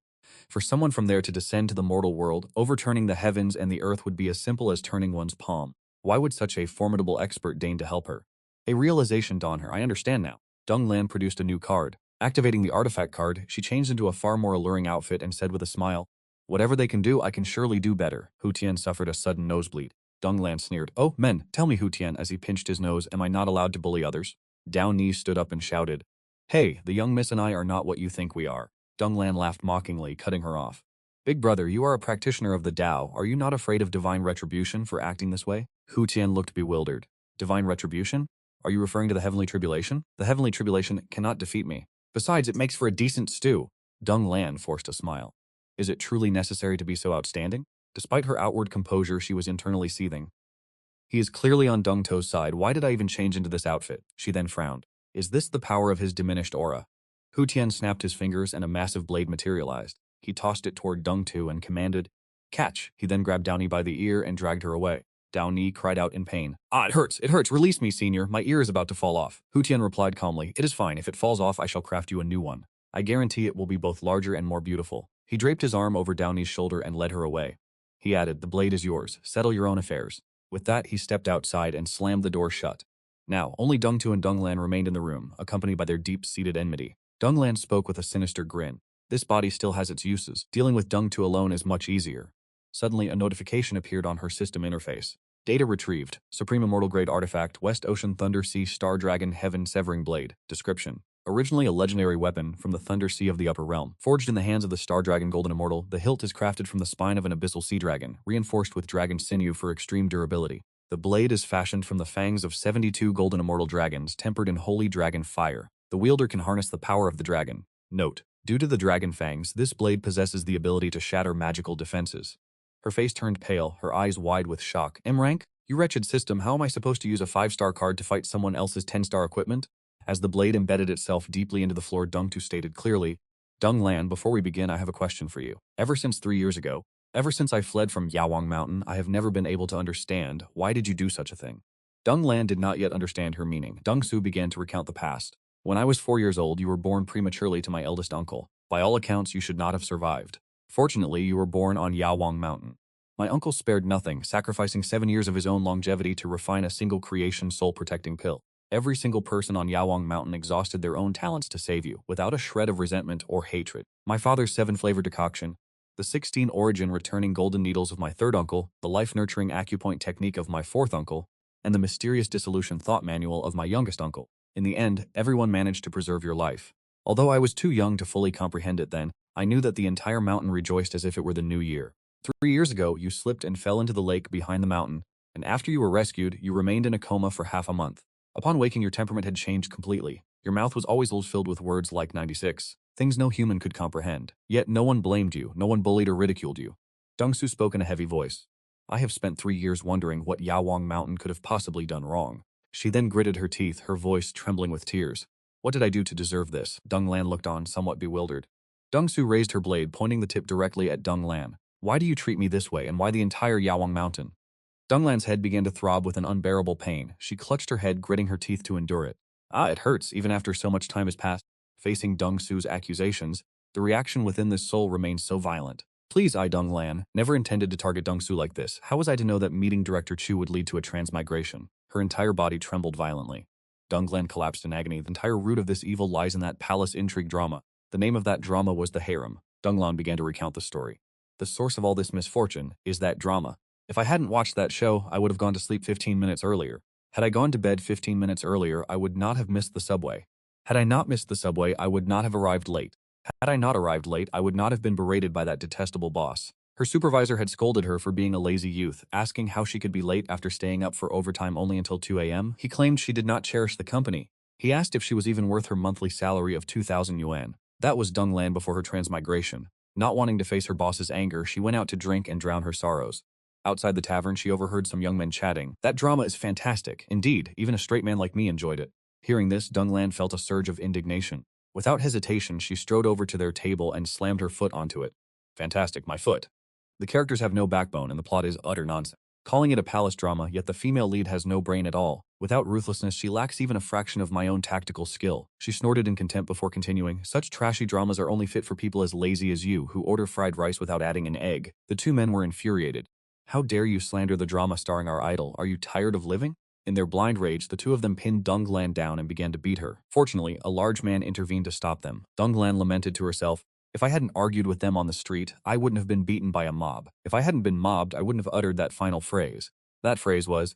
For someone from there to descend to the mortal world, overturning the heavens and the earth would be as simple as turning one's palm. Why would such a formidable expert deign to help her? A realization dawned her. "I understand now." Dong Lan produced a new card. Activating the artifact card, she changed into a far more alluring outfit and said with a smile, "Whatever they can do, I can surely do better." Hu Tian suffered a sudden nosebleed. Dong Lan sneered. "Oh, men, tell me, Hu Tian," as he pinched his nose, "am I not allowed to bully others?" Dao Ni stood up and shouted, "Hey, the young miss and I are not what you think we are." Dong Lan laughed mockingly, cutting her off. "Big brother, you are a practitioner of the Tao. Are you not afraid of divine retribution for acting this way?" Hu Tian looked bewildered. "Divine retribution? Are you referring to the heavenly tribulation?" "The heavenly tribulation cannot defeat me. Besides, it makes for a decent stew." Dong Lan forced a smile. "Is it truly necessary to be so outstanding?" Despite her outward composure, she was internally seething. "He is clearly on Dong To's side. Why did I even change into this outfit?" She then frowned. "Is this the power of his diminished aura?" Hu Tian snapped his fingers and a massive blade materialized. He tossed it toward Dong Tu and commanded, "Catch!" He then grabbed Downy by the ear and dragged her away. Downy cried out in pain. "Ah, it hurts! It hurts! Release me, senior! My ear is about to fall off." Hu Tian replied calmly, "It is fine. If it falls off, I shall craft you a new one. I guarantee it will be both larger and more beautiful." He draped his arm over Downy's shoulder and led her away. He added, "The blade is yours. Settle your own affairs." With that, he stepped outside and slammed the door shut. Now, only Dong Tu and Dong Lan remained in the room, accompanied by their deep-seated enmity. Dong Lan spoke with a sinister grin. This body still has its uses. Dealing with Dung Tu alone is much easier. Suddenly, a notification appeared on her system interface. Data retrieved. Supreme Immortal Grade Artifact, West Ocean Thunder Sea Star Dragon Heaven Severing Blade. Description. Originally a legendary weapon from the Thunder Sea of the Upper Realm. Forged in the hands of the Star Dragon Golden Immortal, the hilt is crafted from the spine of an abyssal sea dragon, reinforced with dragon sinew for extreme durability. The blade is fashioned from the fangs of 72 Golden Immortal dragons, tempered in holy dragon fire. The wielder can harness the power of the dragon. Note: due to the dragon fangs, this blade possesses the ability to shatter magical defenses. Her face turned pale, her eyes wide with shock. M rank? You wretched system, how am I supposed to use a 5-star card to fight someone else's 10-star equipment? As the blade embedded itself deeply into the floor, Dung Tu stated clearly, Dung Lan, before we begin, I have a question for you. Ever since 3 years ago, ever since I fled from Yawang Mountain, I have never been able to understand, why did you do such a thing? Dung Lan did not yet understand her meaning. Dung Su began to recount the past. When I was 4 years old, you were born prematurely to my eldest uncle. By all accounts, you should not have survived. Fortunately, you were born on Yawang Mountain. My uncle spared nothing, sacrificing 7 years of his own longevity to refine a single creation soul-protecting pill. Every single person on Yawang Mountain exhausted their own talents to save you, without a shred of resentment or hatred. My father's 7-flavor decoction, the 16 origin returning golden needles of my third uncle, the life-nurturing acupoint technique of my fourth uncle, and the mysterious dissolution thought manual of my youngest uncle. In the end, everyone managed to preserve your life. Although I was too young to fully comprehend it then, I knew that the entire mountain rejoiced as if it were the new year. 3 years ago, you slipped and fell into the lake behind the mountain, and after you were rescued, you remained in a coma for half a month. Upon waking, your temperament had changed completely. Your mouth was always filled with words like 96, things no human could comprehend. Yet no one blamed you, no one bullied or ridiculed you. Dung Su spoke in a heavy voice. I have spent 3 years wondering what Yawang Mountain could have possibly done wrong. She then gritted her teeth, her voice trembling with tears. What did I do to deserve this? Dung Lan looked on, somewhat bewildered. Dung Su raised her blade, pointing the tip directly at Dung Lan. Why do you treat me this way, and why the entire Yawang Mountain? Dung Lan's head began to throb with an unbearable pain. She clutched her head, gritting her teeth to endure it. It hurts, even after so much time has passed. Facing Dung Su's accusations, the reaction within this soul remained so violent. Please, I, Dung Lan, never intended to target Dung Su like this. How was I to know that meeting Director Chu would lead to a transmigration? Her entire body trembled violently. Dung Lan collapsed in agony. The entire root of this evil lies in that palace intrigue drama. The name of that drama was the harem. Dung Lan began to recount the story. The source of all this misfortune is that drama. If I hadn't watched that show, I would have gone to sleep 15 minutes earlier. Had I gone to bed 15 minutes earlier, I would not have missed the subway. Had I not missed the subway, I would not have arrived late. Had I not arrived late, I would not have been berated by that detestable boss. Her supervisor had scolded her for being a lazy youth, asking how she could be late after staying up for overtime only until 2 a.m. He claimed she did not cherish the company. He asked if she was even worth her monthly salary of 2,000 yuan. That was Dung Lan before her transmigration. Not wanting to face her boss's anger, she went out to drink and drown her sorrows. Outside the tavern, she overheard some young men chatting. That drama is fantastic. Indeed, even a straight man like me enjoyed it. Hearing this, Dung Lan felt a surge of indignation. Without hesitation, she strode over to their table and slammed her foot onto it. Fantastic, my foot. The characters have no backbone and the plot is utter nonsense. Calling it a palace drama, yet the female lead has no brain at all. Without ruthlessness, she lacks even a fraction of my own tactical skill. She snorted in contempt before continuing. Such trashy dramas are only fit for people as lazy as you, who order fried rice without adding an egg. The two men were infuriated. How dare you slander the drama starring our idol? Are you tired of living? In their blind rage, the two of them pinned Dung Lan down and began to beat her. Fortunately, a large man intervened to stop them. Dung Lan lamented to herself, if I hadn't argued with them on the street, I wouldn't have been beaten by a mob. If I hadn't been mobbed, I wouldn't have uttered that final phrase. That phrase was,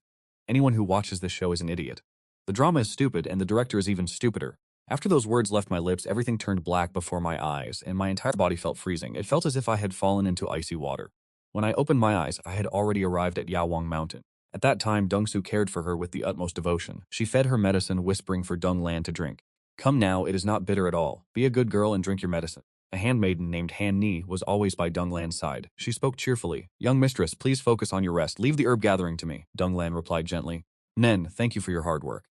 anyone who watches this show is an idiot. The drama is stupid, and the director is even stupider. After those words left my lips, everything turned black before my eyes, and my entire body felt freezing. It felt as if I had fallen into icy water. When I opened my eyes, I had already arrived at Yawang Mountain. At that time, Dung Su cared for her with the utmost devotion. She fed her medicine, whispering for Dung Lan to drink. Come now, it is not bitter at all. Be a good girl and drink your medicine. A handmaiden named Han Ni was always by Dung Lan's side. She spoke cheerfully. Young mistress, please focus on your rest. Leave the herb gathering to me. Dung Lan replied gently. Nen, thank you for your hard work.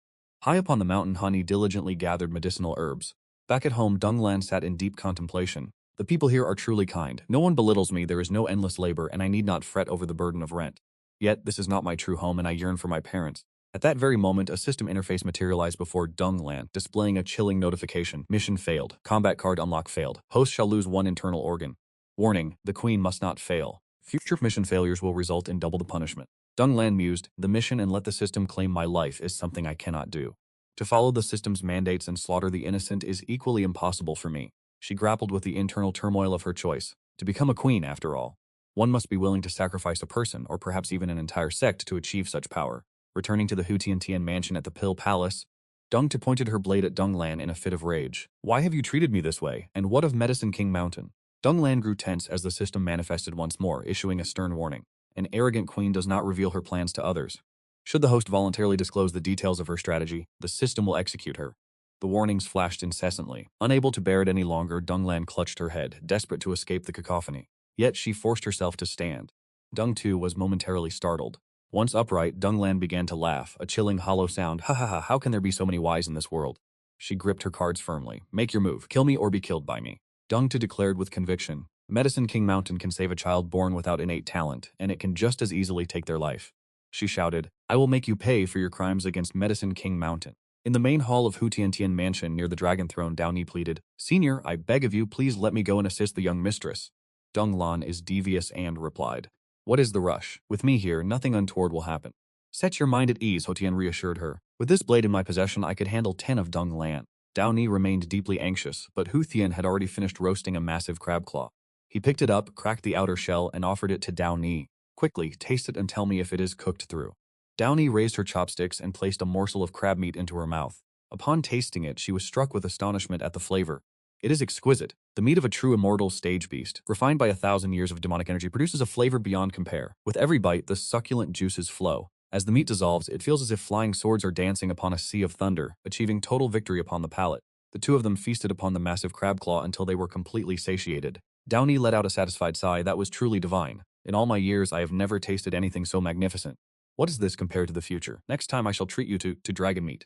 High upon the mountain, Hani diligently gathered medicinal herbs. Back at home, Dung Lan sat in deep contemplation. The people here are truly kind. No one belittles me, there is no endless labor, and I need not fret over the burden of rent. Yet, this is not my true home, and I yearn for my parents. At that very moment, a system interface materialized before Dung Lan, displaying a chilling notification. Mission failed. Combat card unlock failed. Host shall lose 1 internal organ. Warning, the queen must not fail. Future mission failures will result in double the punishment. Dung Lan mused, the mission and let the system claim my life is something I cannot do. To follow the system's mandates and slaughter the innocent is equally impossible for me. She grappled with the internal turmoil of her choice. To become a queen, after all, one must be willing to sacrifice a person, or perhaps even an entire sect, to achieve such power. Returning to the Hu Tian mansion at the Pill Palace, Deng Tu pointed her blade at Deng Lan in a fit of rage. Why have you treated me this way, and what of Medicine King Mountain? Deng Lan grew tense as the system manifested once more, issuing a stern warning. An arrogant queen does not reveal her plans to others. Should the host voluntarily disclose the details of her strategy, the system will execute her. The warnings flashed incessantly. Unable to bear it any longer, Deng Lan clutched her head, desperate to escape the cacophony. Yet she forced herself to stand. Deng Tu was momentarily startled. Once upright, Deng Lan began to laugh, a chilling hollow sound. Ha ha ha, how can there be so many whys in this world? She gripped her cards firmly. Make your move. Kill me or be killed by me. Deng Tu declared with conviction. Medicine King Mountain can save a child born without innate talent, and it can just as easily take their life. She shouted, I will make you pay for your crimes against Medicine King Mountain. In the main hall of Hu Tian mansion near the Dragon Throne, Downy pleaded, Senior, I beg of you, please let me go and assist the young mistress. Deng Lan is devious and replied, What is the rush? With me here, nothing untoward will happen. Set your mind at ease, Hu Tian reassured her. With this blade in my possession, I could handle 10 of Deng Lan. Downy remained deeply anxious, but Hu Tian had already finished roasting a massive crab claw. He picked it up, cracked the outer shell, and offered it to Downy. Quickly, taste it and tell me if it is cooked through. Downy raised her chopsticks and placed a morsel of crab meat into her mouth. Upon tasting it, she was struck with astonishment at the flavor. It is exquisite. The meat of a true immortal stage beast, refined by 1,000 years of demonic energy, produces a flavor beyond compare. With every bite, the succulent juices flow. As the meat dissolves, it feels as if flying swords are dancing upon a sea of thunder, achieving total victory upon the palate. The two of them feasted upon the massive crab claw until they were completely satiated. Downy let out a satisfied sigh. That was truly divine. In all my years, I have never tasted anything so magnificent. What is this compared to the future? Next time I shall treat you to dragon meat.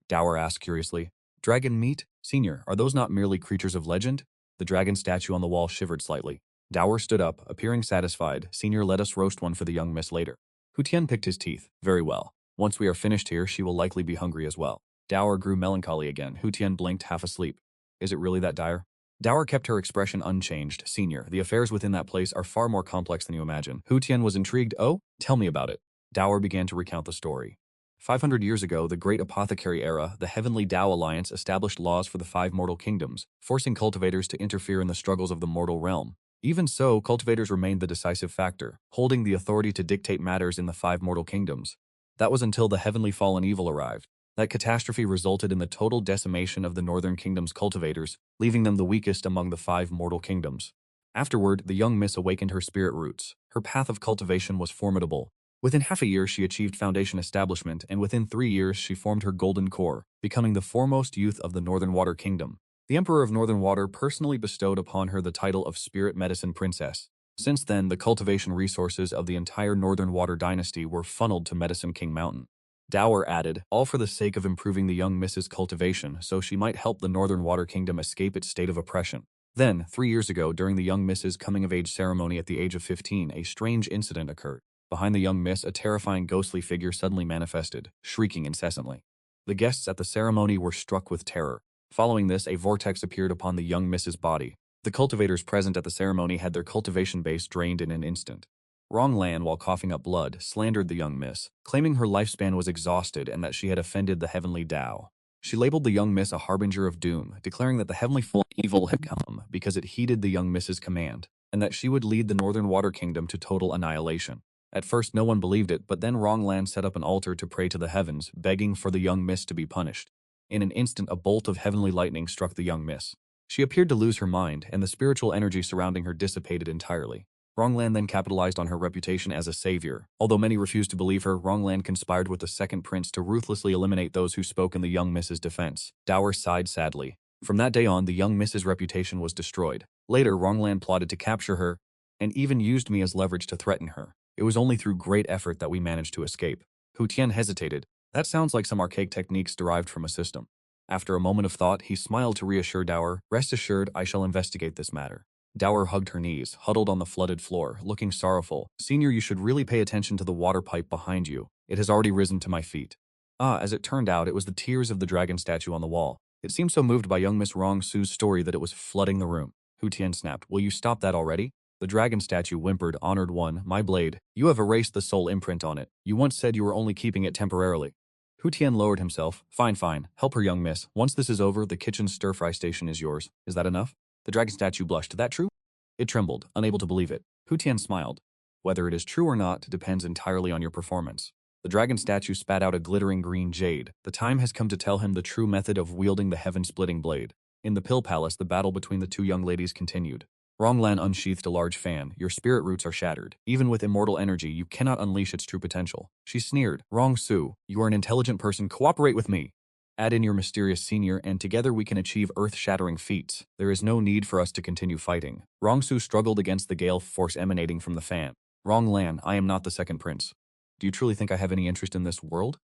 Dower asked curiously. Dragon meat? Senior, are those not merely creatures of legend? The dragon statue on the wall shivered slightly. Dower stood up, appearing satisfied. Senior, let us roast one for the young miss later. Hu Tian picked his teeth. Very well. Once we are finished here, she will likely be hungry as well. Dower grew melancholy again. Hu Tian blinked, half asleep. Is it really that dire? Dower kept her expression unchanged. Senior, the affairs within that place are far more complex than you imagine. Hu Tian was intrigued. Oh, tell me about it. Dower began to recount the story. 500 years ago, the Great Apothecary Era, the Heavenly Tao Alliance established laws for the 5 mortal kingdoms, forcing cultivators to interfere in the struggles of the mortal realm. Even so, cultivators remained the decisive factor, holding the authority to dictate matters in the 5 mortal kingdoms. That was until the Heavenly Fallen Evil arrived. That catastrophe resulted in the total decimation of the Northern Kingdom's cultivators, leaving them the weakest among the 5 mortal kingdoms. Afterward, the young miss awakened her spirit roots. Her path of cultivation was formidable. Within half a year, she achieved foundation establishment, and within 3 years, she formed her golden core, becoming the foremost youth of the Northern Water Kingdom. The Emperor of Northern Water personally bestowed upon her the title of Spirit Medicine Princess. Since then, the cultivation resources of the entire Northern Water dynasty were funneled to Medicine King Mountain. Dower added, all for the sake of improving the young miss's cultivation, so she might help the Northern Water Kingdom escape its state of oppression. Then, 3 years ago, during the young miss's coming-of-age ceremony at the age of 15, a strange incident occurred. Behind the young miss, a terrifying ghostly figure suddenly manifested, shrieking incessantly. The guests at the ceremony were struck with terror. Following this, a vortex appeared upon the young miss's body. The cultivators present at the ceremony had their cultivation base drained in an instant. Rong Lan, while coughing up blood, slandered the young miss, claiming her lifespan was exhausted and that she had offended the heavenly Tao. She labeled the young miss a harbinger of doom, declaring that the heavenly evil had come because it heeded the young miss's command, and that she would lead the Northern Water Kingdom to total annihilation. At first, no one believed it, but then Rong Lan set up an altar to pray to the heavens, begging for the young miss to be punished. In an instant, a bolt of heavenly lightning struck the young miss. She appeared to lose her mind, and the spiritual energy surrounding her dissipated entirely. Rong Lan then capitalized on her reputation as a savior. Although many refused to believe her, Rong Lan conspired with the second prince to ruthlessly eliminate those who spoke in the young miss's defense. Dower sighed sadly. From that day on, the young miss's reputation was destroyed. Later, Rong Lan plotted to capture her, and even used me as leverage to threaten her. It was only through great effort that we managed to escape. Hu Tian hesitated. That sounds like some archaic techniques derived from a system. After a moment of thought, he smiled to reassure Dower, rest assured, I shall investigate this matter. Dower hugged her knees, huddled on the flooded floor, looking sorrowful. Senior, you should really pay attention to the water pipe behind you. It has already risen to my feet. As it turned out, it was the tears of the dragon statue on the wall. It seemed so moved by young Miss Rong Su's story that it was flooding the room. Hu Tian snapped, will you stop that already? The dragon statue whimpered, Honored one, my blade. You have erased the soul imprint on it. You once said you were only keeping it temporarily. Hu Tian lowered himself. Fine, fine. Help her, young miss. Once this is over, the kitchen stir-fry station is yours. Is that enough? The dragon statue blushed. That true? It trembled, unable to believe it. Hu Tian smiled. Whether it is true or not depends entirely on your performance. The dragon statue spat out a glittering green jade. The time has come to tell him the true method of wielding the heaven-splitting blade. In the Pill Palace, the battle between the two young ladies continued. Ronglan unsheathed a large fan. Your spirit roots are shattered. Even with immortal energy, you cannot unleash its true potential. She sneered. Rong Su, you are an intelligent person. Cooperate with me. Add in your mysterious senior, and together we can achieve earth-shattering feats. There is no need for us to continue fighting. Rong Su struggled against the gale force emanating from the fan. Ronglan, I am not the second prince. Do you truly think I have any interest in this world?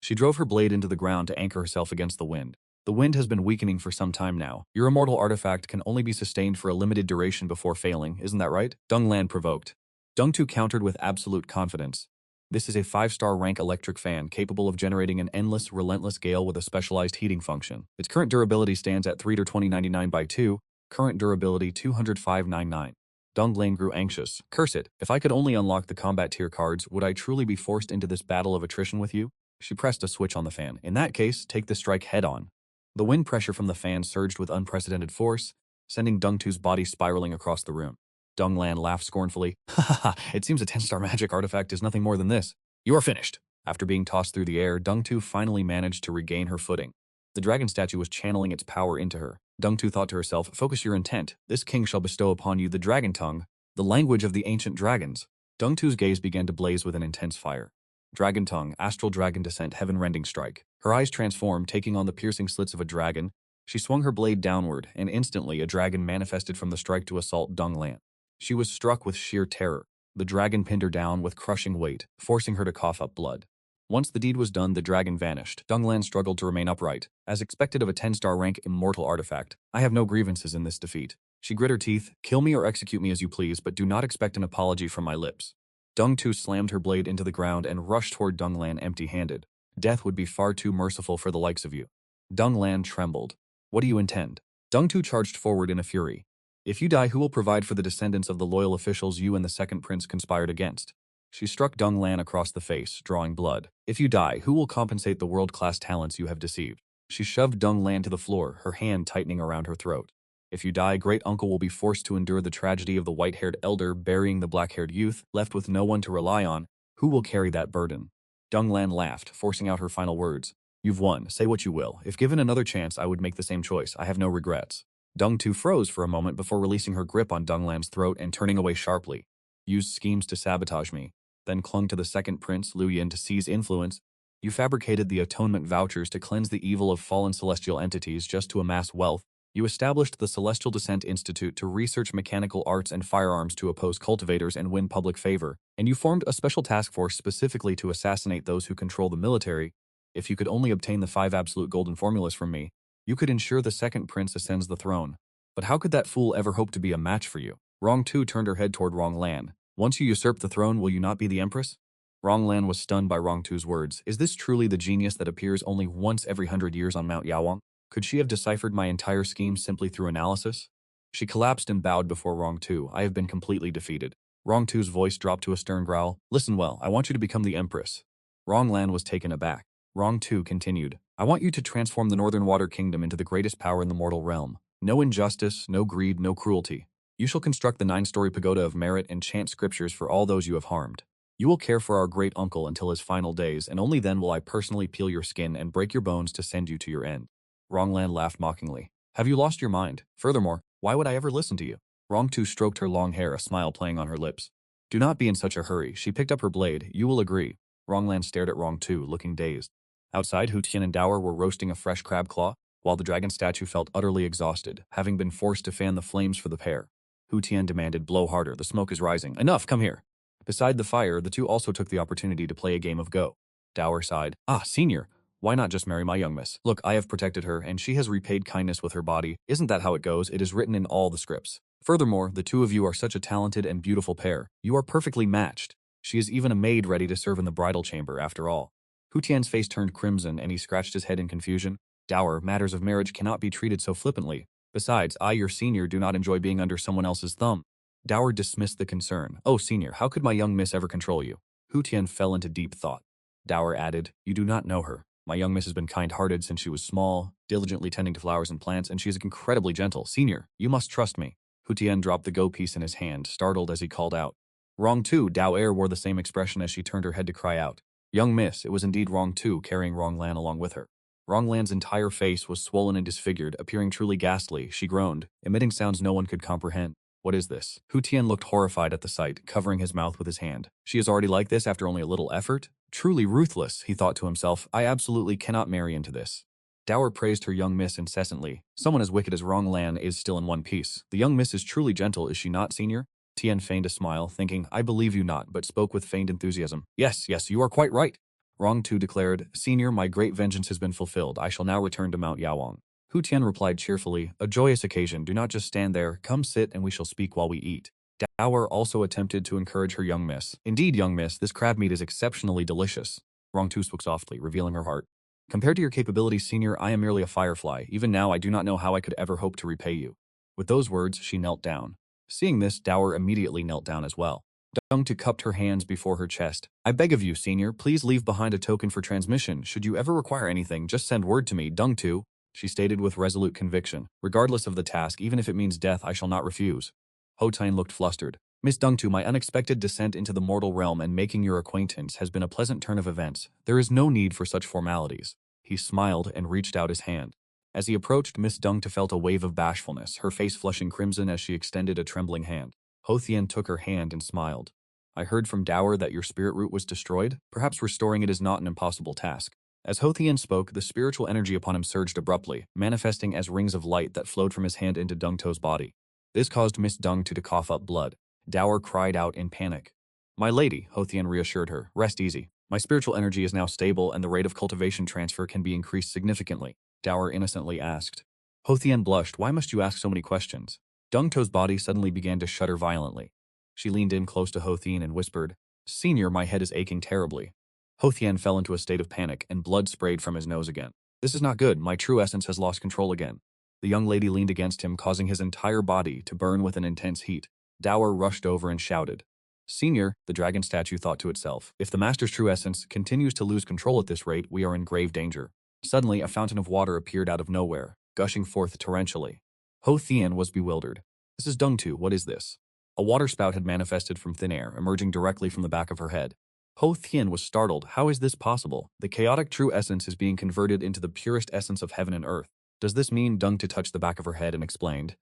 She drove her blade into the ground to anchor herself against the wind. The wind has been weakening for some time now. Your immortal artifact can only be sustained for a limited duration before failing, isn't that right? Deng Lan provoked. Deng Tu countered with absolute confidence. This is a 5-star rank electric fan capable of generating an endless, relentless gale with a specialized heating function. Its current durability stands at 3 to 2099 by 2, current durability 20599. Deng Lan grew anxious. Curse it, if I could only unlock the combat tier cards, would I truly be forced into this battle of attrition with you? She pressed a switch on the fan. In that case, take the strike head on. The wind pressure from the fan surged with unprecedented force, sending Deng Tu's body spiraling across the room. Deng Lan laughed scornfully. Ha ha ha, it seems a 10-star magic artifact is nothing more than this. You are finished. After being tossed through the air, Deng Tu finally managed to regain her footing. The dragon statue was channeling its power into her. Deng Tu thought to herself, focus your intent. This king shall bestow upon you the dragon tongue, the language of the ancient dragons. Deng Tu's gaze began to blaze with an intense fire. Dragon tongue, astral dragon descent, heaven-rending strike. Her eyes transformed, taking on the piercing slits of a dragon. She swung her blade downward, and instantly a dragon manifested from the strike to assault Deng Lan. She was struck with sheer terror. The dragon pinned her down with crushing weight, forcing her to cough up blood. Once the deed was done, the dragon vanished. Deng Lan struggled to remain upright. As expected of a 10-star rank immortal artifact, I have no grievances in this defeat. She grit her teeth. Kill me or execute me as you please, but do not expect an apology from my lips. Deng Tu slammed her blade into the ground and rushed toward Deng Lan empty-handed. Death would be far too merciful for the likes of you. Deng Lan trembled. What do you intend? Deng Tu charged forward in a fury. If you die, who will provide for the descendants of the loyal officials you and the second prince conspired against? She struck Deng Lan across the face, drawing blood. If you die, who will compensate the world-class talents you have deceived? She shoved Deng Lan to the floor, her hand tightening around her throat. If you die, great uncle will be forced to endure the tragedy of the white-haired elder burying the black-haired youth, left with no one to rely on. Who will carry that burden? Deng Lan laughed, forcing out her final words. You've won. Say what you will. If given another chance, I would make the same choice. I have no regrets. Deng Tu froze for a moment before releasing her grip on Deng Lan's throat and turning away sharply. Used schemes to sabotage me, then clung to the second prince, Liu Yin, to seize influence. You fabricated the atonement vouchers to cleanse the evil of fallen celestial entities just to amass wealth. You established the Celestial Descent Institute to research mechanical arts and firearms to oppose cultivators and win public favor, and you formed a special task force specifically to assassinate those who control the military. If you could only obtain the 5 absolute golden formulas from me, you could ensure the second prince ascends the throne. But how could that fool ever hope to be a match for you? Rong Tu turned her head toward Rong Lan. Once you usurp the throne, will you not be the empress? Rong Lan was stunned by Rong Tu's words. Is this truly the genius that appears only once every 100 years on Mount Yawang? Could she have deciphered my entire scheme simply through analysis? She collapsed and bowed before Rong Tu. I have been completely defeated. Rong Tu's voice dropped to a stern growl. Listen well, I want you to become the empress. Rong Lan was taken aback. Rong Tu continued. I want you to transform the Northern Water Kingdom into the greatest power in the mortal realm. No injustice, no greed, no cruelty. You shall construct the 9-story pagoda of merit and chant scriptures for all those you have harmed. You will care for our great uncle until his final days, and only then will I personally peel your skin and break your bones to send you to your end. Rong Lan laughed mockingly. Have you lost your mind? Furthermore, why would I ever listen to you? Rong Tu stroked her long hair, a smile playing on her lips. Do not be in such a hurry. She picked up her blade. You will agree. Rong Lan stared at Rong Tu, looking dazed. Outside, Hu Tian and Dower were roasting a fresh crab claw, while the dragon statue felt utterly exhausted, having been forced to fan the flames for the pair. Hu Tian demanded, blow harder, the smoke is rising. Enough, come here. Beside the fire, the two also took the opportunity to play a game of Go. Dower sighed. Ah, senior, why not just marry my young miss? Look, I have protected her, and she has repaid kindness with her body. Isn't that how it goes? It is written in all the scripts. Furthermore, the two of you are such a talented and beautiful pair. You are perfectly matched. She is even a maid ready to serve in the bridal chamber, after all. Hu Tian's face turned crimson, and he scratched his head in confusion. Dower, matters of marriage cannot be treated so flippantly. Besides, I, your senior, do not enjoy being under someone else's thumb. Dower dismissed the concern. Oh, senior, how could my young miss ever control you? Hu Tian fell into deep thought. Dower added, "You do not know her. My young miss has been kind-hearted since she was small, diligently tending to flowers and plants, and she is incredibly gentle. Senior, you must trust me." Hu Tian dropped the go piece in his hand, startled as he called out. Wrong too. Dower wore the same expression as she turned her head to cry out. Young miss, it was indeed Wrong too, carrying Wrong Lan along with her. Wrong Lan's entire face was swollen and disfigured, appearing truly ghastly. She groaned, emitting sounds no one could comprehend. What is this? Hu Tian looked horrified at the sight, covering his mouth with his hand. She is already like this after only a little effort? Truly ruthless, he thought to himself. I absolutely cannot marry into this. Dower praised her young miss incessantly. Someone as wicked as Wrong Lan is still in one piece. The young miss is truly gentle, is she not, senior? Tian feigned a smile, thinking, I believe you not, but spoke with feigned enthusiasm. Yes, you are quite right. Wrong Tu declared, Senior, my great vengeance has been fulfilled. I shall now return to Mount Yawang. Hu Tian replied cheerfully, a joyous occasion. Do not just stand there. Come sit and we shall speak while we eat. Dower also attempted to encourage her young miss. Indeed, young miss, this crab meat is exceptionally delicious. Wrong Tu spoke softly, revealing her heart. Compared to your capabilities, Senior, I am merely a firefly. Even now, I do not know how I could ever hope to repay you. With those words, she knelt down. Seeing this, Dower immediately knelt down as well. Dung Tu cupped her hands before her chest. I beg of you, Senior, please leave behind a token for transmission. Should you ever require anything, just send word to me, Dung Tu, she stated with resolute conviction. Regardless of the task, even if it means death, I shall not refuse. Hu Tian looked flustered. Miss Dung Tu, my unexpected descent into the mortal realm and making your acquaintance has been a pleasant turn of events. There is no need for such formalities. He smiled and reached out his hand. As he approached, Miss Dung Tu felt a wave of bashfulness, her face flushing crimson as she extended a trembling hand. Hu Tian took her hand and smiled. I heard from Dower that your spirit root was destroyed. Perhaps restoring it is not an impossible task. As Hu Tian spoke, the spiritual energy upon him surged abruptly, manifesting as rings of light that flowed from his hand into Dung To's body. This caused Miss Dung Tu to cough up blood. Dower cried out in panic. My lady, Hu Tian reassured her, rest easy. My spiritual energy is now stable and the rate of cultivation transfer can be increased significantly. Dower innocently asked. Hu Tian blushed. Why must you ask so many questions? Dung To's body suddenly began to shudder violently. She leaned in close to Hu Tian and whispered, Senior, my head is aching terribly. Hu Tian fell into a state of panic and blood sprayed from his nose again. This is not good. My true essence has lost control again. The young lady leaned against him, causing his entire body to burn with an intense heat. Dower rushed over and shouted. Senior, the dragon statue thought to itself, if the master's true essence continues to lose control at this rate, we are in grave danger. Suddenly, a fountain of water appeared out of nowhere, gushing forth torrentially. Hu Tian was bewildered. This is Dung Tu, what is this? A water spout had manifested from thin air, emerging directly from the back of her head. Hu Tian was startled. How is this possible? The chaotic true essence is being converted into the purest essence of heaven and earth. Does this mean? Dung Tu touched the back of her head and explained.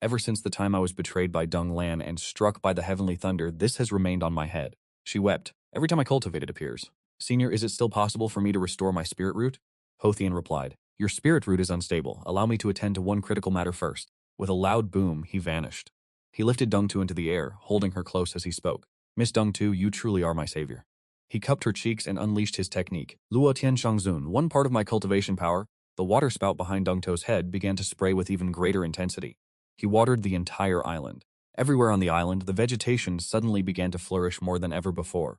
Ever since the time I was betrayed by Dung Lan and struck by the heavenly thunder, this has remained on my head. She wept. Every time I cultivate, it appears. Senior, is it still possible for me to restore my spirit root? Hu Tian replied. Your spirit root is unstable. Allow me to attend to one critical matter first. With a loud boom, he vanished. He lifted Dung Tu into the air, holding her close as he spoke. Miss Dung Tu, you truly are my savior. He cupped her cheeks and unleashed his technique. Luo Tian Shangzun, one part of my cultivation power, the water spout behind Dung To's head began to spray with even greater intensity. He watered the entire island. Everywhere on the island, the vegetation suddenly began to flourish more than ever before.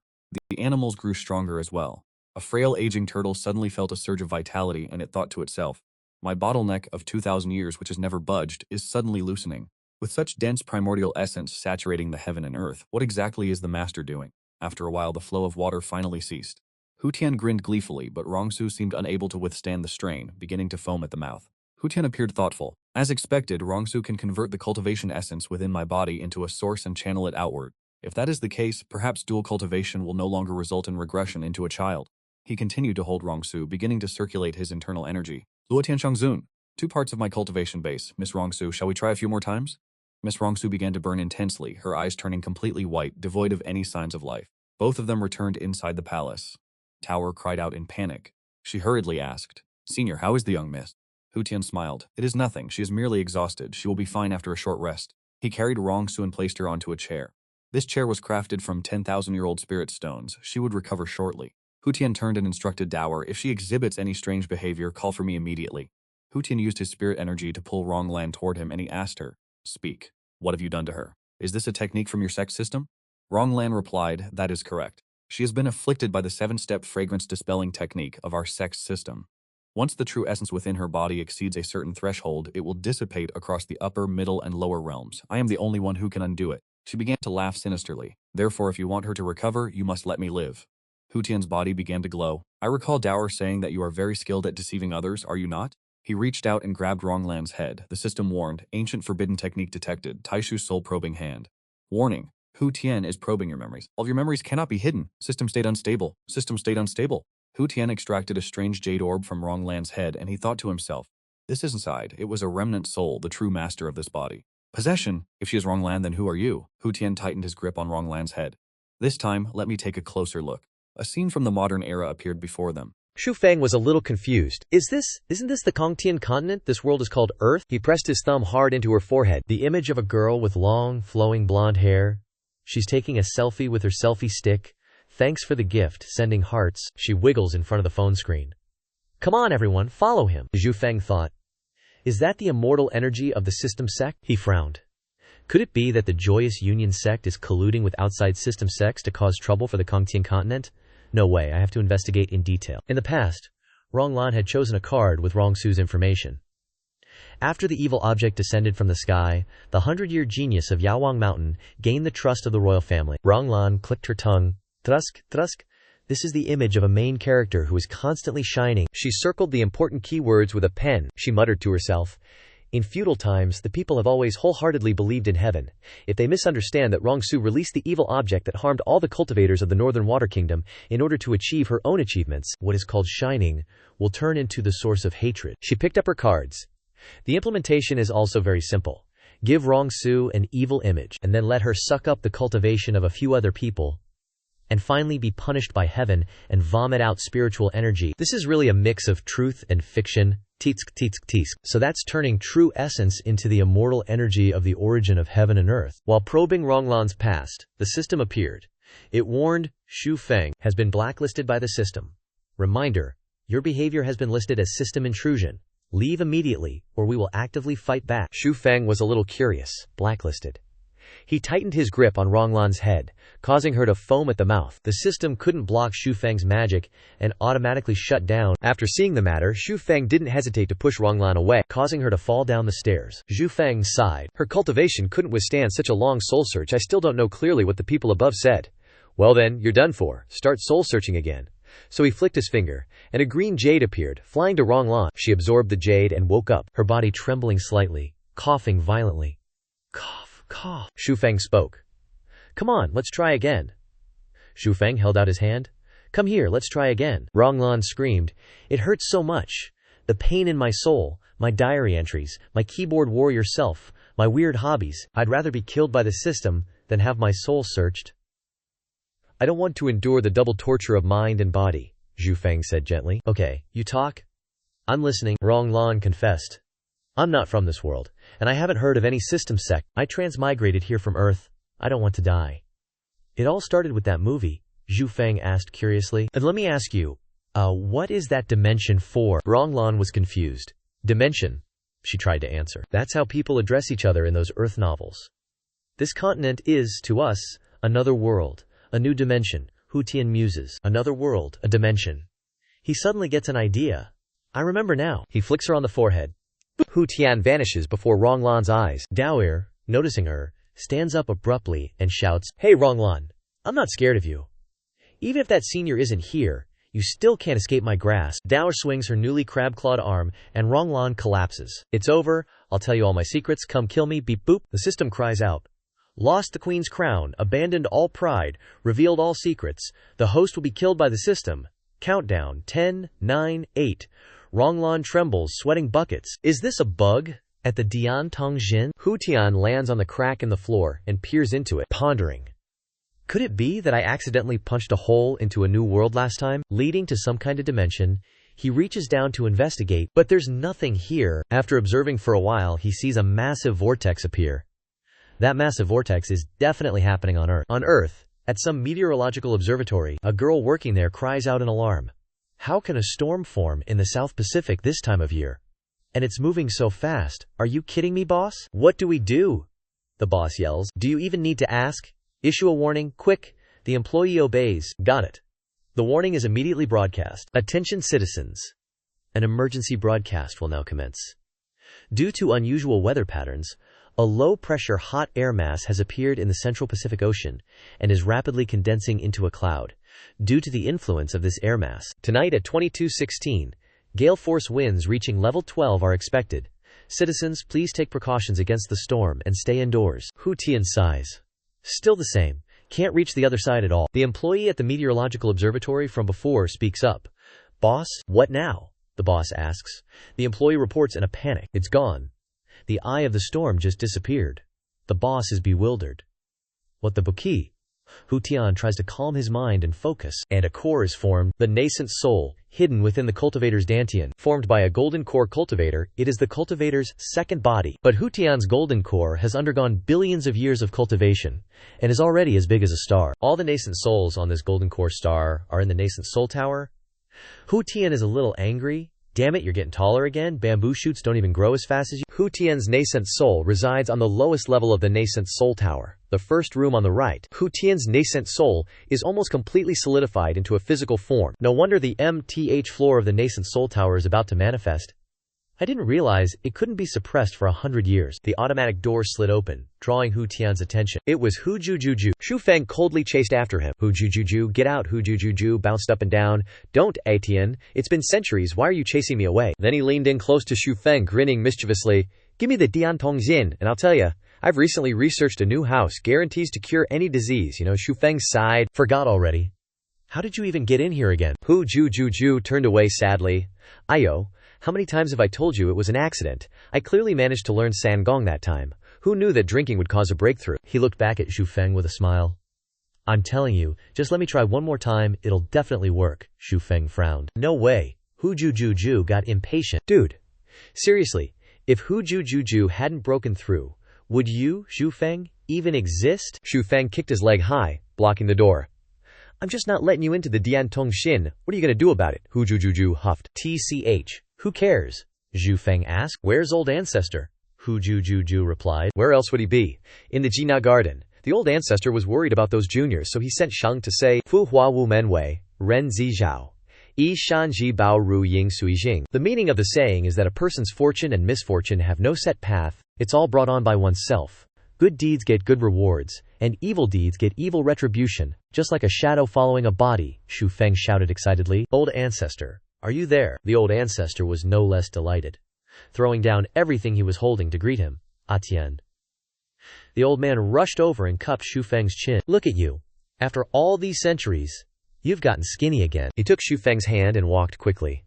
The animals grew stronger as well. A frail aging turtle suddenly felt a surge of vitality and it thought to itself, my bottleneck of 2,000 years which has never budged is suddenly loosening. With such dense primordial essence saturating the heaven and earth, what exactly is the master doing? After a while, the flow of water finally ceased. Hu Tian grinned gleefully, but Rongsu seemed unable to withstand the strain, beginning to foam at the mouth. Hu Tian appeared thoughtful. As expected, Rongsu can convert the cultivation essence within my body into a source and channel it outward. If that is the case, perhaps dual cultivation will no longer result in regression into a child. He continued to hold Rongsu, beginning to circulate his internal energy. Luo Tian Shangzun, 2 parts of my cultivation base. Miss Rongsu, shall we try a few more times? Miss Rongsu began to burn intensely, her eyes turning completely white, devoid of any signs of life. Both of them returned inside the palace. Tower cried out in panic. She hurriedly asked, Senior, how is the young miss? Hu Tian smiled. It is nothing. She is merely exhausted. She will be fine after a short rest. He carried Rongsu and placed her onto a chair. This chair was crafted from 10,000-year-old spirit stones. She would recover shortly. Hu Tian turned and instructed Dower, if she exhibits any strange behavior, call for me immediately. Hu Tian used his spirit energy to pull Rong Lan toward him and he asked her, Speak. What have you done to her? Is this a technique from your sex system? Rong Lan replied, that is correct. She has been afflicted by the 7-step fragrance dispelling technique of our sex system. Once the true essence within her body exceeds a certain threshold, it will dissipate across the upper, middle, and lower realms. I am the only one who can undo it. She began to laugh sinisterly. Therefore, if you want her to recover, you must let me live. Hu Tian's body began to glow. I recall Dower saying that you are very skilled at deceiving others, are you not? He reached out and grabbed Ronglan's head. The system warned, ancient forbidden technique detected, Taishu's soul probing hand. Warning, Hu Tian is probing your memories. All of your memories cannot be hidden. System state unstable. System state unstable. Hu Tian extracted a strange jade orb from Ronglan's head, and he thought to himself, this is inside. It was a remnant soul, the true master of this body. Possession. If she is Ronglan, then who are you? Hu Tian tightened his grip on Ronglan's head. This time, let me take a closer look. A scene from the modern era appeared before them. Shu Feng was a little confused. Isn't this the Kongtian continent? This world is called Earth? He pressed his thumb hard into her forehead. The image of a girl with long, flowing blonde hair. She's taking a selfie with her selfie stick. Thanks for the gift, sending hearts. She wiggles in front of the phone screen. Come on everyone, follow him, Zhu Feng thought. Is that the immortal energy of the system sect? He frowned. Could it be that the Joyous Union sect is colluding with outside system sects to cause trouble for the Kongtian continent? No way, I have to investigate in detail. In the past, Ronglan had chosen a card with Rongsu's information. After the evil object descended from the sky, the 100-year genius of Yawang Mountain gained the trust of the royal family. Ronglan clicked her tongue. Trusk, trusk. This is the image of a main character who is constantly shining. She circled the important keywords with a pen. She muttered to herself. In feudal times, the people have always wholeheartedly believed in heaven. If they misunderstand that Rongsu released the evil object that harmed all the cultivators of the Northern Water Kingdom in order to achieve her own achievements, what is called shining will turn into the source of hatred. She picked up her cards. The implementation is also very simple. Give Rongsu an evil image, and then let her suck up the cultivation of a few other people, and finally be punished by heaven and vomit out spiritual energy. This is really a mix of truth and fiction. Teetsk, teetsk, teetsk. So that's turning true essence into the immortal energy of the origin of heaven and earth. While probing Ronglan's past, the system appeared. It warned, Shu Feng has been blacklisted by the system. Reminder, your behavior has been listed as system intrusion. Leave immediately, or we will actively fight back. Shu Feng was a little curious. Blacklisted. He tightened his grip on Ronglan's head, causing her to foam at the mouth. The system couldn't block Shu Feng's magic and automatically shut down. After seeing the matter, Shu Feng didn't hesitate to push Ronglan away, causing her to fall down the stairs. Shu Feng sighed. Her cultivation couldn't withstand such a long soul search. I still don't know clearly what the people above said. Well then, you're done for. Start soul searching again. So he flicked his finger, and a green jade appeared, flying to Ronglan. She absorbed the jade and woke up, her body trembling slightly, coughing violently. Cough. Cough. Shu Feng spoke. Come on, let's try again. Shu Feng held out his hand. Come here, let's try again. Ronglan screamed. It hurts so much. The pain in my soul, my diary entries, my keyboard warrior self, my weird hobbies. I'd rather be killed by the system than have my soul searched. I don't want to endure the double torture of mind and body, Zhu Feng said gently. Okay, you talk? I'm listening, Ronglan confessed. I'm not from this world, and I haven't heard of any system sect. I transmigrated here from Earth. I don't want to die. It all started with that movie, Zhu Feng asked curiously. And let me ask you, what is that dimension for? Ronglan was confused. Dimension, she tried to answer. That's how people address each other in those Earth novels. This continent is, to us, another world, a new dimension. Hu Tian muses. Another world, a dimension. He suddenly gets an idea. I remember now. He flicks her on the forehead. Hu Tian vanishes before Ronglan's eyes. Dower, noticing her, stands up abruptly and shouts, Hey Ronglan, I'm not scared of you. Even if that senior isn't here, you still can't escape my grasp. Dower swings her newly crab-clawed arm, and Ronglan collapses. It's over, I'll tell you all my secrets, come kill me, beep boop. The system cries out. Lost the queen's crown, abandoned all pride, revealed all secrets. The host will be killed by the system. Countdown, 10, 9, 8. Ronglan trembles, sweating buckets. Is this a bug? At the Dian Tongjin, Hu Tian lands on the crack in the floor and peers into it, pondering. Could it be that I accidentally punched a hole into a new world last time, leading to some kind of dimension? He reaches down to investigate, but there's nothing here. After observing for a while, he sees a massive vortex appear. That massive vortex is definitely happening on Earth. On Earth, at some meteorological observatory, a girl working there cries out in alarm. How can a storm form in the South Pacific this time of year? And it's moving so fast. Are you kidding me, boss? What do we do? The boss yells. Do you even need to ask? Issue a warning, quick. The employee obeys. Got it. The warning is immediately broadcast. Attention citizens. An emergency broadcast will now commence. Due to unusual weather patterns, a low-pressure hot air mass has appeared in the Central Pacific Ocean and is rapidly condensing into a cloud. due to the influence of this air mass. Tonight at 22:16, gale force winds reaching level 12 are expected. Citizens, please take precautions against the storm and stay indoors. Hu Tian sighs. Still the same. Can't reach the other side at all. The employee at the meteorological observatory from before speaks up. Boss, what now? The boss asks. The employee reports in a panic. It's gone. The eye of the storm just disappeared. The boss is bewildered. What the bookie? Hu Tian tries to calm his mind and focus, and a core is formed, the nascent soul, hidden within the cultivator's dantian. Formed by a golden core cultivator, it is the cultivator's second body. But Hu Tian's golden core has undergone billions of years of cultivation, and is already as big as a star. All the nascent souls on this golden core star are in the nascent soul tower. Hu Tian is a little angry. Damn it, you're getting taller again? Bamboo shoots don't even grow as fast as you. Hu Tian's nascent soul resides on the lowest level of the nascent soul tower, the first room on the right. Hu Tian's nascent soul is almost completely solidified into a physical form. No wonder the MTH floor of the nascent soul tower is about to manifest. I didn't realize it couldn't be suppressed for 100 years. The automatic door slid open, drawing Hu Tian's attention. It was Hu Jujuju. Shu Feng coldly chased after him. Hu Jujuju, get out. Hu Jujuju bounced up and down. Don't, Tian. It's been centuries. Why are you chasing me away? Then he leaned in close to Shu Feng, grinning mischievously. Give me the Diantong Xin, and I'll tell you, I've recently researched a new house, guarantees to cure any disease. Shu Feng sighed. Forgot already. How did you even get in here again? Hu Jujuju turned away sadly. Ayo. How many times have I told you it was an accident? I clearly managed to learn Sangong that time. Who knew that drinking would cause a breakthrough? He looked back at Shu Feng with a smile. I'm telling you, just let me try one more time, it'll definitely work. Shu Feng frowned. No way. Hu Jujuju got impatient. Dude. Seriously, if Hu Jujuju hadn't broken through, would you, Shu Feng, even exist? Shu Feng kicked his leg high, blocking the door. I'm just not letting you into the Diantong Xin. What are you going to do about it? Hu Jujuju huffed. TCH. Who cares? Zhu Feng asked. Where's old ancestor? Hu Jujuju replied. Where else would he be? In the Jina garden. The old ancestor was worried about those juniors, so he sent Shang to say, Fu Hua Wu Menwei, Ren Zi Zhao. Yi Shan Ji Bao Ru Ying Sui Jing. The meaning of the saying is that a person's fortune and misfortune have no set path, it's all brought on by oneself. Good deeds get good rewards, and evil deeds get evil retribution, just like a shadow following a body, Shu Feng shouted excitedly. Old ancestor. Are you there? The old ancestor was no less delighted, throwing down everything he was holding to greet him. Tian. The old man rushed over and cupped Shu Feng's chin. Look at you. After all these centuries, you've gotten skinny again. He took Shu Feng's hand and walked quickly.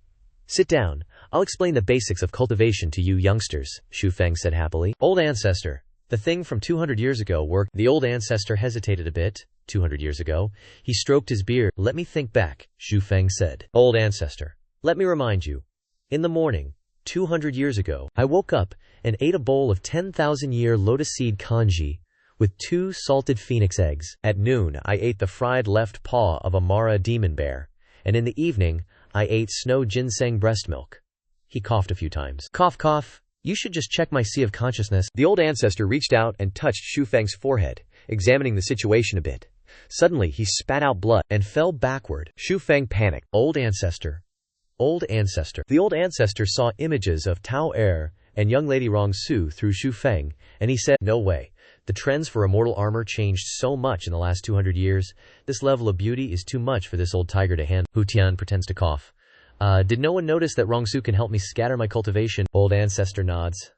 Sit down. I'll explain the basics of cultivation to you youngsters, Shu Feng said happily. Old ancestor. The thing from 200 years ago worked. The old ancestor hesitated a bit. 200 years ago. He stroked his beard. Let me think back, Shu Feng said. Old ancestor. Let me remind you. In the morning, 200 years ago, I woke up and ate a bowl of 10,000-year lotus seed congee with 2 salted phoenix eggs. At noon, I ate the fried left paw of a Mara demon bear, and in the evening, I ate snow ginseng breast milk. He coughed a few times. Cough, cough. You should just check my sea of consciousness. The old ancestor reached out and touched Shu Feng's forehead, examining the situation a bit. Suddenly, he spat out blood and fell backward. Shu Feng panicked. Old ancestor. Old ancestor. The old ancestor saw images of Tao Er and young lady Rong Su through Shu Feng, and he said, no way. The trends for immortal armor changed so much in the last 200 years. This level of beauty is too much for this old tiger to handle. Hu Tian pretends to cough. Did no one notice that Rong Su can help me scatter my cultivation? Old ancestor nods.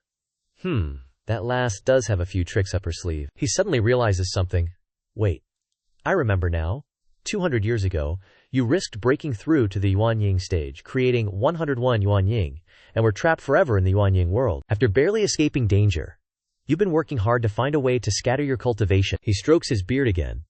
That lass does have a few tricks up her sleeve. He suddenly realizes something. Wait. I remember now. 200 years ago, you risked breaking through to the Yuanying stage, creating 101 Yuanying, and were trapped forever in the Yuanying world. After barely escaping danger, you've been working hard to find a way to scatter your cultivation. He strokes his beard again.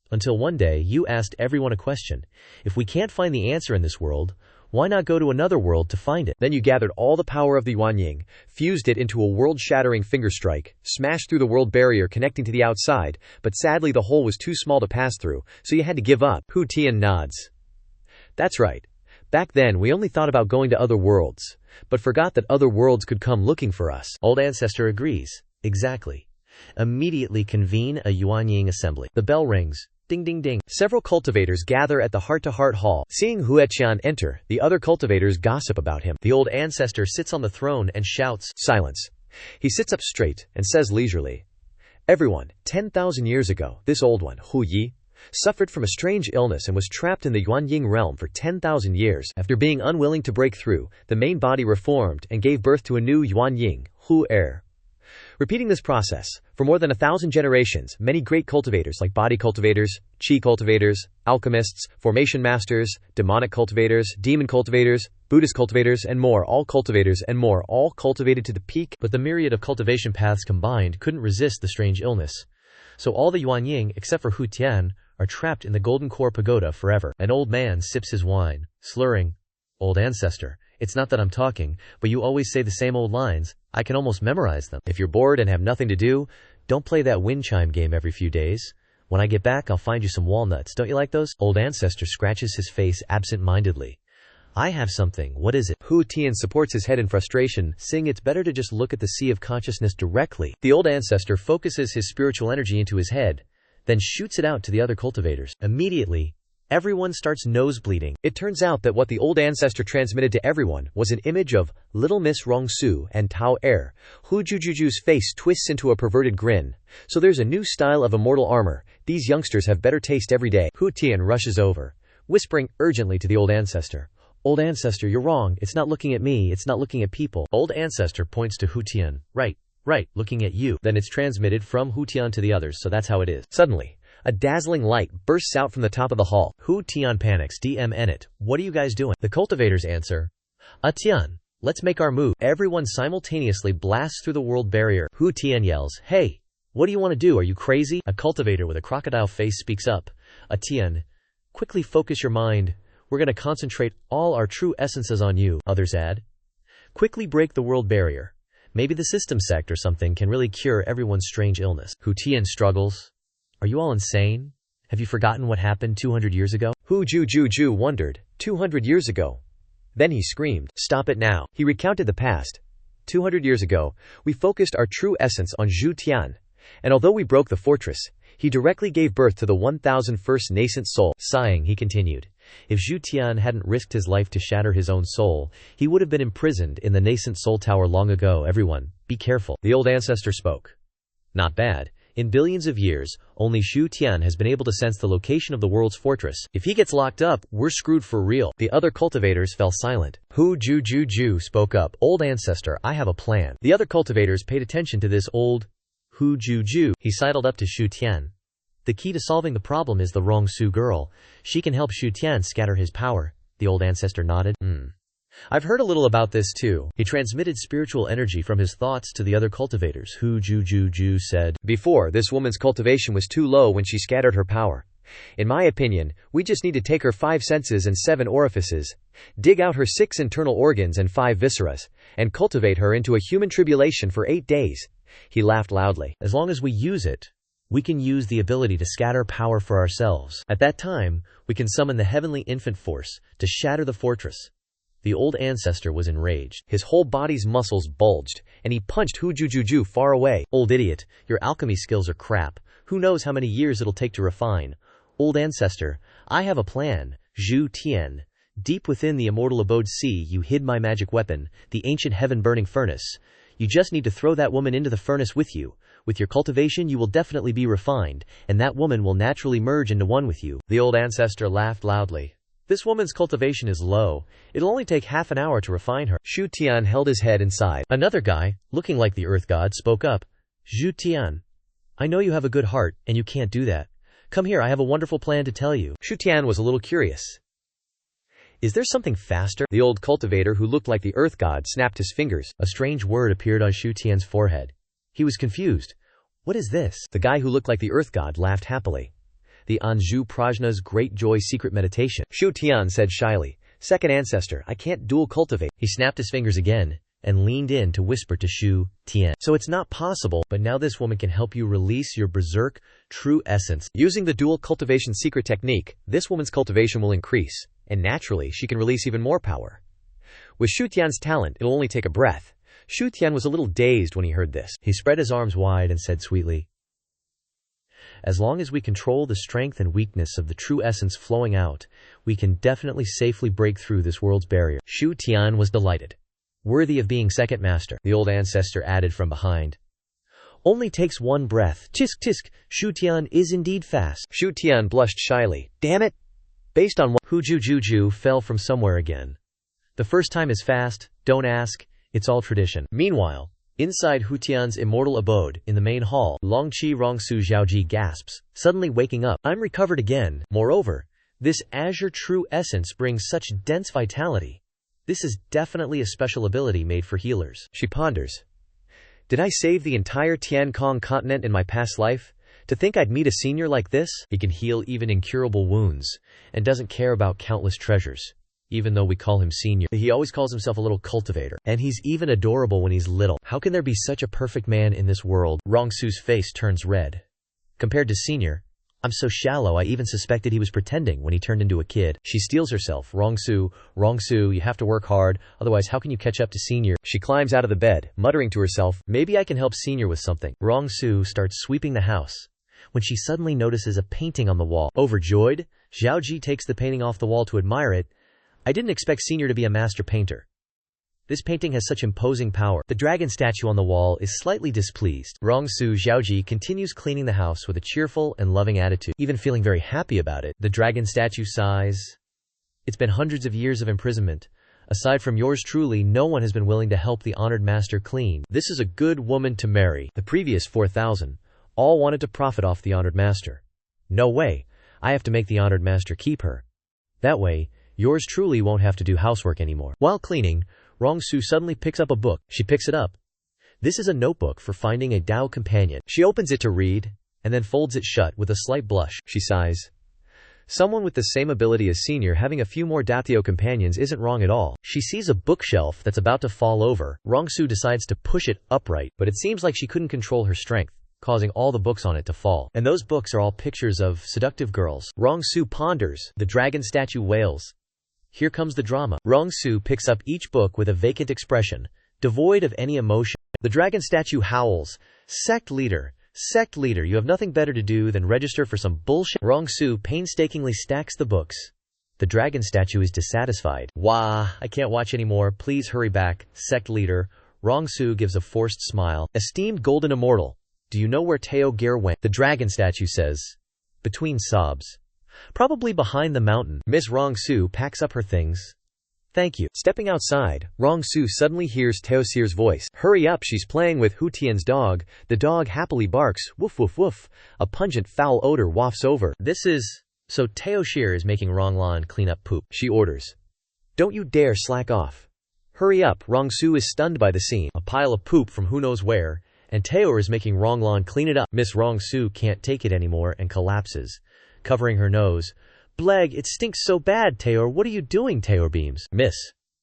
Until one day, you asked everyone a question. If we can't find the answer in this world, why not go to another world to find it? Then you gathered all the power of the Yuanying, fused it into a world-shattering finger strike, smashed through the world barrier connecting to the outside, but sadly the hole was too small to pass through, so you had to give up. Hu Tian nods. That's right. Back then, we only thought about going to other worlds, but forgot that other worlds could come looking for us. Old ancestor agrees. Exactly. Immediately convene a Yuanying assembly. The bell rings. Ding ding ding. Several cultivators gather at the heart-to-heart hall. Seeing Hu Tian enter, the other cultivators gossip about him. The old ancestor sits on the throne and shouts, silence. He sits up straight and says leisurely, everyone, 10,000 years ago, this old one, Hu Yi, suffered from a strange illness and was trapped in the Yuanying realm for 10,000 years. After being unwilling to break through, the main body reformed and gave birth to a new Yuanying, Hu heir. Repeating this process for more than 1,000 generations, many great cultivators like body cultivators, chi cultivators, alchemists, formation masters, demonic cultivators, demon cultivators, Buddhist cultivators, and more, all cultivated to the peak. But the myriad of cultivation paths combined couldn't resist the strange illness. So all the Yuanying, except for Hu Tian, are trapped in the Golden Core Pagoda forever. An old man sips his wine, slurring, "Old ancestor, it's not that I'm talking, but you always say the same old lines. I can almost memorize them. If you're bored and have nothing to do, don't play that wind chime game every few days. When I get back, I'll find you some walnuts. Don't you like those?" Old ancestor scratches his face absent-mindedly. "I have something. What is it?" Hu Tian supports his head in frustration, saying it's better to just look at the sea of consciousness directly. The old ancestor focuses his spiritual energy into his head, then shoots it out to the other cultivators. Immediately, everyone starts nosebleeding. It turns out that what the old ancestor transmitted to everyone was an image of Little Miss Rongsu and Tao Er. Hu Jujuju's face twists into a perverted grin. "So there's a new style of immortal armor. These youngsters have better taste every day." Hu Tian rushes over, whispering urgently to the old ancestor. "Old ancestor, you're wrong. It's not looking at me. It's not looking at people." Old ancestor points to Hu Tian. Right, looking at you. Then it's transmitted from Hu Tian to the others, so that's how it is. Suddenly, a dazzling light bursts out from the top of the hall. Hu Tian panics. "DM what are you guys doing?" The cultivators answer, "Tian, let's make our move." Everyone simultaneously blasts through the world barrier. Hu Tian yells, "Hey, what do you want to do? Are you crazy?" A cultivator with a crocodile face speaks up. "Tian, quickly focus your mind. We're going to concentrate all our true essences on you." Others add, "Quickly break the world barrier. Maybe the system sect or something can really cure everyone's strange illness." Hu Tian struggles. "Are you all insane? Have you forgotten what happened 200 years ago?" Hu Jujuju wondered, 200 years ago? Then he screamed, "Stop it now." He recounted the past. 200 years ago, we focused our true essence on Hu Tian, and although we broke the fortress, he directly gave birth to the 1,001st nascent soul. Sighing, he continued, "If Hu Tian hadn't risked his life to shatter his own soul, he would have been imprisoned in the nascent soul tower long ago. Everyone, be careful." The old ancestor spoke. "Not bad. In billions of years, only Hu Tian has been able to sense the location of the world's fortress. If he gets locked up, we're screwed for real." The other cultivators fell silent. Hu Jujuju spoke up. "Old ancestor, I have a plan." The other cultivators paid attention to this old Hu Juju. He sidled up to Hu Tian. "The key to solving the problem is the Rongsu girl. She can help Hu Tian scatter his power." The old ancestor nodded. I've heard a little about this too." He transmitted spiritual energy from his thoughts to the other cultivators. Hu Jujuju said, "Before, this woman's cultivation was too low when she scattered her power. In my opinion, we just need to take her 5 senses and 7 orifices, dig out her 6 internal organs and 5 visceras, and cultivate her into a human tribulation for 8 days. He laughed loudly. "As long as we use it, we can use the ability to scatter power for ourselves. At that time, we can summon the heavenly infant force to shatter the fortress." The old ancestor was enraged. His whole body's muscles bulged, and he punched Hu Jujuju far away. "Old idiot, your alchemy skills are crap. Who knows how many years it'll take to refine." "Old ancestor, I have a plan." Hu Tian, "Deep within the immortal abode sea, you hid my magic weapon, the ancient heaven-burning furnace. You just need to throw that woman into the furnace with you. With your cultivation, you will definitely be refined, and that woman will naturally merge into one with you." The old ancestor laughed loudly. "This woman's cultivation is low. It'll only take half an hour to refine her." Hu Tian held his head and sighed. Another guy, looking like the earth god, spoke up. "Hu Tian, I know you have a good heart, and you can't do that. Come here, I have a wonderful plan to tell you." Hu Tian was a little curious. "Is there something faster?" The old cultivator who looked like the earth god snapped his fingers. A strange word appeared on Hu Tian's forehead. He was confused. "What is this?" The guy who looked like the earth god laughed happily. "The Anju Prajna's Great Joy Secret Meditation." Hu Tian said shyly, "Second ancestor, I can't dual cultivate." He snapped his fingers again, and leaned in to whisper to Hu Tian. "So it's not possible, but now this woman can help you release your berserk, true essence. Using the dual cultivation secret technique, this woman's cultivation will increase, and naturally she can release even more power. With Hu Tian's talent, it'll only take a breath." Hu Tian was a little dazed when he heard this. He spread his arms wide and said sweetly, "As long as we control the strength and weakness of the true essence flowing out, we can definitely safely break through this world's barrier." Hu Tian was delighted. "Worthy of being second master," the old ancestor added from behind. Only takes one breath. Tisk tisk, Hu Tian is indeed fast. Hu Tian blushed shyly. Damn it! Based on what Hu Ju fell from somewhere again. The first time is fast, don't ask, it's all tradition. Meanwhile, inside Hu Tian's immortal abode, in the main hall, Longqi Rongsu Xiaoji gasps, suddenly waking up. I'm recovered again. Moreover, this azure true essence brings such dense vitality. This is definitely a special ability made for healers. She ponders. Did I save the entire Tiankong continent in my past life? To think I'd meet a senior like this? He can heal even incurable wounds, and doesn't care about countless treasures. Even though we call him senior, he always calls himself a little cultivator. And he's even adorable when he's little. How can there be such a perfect man in this world? Rongsu's face turns red. Compared to senior, I'm so shallow I even suspected he was pretending when he turned into a kid. She steels herself. Rongsu, you have to work hard, otherwise how can you catch up to senior? She climbs out of the bed, muttering to herself, maybe I can help senior with something. Rongsu starts sweeping the house, when she suddenly notices a painting on the wall. Overjoyed, Xiaoji takes the painting off the wall to admire it. I didn't expect senior to be a master painter. This painting has such imposing power. The dragon statue on the wall is slightly displeased. Rongsu Xiaoji continues cleaning the house with a cheerful and loving attitude, even feeling very happy about it. The dragon statue sighs. It's been hundreds of years of imprisonment. Aside from yours truly, no one has been willing to help the honored master clean. This is a good woman to marry. The previous 4,000 all wanted to profit off the honored master. No way. I have to make the honored master keep her. That way, yours truly won't have to do housework anymore. While cleaning, Rongsu suddenly picks up a book. She picks it up. This is a notebook for finding a Dao companion. She opens it to read, and then folds it shut with a slight blush. She sighs. Someone with the same ability as senior having a few more Datio companions isn't wrong at all. She sees a bookshelf that's about to fall over. Rongsu decides to push it upright, but it seems like she couldn't control her strength, causing all the books on it to fall. And those books are all pictures of seductive girls. Rongsu ponders. The dragon statue wails. Here comes the drama. Rongsu picks up each book with a vacant expression, devoid of any emotion. The dragon statue howls. Sect leader, you have nothing better to do than register for some bullshit. Rongsu painstakingly stacks the books. The dragon statue is dissatisfied. Wah, I can't watch anymore. Please hurry back. Sect leader. Rongsu gives a forced smile. Esteemed golden immortal, do you know where Teo Gear went? The dragon statue says, between sobs. Probably behind the mountain. Miss Rongsu packs up her things. Thank you. Stepping outside, Rongsu suddenly hears Teosir's voice. Hurry up, she's playing with Hu Tian's dog. The dog happily barks. Woof woof woof. A pungent foul odor wafts over. This is... So Teosir is making Ronglan clean up poop. She orders. Don't you dare slack off. Hurry up. Rongsu is stunned by the scene. A pile of poop from who knows where, and Teo is making Ronglan clean it up. Miss Rongsu can't take it anymore and collapses, covering her nose. Bleg, it stinks so bad, Tayor. What are you doing? Tayor beams. Miss,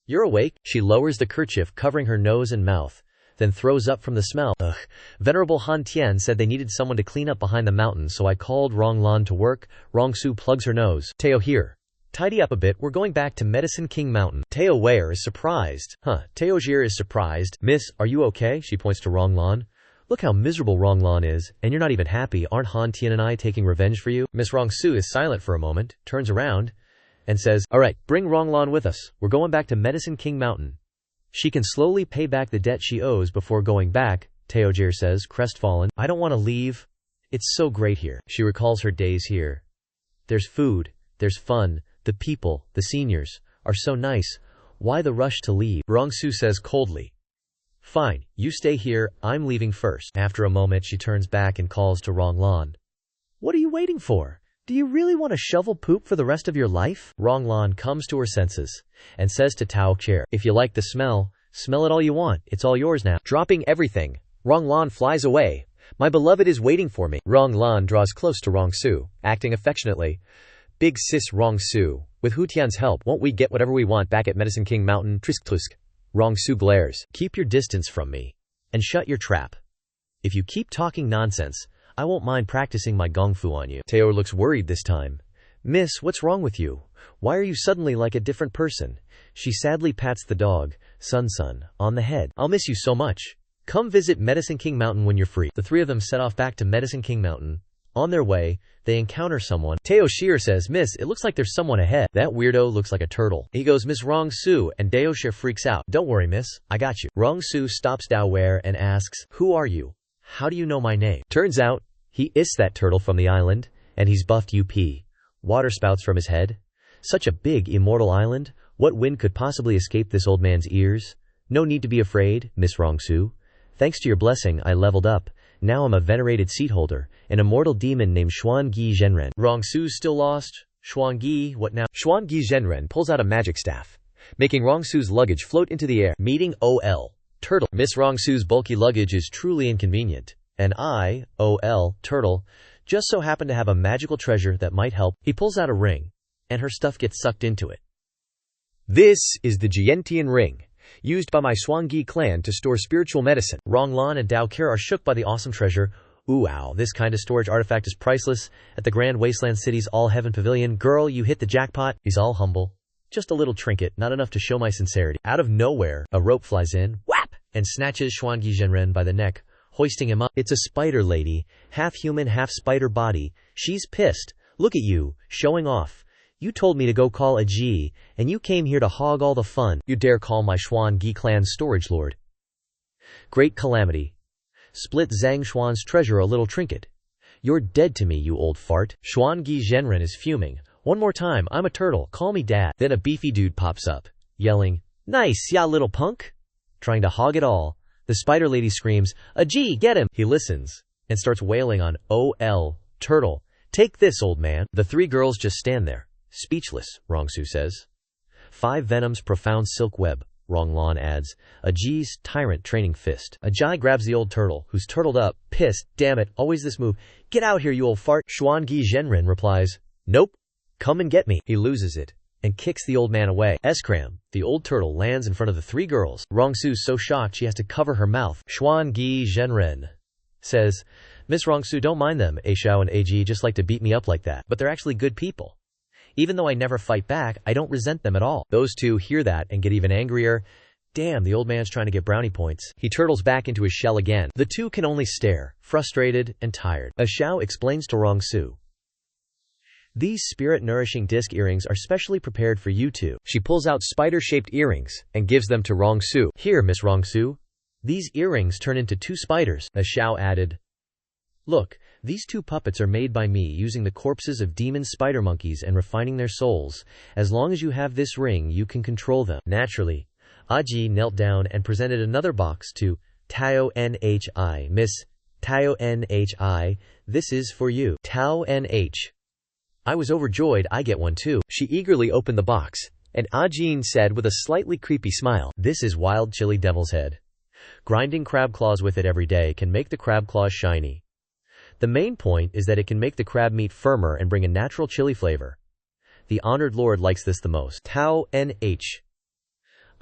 you're awake? She lowers the kerchief covering her nose and mouth, then throws up from the smell. Ugh. Venerable Han Tian said they needed someone to clean up behind the mountain, so I called Ronglan to work. Rongsu plugs her nose. Teo here. Tidy up a bit, we're going back to Medicine King Mountain. Teo Ware is surprised. Teo Jir is surprised. Miss, are you okay? She points to Ronglan. Look how miserable Ronglan is, and you're not even happy. Aren't Han Tian and I taking revenge for you? Miss Rongsu is silent for a moment, turns around, and says, alright, bring Ronglan with us. We're going back to Medicine King Mountain. She can slowly pay back the debt she owes before going back, Teojir says, crestfallen. I don't want to leave. It's so great here. She recalls her days here. There's food, there's fun, the people, the seniors, are so nice. Why the rush to leave? Rongsu says coldly. Fine, you stay here, I'm leaving first. After a moment she turns back and calls to Ronglan. What are you waiting for? Do you really want to shovel poop for the rest of your life? Ronglan comes to her senses, and says to Tao Chair, if you like the smell, smell it all you want, it's all yours now. Dropping everything, Ronglan flies away. My beloved is waiting for me. Ronglan draws close to Rongsu, acting affectionately. Big sis Rongsu, with Hu Tian's help, won't we get whatever we want back at Medicine King Mountain? Trisk Tusk. Rongsu glares. Keep your distance from me. And shut your trap. If you keep talking nonsense, I won't mind practicing my gong fu on you. Teo looks worried this time. Miss, what's wrong with you? Why are you suddenly like a different person? She sadly pats the dog, Sun, on the head. I'll miss you so much. Come visit Medicine King Mountain when you're free. The three of them set off back to Medicine King Mountain. On their way, they encounter someone. Teo Shir says, Miss, it looks like there's someone ahead. That weirdo looks like a turtle. He goes, Miss Rongsu, and Teo Shir freaks out. Don't worry, miss, I got you. Rongsu stops Dao Ware and asks, who are you? How do you know my name? Turns out, he is that turtle from the island, and he's buffed UP. Water spouts from his head. Such a big, immortal island. What wind could possibly escape this old man's ears? No need to be afraid, Miss Rongsu. Thanks to your blessing, I leveled up. Now I'm a venerated seat holder, an immortal demon named Xuangi Zhenren. Rongsu's still lost? Xuangi, what now? Xuangi Zhenren pulls out a magic staff, making Rongsu's luggage float into the air. Meeting OL. Turtle. Miss Rongsu's bulky luggage is truly inconvenient, and I, OL, Turtle, just so happen to have a magical treasure that might help. He pulls out a ring, and her stuff gets sucked into it. This is the Jiantian ring, used by my Xuangi clan to store spiritual medicine. Ronglan and Dao Kir are shook by the awesome treasure. Ooh, wow, this kind of storage artifact is priceless. At the Grand Wasteland City's All-Heaven Pavilion, girl, you hit the jackpot. He's all humble. Just a little trinket, not enough to show my sincerity. Out of nowhere, a rope flies in, whap, and snatches Xuangi Zhenren by the neck, hoisting him up. It's a spider lady, half human, half spider body. She's pissed. Look at you, showing off. You told me to go call a G, and you came here to hog all the fun. You dare call my Xuangi clan storage lord? Great calamity. Split Zhang Xuan's treasure a little trinket. You're dead to me, you old fart. Xuangi Zhenren is fuming. One more time, I'm a turtle, call me dad. Then a beefy dude pops up, yelling, nice, ya little punk. Trying to hog it all. The spider lady screams, a G, get him. He listens, and starts wailing on OL, Turtle. Take this, old man. The three girls just stand there, speechless, Rongsu says. 5 Venom's profound silk web, Ronglan adds. A G's tyrant training fist. A Jai grabs the old turtle, who's turtled up, pissed. Damn it, always this move. Get out here, you old fart. Xuangi Zhenren replies, nope. Come and get me. He loses it, and kicks the old man away. Escram, the old turtle lands in front of the 3 girls. Rongsu's so shocked she has to cover her mouth. Xuangi Zhenren says, Miss Rongsu, don't mind them. A Xiao and AG just like to beat me up like that, but they're actually good people. Even though I never fight back, I don't resent them at all. Those two hear that and get even angrier. Damn, the old man's trying to get brownie points. He turtles back into his shell again. The two can only stare, frustrated and tired. A Xiao explains to Rongsu, these spirit-nourishing disc earrings are specially prepared for you two. She pulls out spider-shaped earrings and gives them to Rongsu. Here, Miss Rongsu. These earrings turn into 2 spiders. A Xiao added, look, these 2 puppets are made by me using the corpses of demon spider monkeys and refining their souls. As long as you have this ring, you can control them. Naturally, Aji knelt down and presented another box to Tao Nhi. Miss Tao Nhi, this is for you. Tao Nh. I was overjoyed. I get one too. She eagerly opened the box, and Ajin said with a slightly creepy smile, this is wild chili devil's head. Grinding crab claws with it every day can make the crab claws shiny. The main point is that it can make the crab meat firmer and bring a natural chili flavor. The honored lord likes this the most. Tao Nh.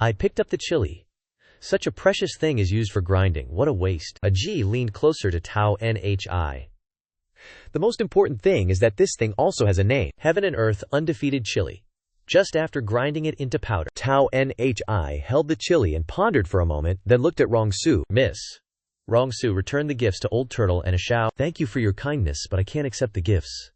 I picked up the chili. Such a precious thing is used for grinding. What a waste. Aji leaned closer to Tao Nhi. The most important thing is that this thing also has a name. Heaven and Earth Undefeated Chili. Just after grinding it into powder, Tao Nhi held the chili and pondered for a moment, then looked at Rongsu. Miss Rongsu returned the gifts to Old Turtle and a Xiao. Thank you for your kindness, but I can't accept the gifts.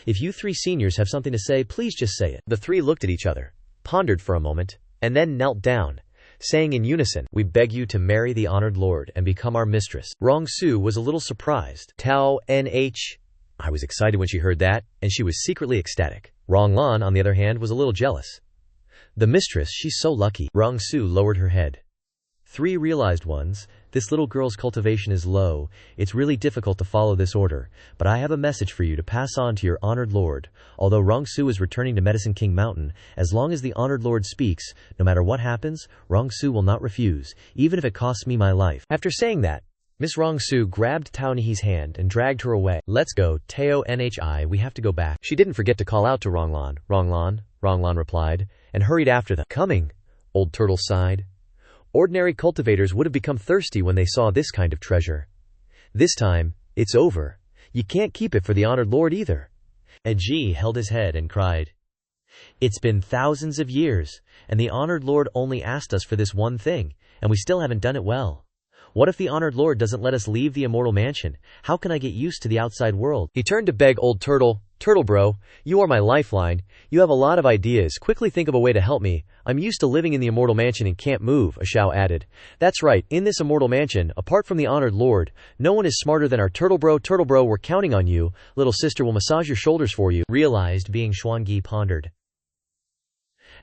If you 3 seniors have something to say, please just say it. The 3 looked at each other, pondered for a moment, and then knelt down, saying in unison, we beg you to marry the honored lord and become our mistress. Rongsu was a little surprised. Tao Nh. I was excited when she heard that, and she was secretly ecstatic. Ronglan, on the other hand, was a little jealous. The mistress, she's so lucky. Rongsu lowered her head. 3 realized ones, this little girl's cultivation is low. It's really difficult to follow this order, but I have a message for you to pass on to your honored lord. Although Rongsu is returning to Medicine King Mountain, as long as the honored lord speaks, no matter what happens, Rongsu will not refuse, even if it costs me my life. After saying that, Miss Rongsu grabbed Tao Nihi's hand and dragged her away. Let's go, Tao Nhi, we have to go back. She didn't forget to call out to Ronglan. Ronglan replied, and hurried after them. Coming, Old Turtle sighed. Ordinary cultivators would have become thirsty when they saw this kind of treasure. This time, it's over. You can't keep it for the honored lord either. Aji held his head and cried, it's been thousands of years, and the honored lord only asked us for this one thing, and we still haven't done it well. What if the honored lord doesn't let us leave the immortal mansion? How can I get used to the outside world? He turned to beg Old Turtle, Turtle bro, you are my lifeline. You have a lot of ideas. Quickly think of a way to help me. I'm used to living in the Immortal Mansion and can't move, Xiao added. That's right, in this Immortal Mansion, apart from the Honored Lord, no one is smarter than our Turtle bro. Turtle bro, we're counting on you. Little sister will massage your shoulders for you. Realized being Xuangi pondered.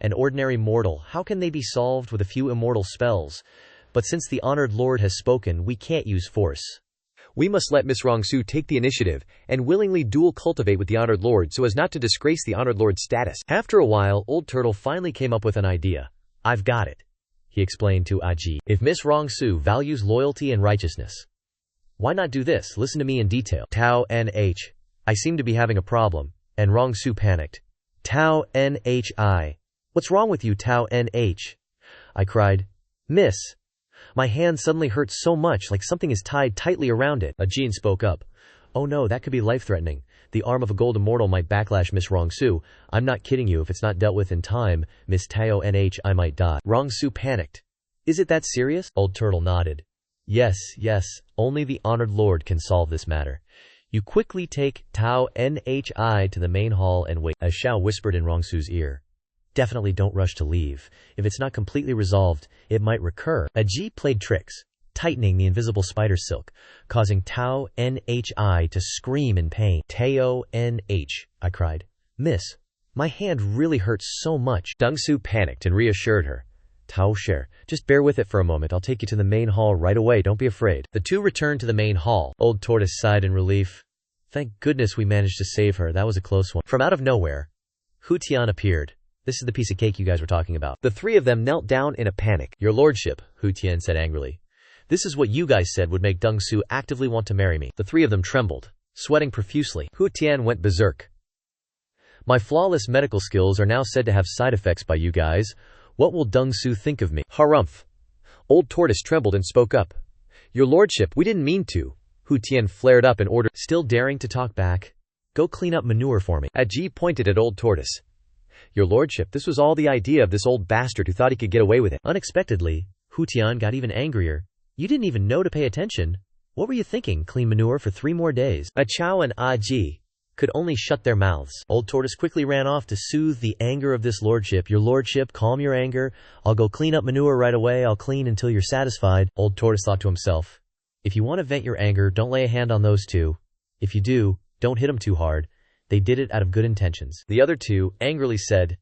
An ordinary mortal, how can they be solved with a few immortal spells? But since the Honored Lord has spoken, we can't use force. We must let Miss Rongsu take the initiative and willingly dual cultivate with the Honored Lord so as not to disgrace the Honored Lord's status. After a while, Old Turtle finally came up with an idea. I've got it, he explained to Aji. If Miss Rongsu values loyalty and righteousness, why not do this? Listen to me in detail. Tao Nh. I seem to be having a problem. And Rongsu panicked. Tao Nhi. What's wrong with you, Tao Nh? I cried. Miss. My hand suddenly hurts so much like something is tied tightly around it. Ajin spoke up. Oh no, that could be life-threatening. The arm of a gold immortal might backlash Miss Rongsu. I'm not kidding you, if it's not dealt with in time, Miss Tao Nh, I might die. Rongsu panicked. Is it that serious? Old Turtle nodded. Yes, only the Honored Lord can solve this matter. You quickly take Tao Nhi to the main hall and wait, as Xiao whispered in Rongsu's ear. Definitely don't rush to leave. If it's not completely resolved, it might recur. Aji played tricks, tightening the invisible spider silk, causing Tao Nhi to scream in pain. Tao Nh, I cried. Miss, my hand really hurts so much. Dongsu panicked and reassured her. Tao Sher, just bear with it for a moment. I'll take you to the main hall right away. Don't be afraid. The two returned to the main hall. Old Tortoise sighed in relief. Thank goodness we managed to save her. That was a close one. From out of nowhere, Hu Tian appeared. This is the piece of cake you guys were talking about. The three of them knelt down in a panic. Your lordship, Hu Tian said angrily. This is what you guys said would make Dongsu actively want to marry me. The three of them trembled, sweating profusely. Hu Tian went berserk. My flawless medical skills are now said to have side effects by you guys. What will Dongsu think of me? Harumph. Old Tortoise trembled and spoke up. Your lordship, we didn't mean to. Hu Tian flared up and ordered, still daring to talk back. Go clean up manure for me. Aji pointed at Old Tortoise. Your lordship, this was all the idea of this old bastard who thought he could get away with it. Unexpectedly, Hu Tian got even angrier. You didn't even know to pay attention. What were you thinking, clean manure for 3 more days? Chao and Aji could only shut their mouths. Old Tortoise quickly ran off to soothe the anger of this lordship. Your lordship, calm your anger. I'll go clean up manure right away. I'll clean until you're satisfied. Old Tortoise thought to himself. If you want to vent your anger, don't lay a hand on those two. If you do, don't hit them too hard. They did it out of good intentions. The other two angrily said,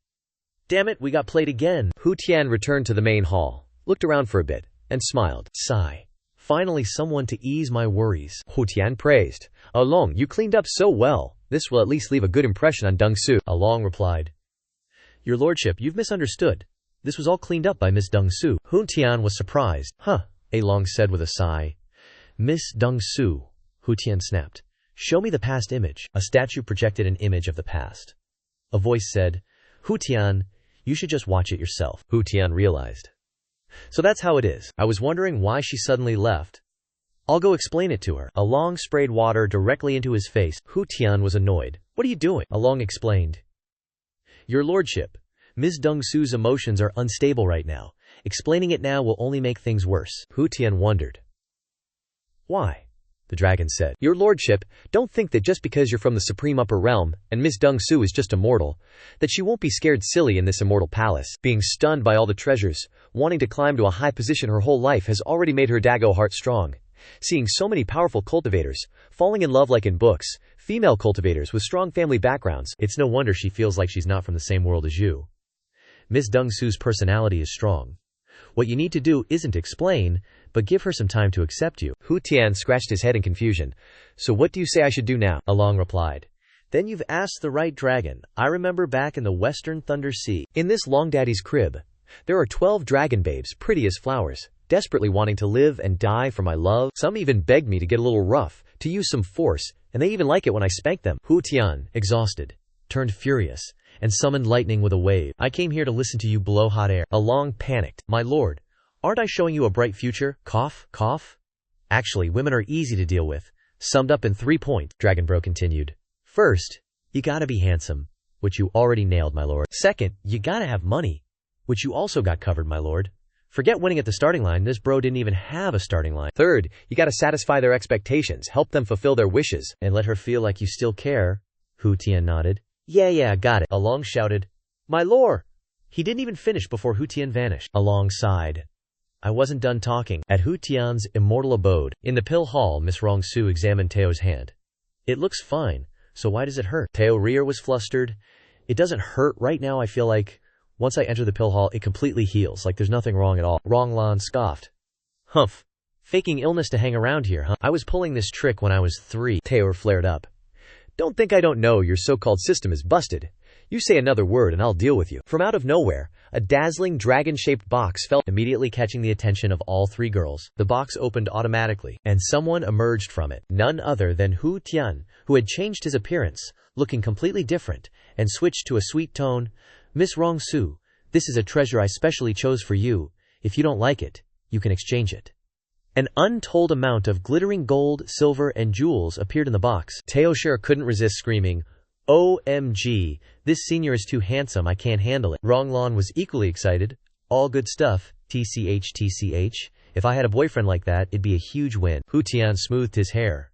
Damn it, we got played again. Hu Tian returned to the main hall, looked around for a bit, and smiled. Sigh. Finally someone to ease my worries. Hu Tian praised. Along, you cleaned up so well. This will at least leave a good impression on Dongsu. Along replied. Your lordship, you've misunderstood. This was all cleaned up by Miss Dongsu. Hu Tian was surprised. Huh, Along said with a sigh. Miss Dongsu, Hu Tian snapped. Show me the past image. A statue projected an image of the past. A voice said, Hu Tian, you should just watch it yourself. Hu Tian realized. So that's how it is. I was wondering why she suddenly left. I'll go explain it to her. Along sprayed water directly into his face. Hu Tian was annoyed. What are you doing? Along explained. Your lordship, Ms. Dongsu's emotions are unstable right now. Explaining it now will only make things worse. Hu Tian wondered. Why? The dragon said. Your lordship, don't think that just because you're from the supreme upper realm, and Miss Dongsu is just a mortal, that she won't be scared silly in this immortal palace. Being stunned by all the treasures, wanting to climb to a high position her whole life has already made her Dago heart strong. Seeing so many powerful cultivators, falling in love like in books, female cultivators with strong family backgrounds, it's no wonder she feels like she's not from the same world as you. Miss Dongsu's personality is strong. What you need to do isn't explain, but give her some time to accept you. Hu Tian scratched his head in confusion. So what do you say I should do now? Along replied. Then you've asked the right dragon. I remember back in the Western Thunder Sea, in this Long Daddy's crib, there are 12 dragon babes, pretty as flowers, desperately wanting to live and die for my love. Some even begged me to get a little rough, to use some force, and they even like it when I spank them. Hu Tian, exhausted, turned furious, and summoned lightning with a wave. I came here to listen to you blow hot air. Along panicked. My lord, aren't I showing you a bright future? Cough, cough. Actually, women are easy to deal with. Summed up in 3 points, Dragon Bro continued. First, you gotta be handsome, which you already nailed, my lord. Second, you gotta have money, which you also got covered, my lord. Forget winning at the starting line, this bro didn't even have a starting line. Third, you gotta satisfy their expectations, help them fulfill their wishes, and let her feel like you still care. Hu Tian nodded. Yeah, got it. Along shouted, My lord! He didn't even finish before Hu Tian vanished. Along sighed. I wasn't done talking. At Hu Tian's immortal abode, in the pill hall, Miss Rongsu examined Teo's hand. It looks fine, so why does it hurt? Teo Rear was flustered. It doesn't hurt right now. I feel like once I enter the pill hall, it completely heals, like there's nothing wrong at all. Ronglan scoffed. Humph. Faking illness to hang around here, huh? I was pulling this trick when I was 3. Teo flared up. Don't think I don't know your so-called system is busted. You say another word and I'll deal with you. From out of nowhere, a dazzling dragon-shaped box fell, immediately catching the attention of all 3 girls. The box opened automatically, and someone emerged from it. None other than Hu Tian, who had changed his appearance, looking completely different, and switched to a sweet tone. Miss Rongsu, this is a treasure I specially chose for you. If you don't like it, you can exchange it. An untold amount of glittering gold, silver, and jewels appeared in the box. Teo Sher couldn't resist screaming, OMG, this senior is too handsome, I can't handle it. Ronglan was equally excited. All good stuff, TCH. If I had a boyfriend like that, it'd be a huge win. Hu Tian smoothed his hair.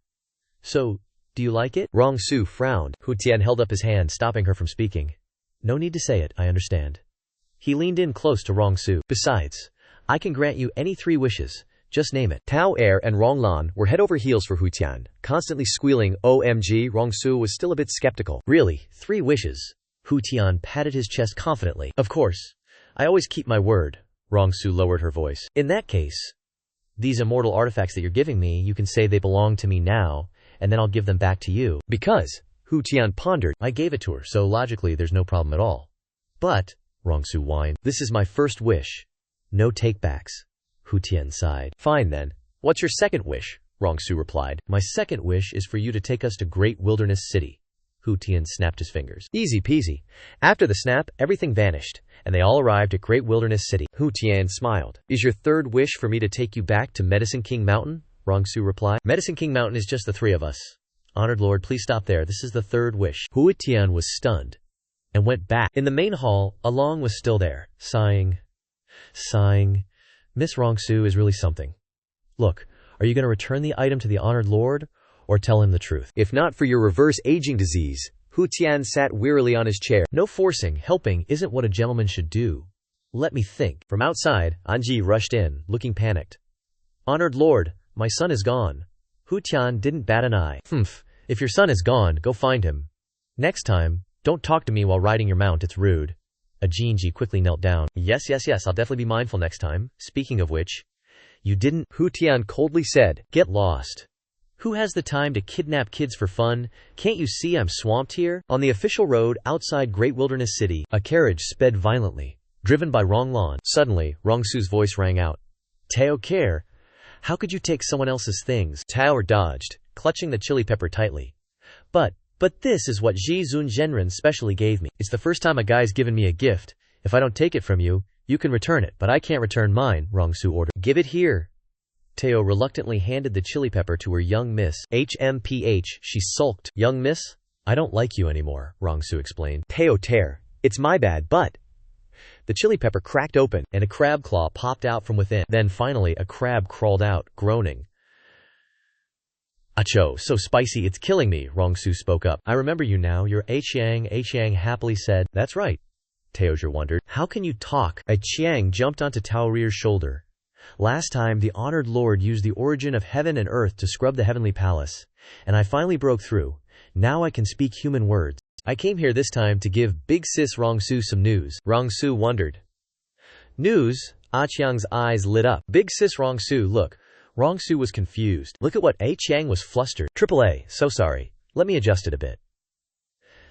So, do you like it? Rongsu frowned. Hu Tian held up his hand, stopping her from speaking. No need to say it, I understand. He leaned in close to Rongsu. Besides, I can grant you any 3 wishes. Just name it. Tao Er and Ronglan were head over heels for Hu Tian, constantly squealing OMG. Rongsu was still a bit skeptical. Really, 3 wishes? Hu Tian patted his chest confidently. Of course. I always keep my word. Rongsu lowered her voice. In that case, these immortal artifacts that you're giving me, you can say they belong to me now, and then I'll give them back to you. Because, Hu Tian pondered, I gave it to her, so logically there's no problem at all. But, Rongsu whined, this is my first wish. No takebacks. Hu Tian sighed. Fine then. What's your second wish? Rongsu replied. My second wish is for you to take us to Great Wilderness City. Hu Tian snapped his fingers. Easy peasy. After the snap, everything vanished, and they all arrived at Great Wilderness City. Hu Tian smiled. Is your third wish for me to take you back to Medicine King Mountain? Rongsu replied. Medicine King Mountain is just the 3 of us. Honored Lord, please stop there. This is the third wish. Hu Tian was stunned and went back. In the main hall, Along was still there, sighing. Miss Rongsu is really something. Look, are you going to return the item to the Honored Lord, or tell him the truth? If not for your reverse aging disease. Hu Tian sat wearily on his chair. No forcing, helping isn't what a gentleman should do. Let me think. From outside, Anji rushed in, looking panicked. Honored Lord, my son is gone. Hu Tian didn't bat an eye. If your son is gone, go find him. Next time, don't talk to me while riding your mount, it's rude. Ajinji quickly knelt down. Yes, I'll definitely be mindful next time. Speaking of which, you didn't, Hu Tian coldly said. Get lost. Who has the time to kidnap kids for fun? Can't you see I'm swamped here? On the official road outside Great Wilderness City, a carriage sped violently, driven by Ronglan. Suddenly, Rongsu's voice rang out. Tao care. How could you take someone else's things? Tao dodged, clutching the chili pepper tightly. But this is what Ji Zun Zhenren specially gave me. It's the first time a guy's given me a gift. If I don't take it from you, you can return it, but I can't return mine, Rongsu ordered. Give it here. Teo reluctantly handed the chili pepper to her young miss. HMPH, she sulked. Young miss? I don't like you anymore, Rongsu explained. Teo tear. It's my bad, but... The chili pepper cracked open, and a crab claw popped out from within. Then finally a crab crawled out, groaning. Acho, so spicy it's killing me, Rongsu spoke up. I remember you now, you're Chiang happily said. That's right. Taoju wondered. How can you talk? Chiang jumped onto Tao Rear's shoulder. Last time the Honored Lord used the origin of heaven and earth to scrub the heavenly palace, and I finally broke through. Now I can speak human words. I came here this time to give big sis Rongsu some news. Rongsu wondered. News? Chiang's eyes lit up. Big sis Rongsu, look. Rongsu was confused. Look at what Chiang was flustered. AAA, so sorry. Let me adjust it a bit.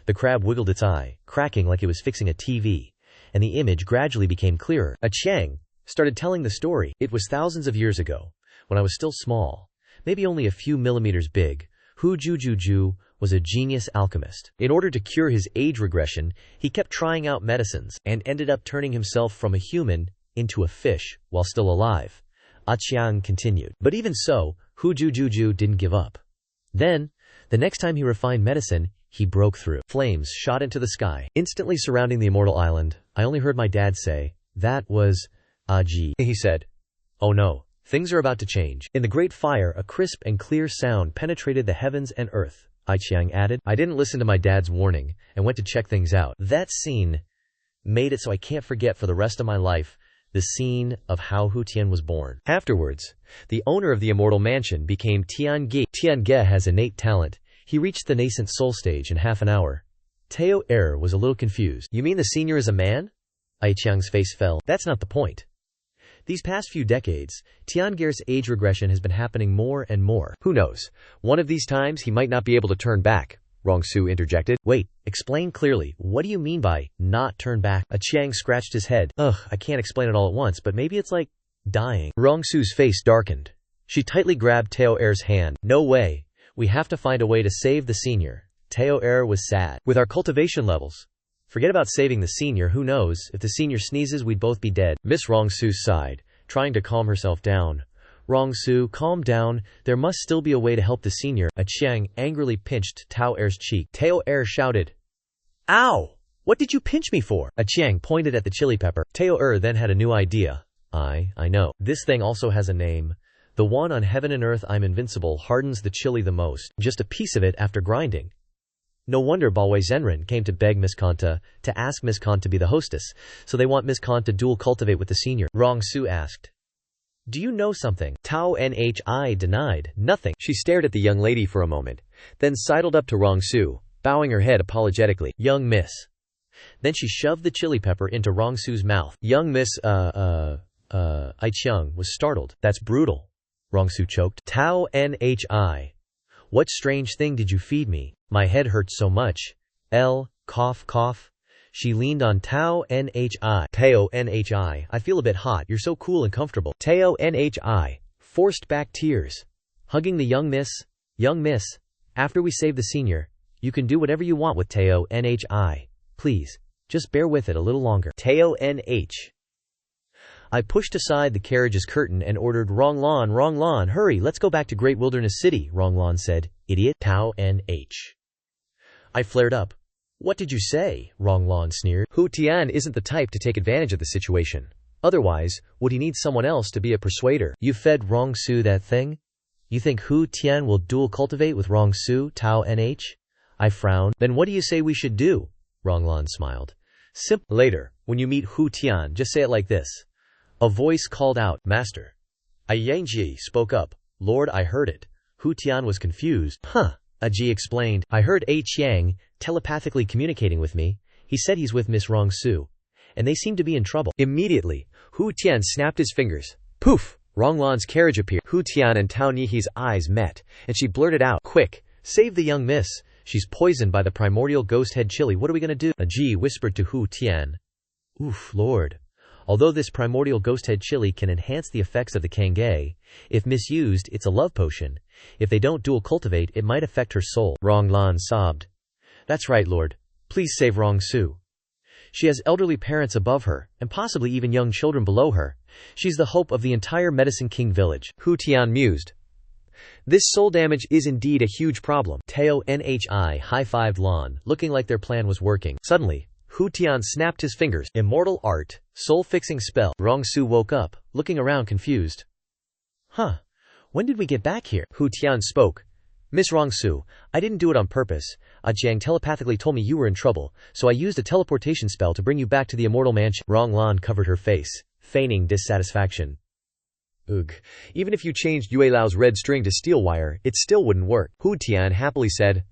The crab wiggled its eye, cracking like it was fixing a TV, and the image gradually became clearer. Chiang started telling the story. It was thousands of years ago, when I was still small, maybe only a few millimeters big. Hu Jujuju was a genius alchemist. In order to cure his age regression, he kept trying out medicines, and ended up turning himself from a human into a fish, while still alive. Chiang continued. But even so, Hu Jujuju didn't give up. Then, the next time he refined medicine, he broke through. Flames shot into the sky, instantly surrounding the Immortal Island. I only heard my dad say, that was Aji. He said, oh no, things are about to change. In the great fire, a crisp and clear sound penetrated the heavens and earth. Aiqiang added. I didn't listen to my dad's warning and went to check things out. That scene made it so I can't forget for the rest of my life the scene of how Hu Tian was born. Afterwards, the owner of the Immortal Mansion became Tian Ge. Tian Ge has innate talent. He reached the nascent soul stage in half an hour. Tao Er was a little confused. You mean the senior is a man? Aiqiang's face fell. That's not the point. These past few decades, Tian Ge's age regression has been happening more and more. Who knows? One of these times he might not be able to turn back. Rongsu interjected. Wait, explain clearly. What do you mean by not turn back? Aiqiang scratched his head. I can't explain it all at once, but maybe it's like dying. Rongsu's face darkened. She tightly grabbed Tao Er's hand. No way. We have to find a way to save the senior. Tao Er was sad. With our cultivation levels. Forget about saving the senior. Who knows? If the senior sneezes, we'd both be dead. Miss Rongsu sighed, trying to calm herself down. Rongsu, calm down. There must still be a way to help the senior. Aiqiang angrily pinched Tao Er's cheek. Tao Er shouted, Ow! What did you pinch me for? Aiqiang pointed at the chili pepper. Tao Er then had a new idea. I know. This thing also has a name. The one on heaven and earth I'm invincible hardens the chili the most. Just a piece of it after grinding. No wonder Balwei Zhenren came to beg Miss Kanta to ask Miss Kanta to be the hostess, so they want Miss Kanta to dual cultivate with the senior. Rongsu asked. Do you know something? Tao Nhi denied. Nothing. She stared at the young lady for a moment, then sidled up to Rongsu, bowing her head apologetically. Young miss. Then she shoved the chili pepper into Rongsu's mouth. Young miss, Aiqiang was startled. That's brutal. Rongsu choked. Tao Nhi. What strange thing did you feed me? My head hurts so much. Cough, cough. She leaned on Tao Nhi. Tao Nhi. I feel a bit hot. You're so cool and comfortable. Tao Nhi. Forced back tears. Hugging the young miss. Young miss. After we save the senior, you can do whatever you want with Tao Nhi. Please, just bear with it a little longer. Tao Nh. I pushed aside the carriage's curtain and ordered Ronglan, hurry, let's go back to Great Wilderness City, Ronglan said. Idiot. Tao Nh. I flared up. What did you say? Ronglan sneered. Hu Tian isn't the type to take advantage of the situation. Otherwise, would he need someone else to be a persuader? You fed Rongsu that thing? You think Hu Tian will dual cultivate with Rongsu, Tao Nh? I frowned. Then what do you say we should do? Ronglan smiled. Later, when you meet Hu Tian, just say it like this. A voice called out, Master. Yangji spoke up. Lord, I heard it. Hu Tian was confused. Aji explained. I heard Aiqiang telepathically communicating with me. He said he's with Miss Rongsu, and they seem to be in trouble. Immediately, Hu Tian snapped his fingers. Poof! Ronglan's carriage appeared. Hu Tian and Tao Nihi's eyes met, and she blurted out, Quick, save the young miss. She's poisoned by the primordial ghost head chili. What are we gonna do? Aji whispered to Hu Tian. Oof, Lord. Although this primordial ghost head chili can enhance the effects of the Kangay, if misused, it's a love potion. If they don't dual cultivate, it might affect her soul. Ronglan sobbed. That's right, Lord. Please save Rongsu. She has elderly parents above her, and possibly even young children below her. She's the hope of the entire Medicine King village. Hu Tian mused. This soul damage is indeed a huge problem. Tao Nhi high-fived Lan, looking like their plan was working. Suddenly, Hu Tian snapped his fingers. Immortal art, soul-fixing spell. Rongsu woke up, looking around confused. When did we get back here? Hu Tian spoke. Miss Rongsu, I didn't do it on purpose. Jiang telepathically told me you were in trouble, so I used a teleportation spell to bring you back to the Immortal Mansion. Ronglan covered her face, feigning dissatisfaction. Ugh. Even if you changed Yue Lao's red string to steel wire, it still wouldn't work. Hu Tian happily said.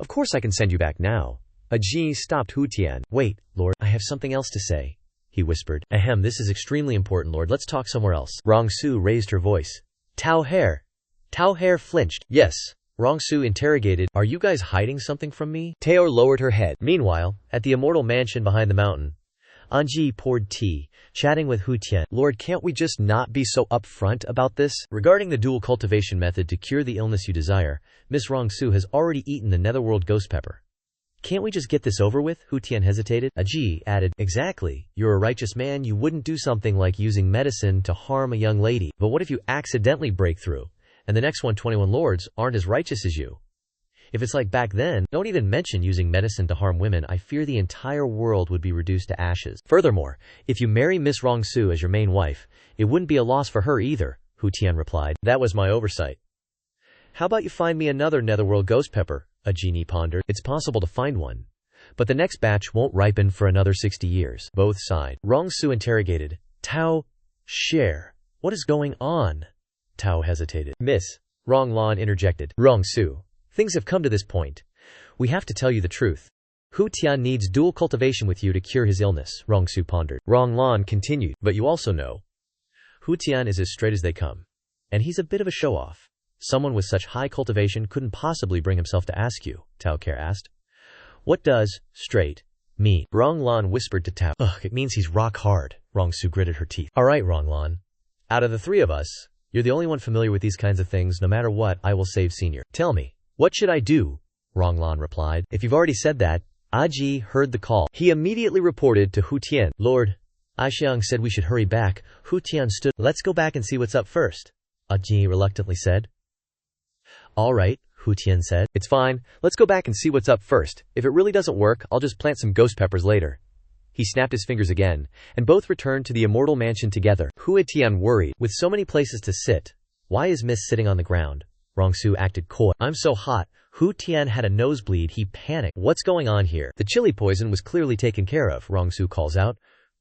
Of course I can send you back now. Aji stopped Hu Tian. Wait, Lord, I have something else to say, he whispered. Ahem, this is extremely important, Lord. Let's talk somewhere else. Rongsu raised her voice. Tao Hair. Tao Hair flinched. Yes. Rongsu interrogated. Are you guys hiding something from me? Tao lowered her head. Meanwhile, at the Immortal Mansion behind the mountain, Anji poured tea, chatting with Hu Tian. Lord, can't we just not be so upfront about this? Regarding the dual cultivation method to cure the illness you desire, Miss Rongsu has already eaten the netherworld ghost pepper. Can't we just get this over with? Hu Tian hesitated. Aji added, Exactly. You're a righteous man. You wouldn't do something like using medicine to harm a young lady. But what if you accidentally break through, and the next 121 lords aren't as righteous as you? If it's like back then, don't even mention using medicine to harm women. I fear the entire world would be reduced to ashes. Furthermore, if you marry Miss Rongsu as your main wife, it wouldn't be a loss for her either, Hu Tian replied. That was my oversight. How about you find me another netherworld ghost pepper? A genie pondered. It's possible to find one, but the next batch won't ripen for another 60 years. Both sighed. Rongsu interrogated. Tao, share. What is going on? Tao hesitated. Miss. Ronglan interjected. Rongsu, things have come to this point. We have to tell you the truth. Hu Tian needs dual cultivation with you to cure his illness, Rongsu pondered. Ronglan continued. But you also know, Hu Tian is as straight as they come. And he's a bit of a show-off. Someone with such high cultivation couldn't possibly bring himself to ask you, Tao Care asked. What does straight mean? Ronglan whispered to Tao. Ugh, it means he's rock hard. Rongsu gritted her teeth. Alright, Ronglan. Out of the three of us, you're the only one familiar with these kinds of things. No matter what, I will save Senior. Tell me, what should I do? Ronglan replied. If you've already said that, Aji heard the call. He immediately reported to Hu Tian. Lord, Aixiang said we should hurry back. Hu Tian stood. Let's go back and see what's up first, Aji reluctantly said. All right, Hu Tian said. It's fine. Let's go back and see what's up first. If it really doesn't work, I'll just plant some ghost peppers later. He snapped his fingers again, and both returned to the Immortal mansion together. Hu Tian worried. With so many places to sit, why is Miss sitting on the ground? Rongsu acted coy. I'm so hot. Hu Tian had a nosebleed. He panicked. What's going on here? The chili poison was clearly taken care of, Rongsu calls out.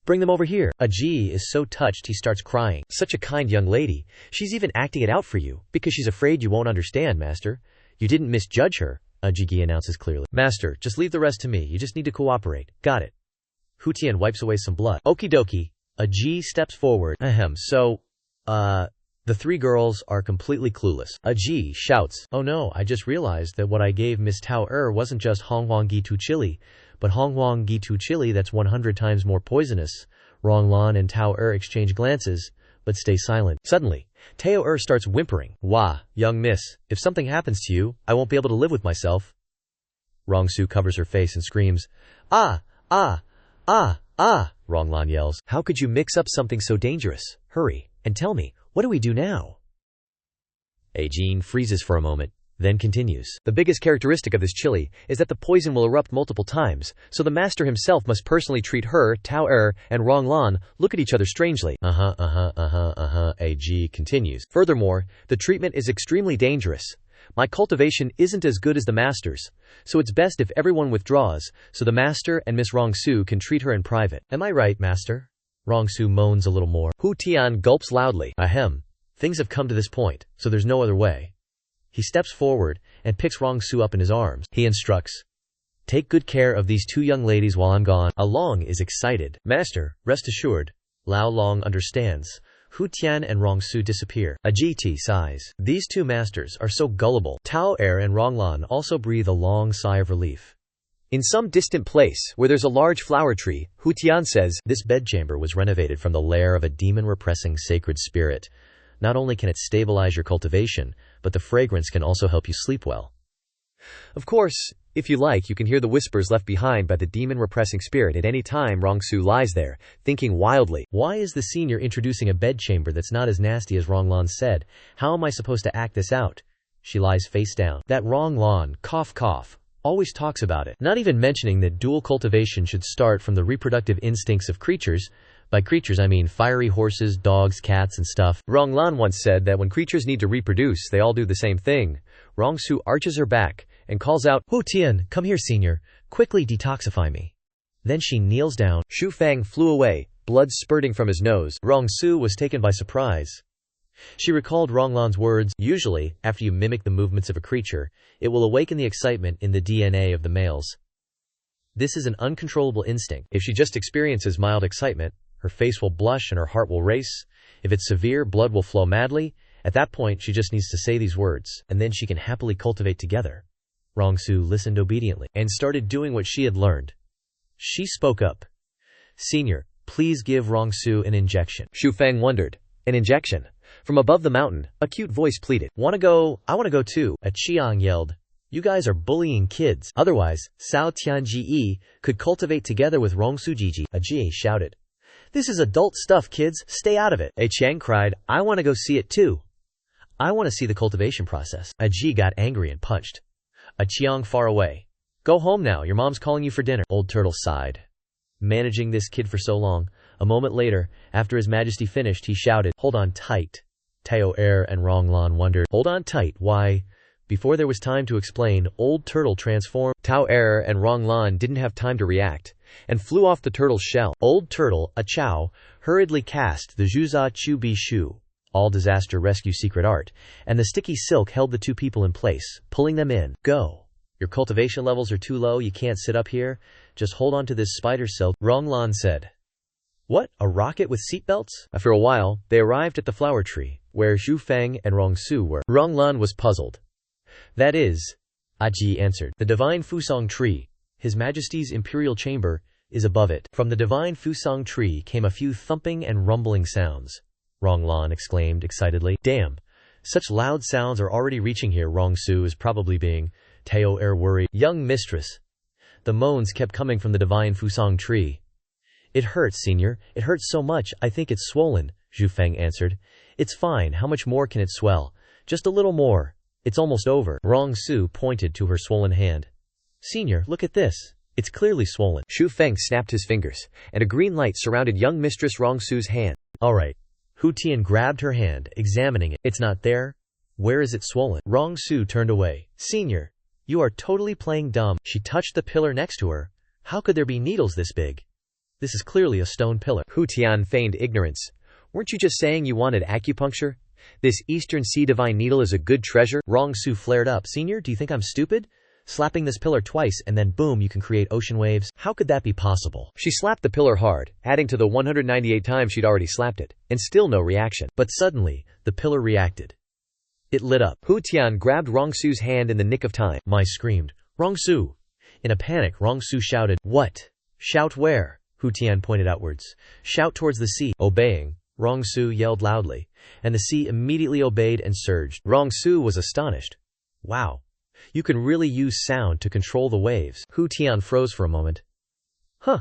Bring them over here. Aji is so touched he starts crying. Such a kind young lady. She's even acting it out for you, because she's afraid you won't understand, Master. You didn't misjudge her, Ajigi announces clearly. Master, just leave the rest to me. You just need to cooperate. Got it. Hu Tian wipes away some blood. Okie dokie. Aji steps forward. The three girls are completely clueless. Aji shouts. Oh no, I just realized that what I gave Miss Tao wasn't just Honghuang Gitu chili, but Honghuang Gitu chili that's 100 times more poisonous. Ronglan and Tao exchange glances, but stay silent. Suddenly, Tao starts whimpering. Wah, young miss, if something happens to you, I won't be able to live with myself. Rongsu covers her face and screams. Ah, ah, ah, ah, Ronglan yells. How could you mix up something so dangerous? Hurry, and tell me, what do we do now? Ajin freezes for a moment, then continues. The biggest characteristic of this chili is that the poison will erupt multiple times, so the master himself must personally treat her, Tao and Ronglan look at each other strangely. Ag continues. Furthermore, the treatment is extremely dangerous. My cultivation isn't as good as the master's, so it's best if everyone withdraws, so the master and Miss Rongsu can treat her in private. Am I right, master? Rongsu moans a little more. Hu Tian gulps loudly. Ahem. Things have come to this point, so there's no other way. He steps forward and picks Rongsu up in his arms. He instructs. Take good care of these two young ladies while I'm gone. Along is excited. Master, rest assured. Lao Long understands. Hu Tian and Rongsu disappear. Ajiti sighs. These two masters are so gullible. Tao and Ronglan also breathe a long sigh of relief. In some distant place, where there's a large flower tree, Hu Tian says, this bedchamber was renovated from the lair of a demon-repressing sacred spirit. Not only can it stabilize your cultivation, but the fragrance can also help you sleep well. Of course, if you like, you can hear the whispers left behind by the demon-repressing spirit at any time. Rongsu lies there, thinking wildly. Why is the senior introducing a bedchamber that's not as nasty as Ronglan said? How am I supposed to act this out? She lies face down. That Ronglan, cough cough, always talks about it, not even mentioning that dual cultivation should start from the reproductive instincts of creatures. By creatures I mean fiery horses, dogs, cats and stuff. Ronglan once said that when creatures need to reproduce, they all do the same thing. Rongsu arches her back and calls out, Hu Tian, come here senior, quickly detoxify me. Then she kneels down. Shu Fang flew away, blood spurting from his nose. Rongsu was taken by surprise. She recalled Ronglan's words, usually, after you mimic the movements of a creature, it will awaken the excitement in the DNA of the males. This is an uncontrollable instinct. If she just experiences mild excitement, her face will blush and her heart will race. If it's severe, blood will flow madly. At that point, she just needs to say these words, and then she can happily cultivate together. Rongsu listened obediently, and started doing what she had learned. She spoke up. Senior, please give Rongsu an injection. Shu Fang wondered. An injection? From above the mountain, a cute voice pleaded. Wanna go? I wanna go too. A Chiang yelled. You guys are bullying kids. Otherwise, Sao Tianji could cultivate together with Rongsu Jiji. A Jie shouted. This is adult stuff, kids. Stay out of it. A Chang cried. I wanna go see it too. I wanna see the cultivation process. A Ji got angry and punched. A Chiang far away. Go home now. Your mom's calling you for dinner. Old Turtle sighed. Managing this kid for so long. A moment later, after His Majesty finished, he shouted, Hold on tight. Tao and Ronglan wondered. Hold on tight, why? Before there was time to explain, Old Turtle transformed. Tao Er and Ronglan didn't have time to react, and flew off the turtle's shell. Old Turtle, a Chow, hurriedly cast the Zhuza Chu Bi Shu, all disaster rescue secret art, and the sticky silk held the two people in place, pulling them in. Go. Your cultivation levels are too low, you can't sit up here. Just hold on to this spider silk, Ronglan said. What? A rocket with seatbelts? After a while, they arrived at the flower tree, where Zhu Feng and Rongsu were. Ronglan was puzzled. That is, Aji answered. The divine Fusong tree, His Majesty's imperial chamber, is above it. From the divine Fusong tree came a few thumping and rumbling sounds. Ronglan exclaimed excitedly. Damn, such loud sounds are already reaching here. Rongsu is probably being Tao Er worried. Young mistress. The moans kept coming from the divine Fusong tree. It hurts, senior. It hurts so much, I think it's swollen, Zhu Feng answered. It's fine, how much more can it swell? Just a little more. It's almost over. Rongsu pointed to her swollen hand. Senior, look at this. It's clearly swollen. Zhu Feng snapped his fingers, and a green light surrounded young mistress Rongsu's hand. Alright. Hu Tian grabbed her hand, examining it. It's not there. Where is it swollen? Rongsu turned away. Senior, you are totally playing dumb. She touched the pillar next to her. How could there be needles this big? This is clearly a stone pillar. Hu Tian feigned ignorance. Weren't you just saying you wanted acupuncture? This Eastern Sea divine needle is a good treasure. Rongsu flared up. Senior, do you think I'm stupid? Slapping this pillar twice and then boom, you can create ocean waves. How could that be possible? She slapped the pillar hard, adding to the 198 times she'd already slapped it, and still no reaction. But suddenly, the pillar reacted. It lit up. Hu Tian grabbed Rongsu's hand in the nick of time. Mai screamed, Rongsu! In a panic, Rongsu shouted, What? Shout where? Hu Tian pointed outwards. Shout towards the sea. Obeying, Rongsu yelled loudly, and the sea immediately obeyed and surged. Rongsu was astonished. Wow. You can really use sound to control the waves. Hu Tian froze for a moment. Huh.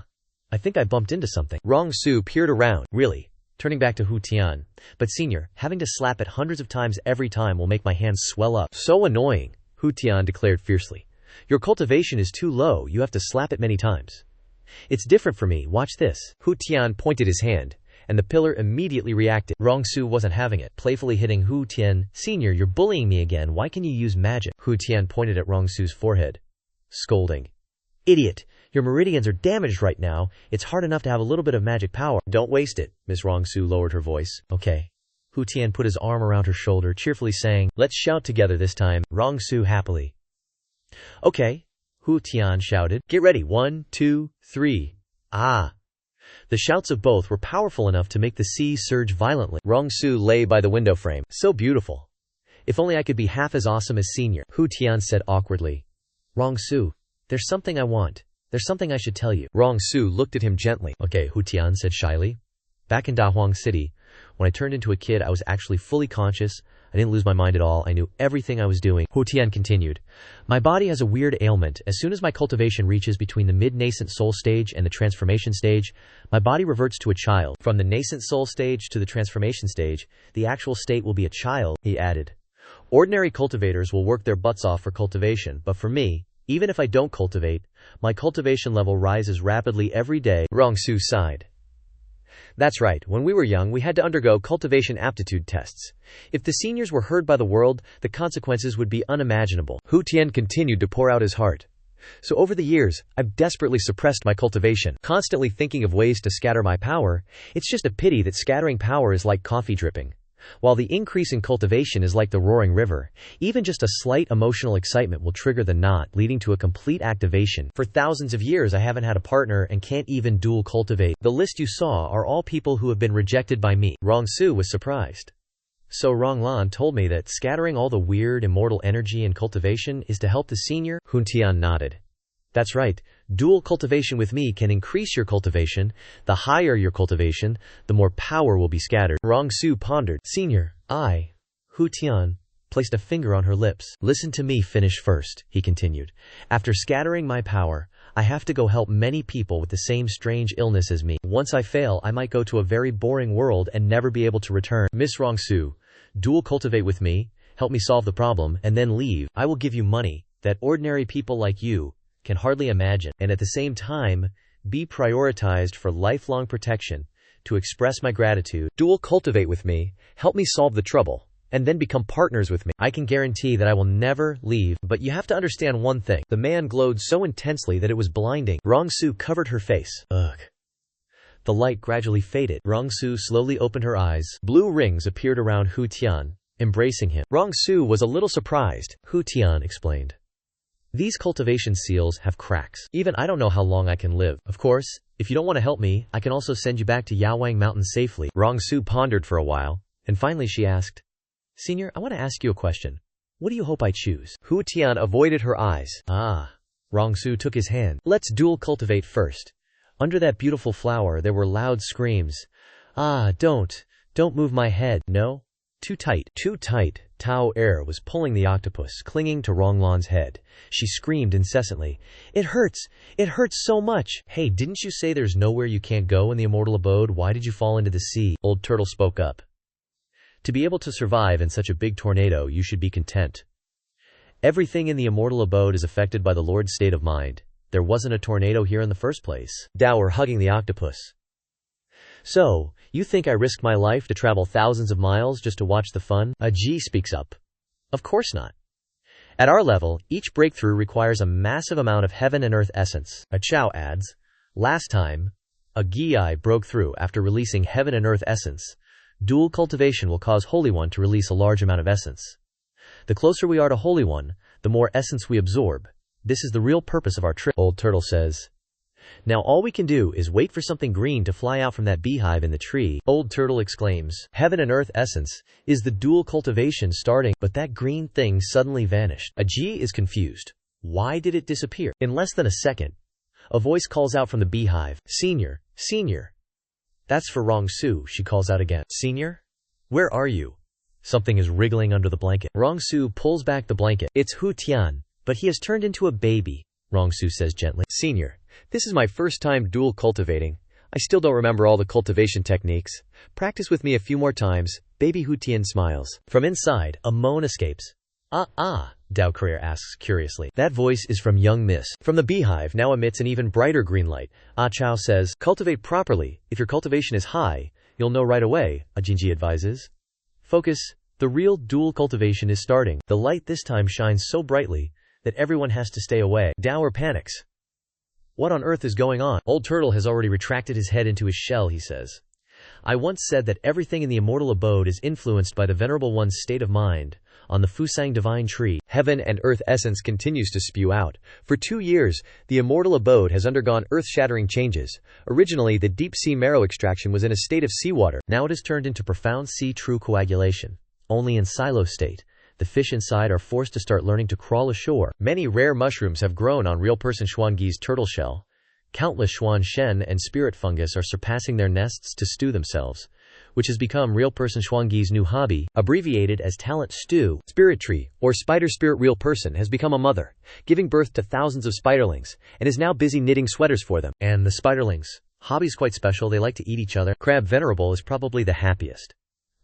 I think I bumped into something. Rongsu peered around. Really? Turning back to Hu Tian. But senior, having to slap it hundreds of times every time will make my hands swell up. So annoying, Hu Tian declared fiercely. Your cultivation is too low, you have to slap it many times. It's different for me, watch this. Hu Tian pointed his hand, and the pillar immediately reacted. Rongsu wasn't having it, playfully hitting Hu Tian. Senior, you're bullying me again, why can you use magic? Hu Tian pointed at Rongsu's forehead, scolding. Idiot, your meridians are damaged right now, it's hard enough to have a little bit of magic power. Don't waste it, Miss Rongsu lowered her voice. Okay. Hu Tian put his arm around her shoulder, cheerfully saying, Let's shout together this time. Rongsu happily. Okay. Hu Tian shouted. Get ready, 1, 2, 3. Ah. The shouts of both were powerful enough to make the sea surge violently. Rongsu lay by the window frame. So beautiful. If only I could be half as awesome as senior, Hu Tian said awkwardly. Rongsu, there's something I want. There's something I should tell you. Rongsu looked at him gently. Okay, Hu Tian said shyly. Back in Dahuang City, when I turned into a kid, I was actually fully conscious. I didn't lose my mind at all. I knew everything I was doing. Hu Tian continued. My body has a weird ailment. As soon as my cultivation reaches between the mid-nascent soul stage and the transformation stage, my body reverts to a child. From the nascent soul stage to the transformation stage, the actual state will be a child, he added. Ordinary cultivators will work their butts off for cultivation, but for me, even if I don't cultivate, my cultivation level rises rapidly every day. Rongsu sighed. That's right, when we were young we had to undergo cultivation aptitude tests. If the seniors were heard by the world, the consequences would be unimaginable. Hu Tian continued to pour out his heart. So over the years, I've desperately suppressed my cultivation, constantly thinking of ways to scatter my power. It's just a pity that scattering power is like coffee dripping, while the increase in cultivation is like the roaring river. Even just a slight emotional excitement will trigger the knot, leading to a complete activation. For thousands of years I haven't had a partner and can't even dual cultivate. The list you saw are all people who have been rejected by me. Rongsu was surprised. So Ronglan told me that scattering all the weird immortal energy in cultivation is to help the senior? Hu Tian nodded. That's right, dual cultivation with me can increase your cultivation. The higher your cultivation, the more power will be scattered. Rongsu pondered. Senior, Hu Tian placed a finger on her lips. Listen to me finish first, he continued. After scattering my power, I have to go help many people with the same strange illness as me. Once I fail, I might go to a very boring world and never be able to return. Miss Rongsu, dual cultivate with me, help me solve the problem, and then leave. I will give you money that ordinary people like you can hardly imagine, and at the same time, be prioritized for lifelong protection. To express my gratitude, dual cultivate with me, help me solve the trouble, and then become partners with me. I can guarantee that I will never leave, but you have to understand one thing. The man glowed so intensely that it was blinding. Rongsu covered her face. Ugh. The light gradually faded. Rongsu slowly opened her eyes. Blue rings appeared around Hu Tian, embracing him. Rongsu was a little surprised. Hu Tian explained. These cultivation seals have cracks. Even I don't know how long I can live. Of course, if you don't want to help me, I can also send you back to Yawang Mountain safely. Rongsu pondered for a while, and finally she asked, Senior, I want to ask you a question. What do you hope I choose? Hu Tian avoided her eyes. Rongsu took his hand. Let's dual cultivate first. Under that beautiful flower there were loud screams. Don't move my head. No? Too tight. Too tight. Tao Er was pulling the octopus, clinging to Ronglan's head. She screamed incessantly. It hurts! It hurts so much! Hey, didn't you say there's nowhere you can't go in the immortal abode? Why did you fall into the sea? Old Turtle spoke up. To be able to survive in such a big tornado, you should be content. Everything in the immortal abode is affected by the Lord's state of mind. There wasn't a tornado here in the first place. Dower hugging the octopus. So, you think I risked my life to travel thousands of miles just to watch the fun? A G speaks up. Of course not. At our level, each breakthrough requires a massive amount of heaven and earth essence. A Chao adds, last time, a Gi broke through after releasing heaven and earth essence. Dual cultivation will cause Holy One to release a large amount of essence. The closer we are to Holy One, the more essence we absorb. This is the real purpose of our trip, Old Turtle says. Now all we can do is wait for something green to fly out from that beehive in the tree. Old Turtle exclaims, heaven and earth essence, is the dual cultivation starting? But that green thing suddenly vanished. A G is confused. Why did it disappear? In less than a second, a voice calls out from the beehive, Senior, Senior. That's for Rongsu, she calls out again. Senior? Where are you? Something is wriggling under the blanket. Rongsu pulls back the blanket. It's Hu Tian, but he has turned into a baby, Rongsu says gently. Senior, this is my first time dual cultivating. I still don't remember all the cultivation techniques. Practice with me a few more times. Baby Hu Tian smiles. From inside, a moan escapes. Dao Career asks curiously. That voice is from young Miss. From the beehive now emits an even brighter green light. Chao says, cultivate properly. If your cultivation is high, you'll know right away, Ajinji advises. Focus. The real dual cultivation is starting. The light this time shines so brightly that everyone has to stay away. Dower panics. What on earth is going on? Old Turtle has already retracted his head into his shell, he says. I once said that everything in the immortal abode is influenced by the Venerable One's state of mind. On the Fusang divine tree, heaven and earth essence continues to spew out. For 2 years, the immortal abode has undergone earth-shattering changes. Originally, the deep-sea marrow extraction was in a state of seawater. Now it has turned into profound sea-true coagulation. Only in silo state, the fish inside are forced to start learning to crawl ashore. Many rare mushrooms have grown on real person Xuangi's turtle shell. Countless Xuan Shen and spirit fungus are surpassing their nests to stew themselves, which has become real person Xuangi's new hobby, abbreviated as talent stew. Spirit tree, or spider spirit real person, has become a mother, giving birth to thousands of spiderlings, and is now busy knitting sweaters for them. And the spiderlings' hobby's quite special. They like to eat each other. Crab Venerable is probably the happiest.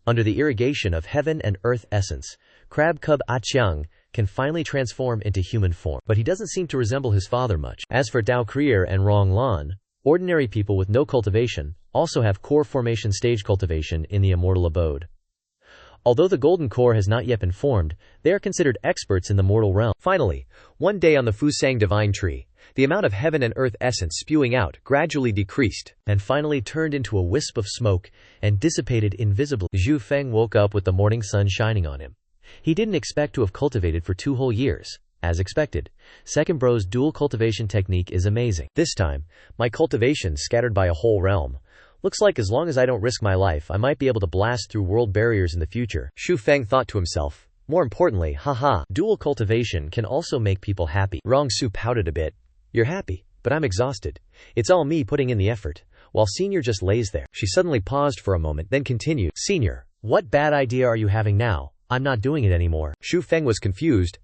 Under the irrigation of heaven and earth essence, crab cub Aqiang can finally transform into human form, but he doesn't seem to resemble his father much. As for Dao Krier and Rong Lan, ordinary people with no cultivation also have core formation stage cultivation in the immortal abode. Although the golden core has not yet been formed, they are considered experts in the mortal realm. Finally, one day on the Fusang divine tree, the amount of heaven and earth essence spewing out gradually decreased, and finally turned into a wisp of smoke and dissipated invisibly. Zhu Feng woke up with the morning sun shining on him. He didn't expect to have cultivated for 2 whole years. As expected, Second Bro's dual cultivation technique is amazing. This time, my cultivation scattered by a whole realm. Looks like as long as I don't risk my life, I might be able to blast through world barriers in the future. Xu Feng thought to himself. More importantly, dual cultivation can also make people happy. Rongsu pouted a bit. You're happy, but I'm exhausted. It's all me putting in the effort, while Senior just lays there. She suddenly paused for a moment, then continued. Senior, what bad idea are you having now? I'm not doing it anymore. Xu Feng was confused.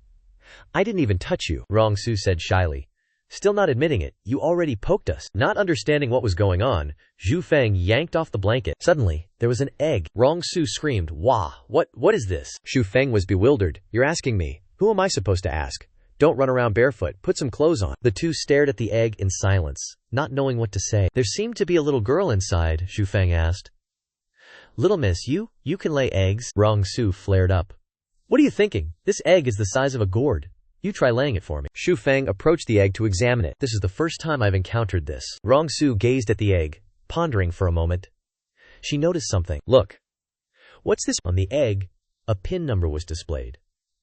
I didn't even touch you, Rongsu said shyly. Still not admitting it, you already poked us. Not understanding what was going on, Xu Feng yanked off the blanket. Suddenly, there was an egg. Rongsu screamed, Wah, what is this? Xu Feng was bewildered. You're asking me. Who am I supposed to ask? Don't run around barefoot, put some clothes on. The two stared at the egg in silence, not knowing what to say. There seemed to be a little girl inside, Xu Feng asked. Little miss, you can lay eggs? Rong Su flared up. What are you thinking? This egg is the size of a gourd. You try laying it for me. Xu Feng approached the egg to examine it. This is the first time I've encountered this. Rong Su gazed at the egg, pondering for a moment. She noticed something. Look. What's this? On the egg, a pin number was displayed.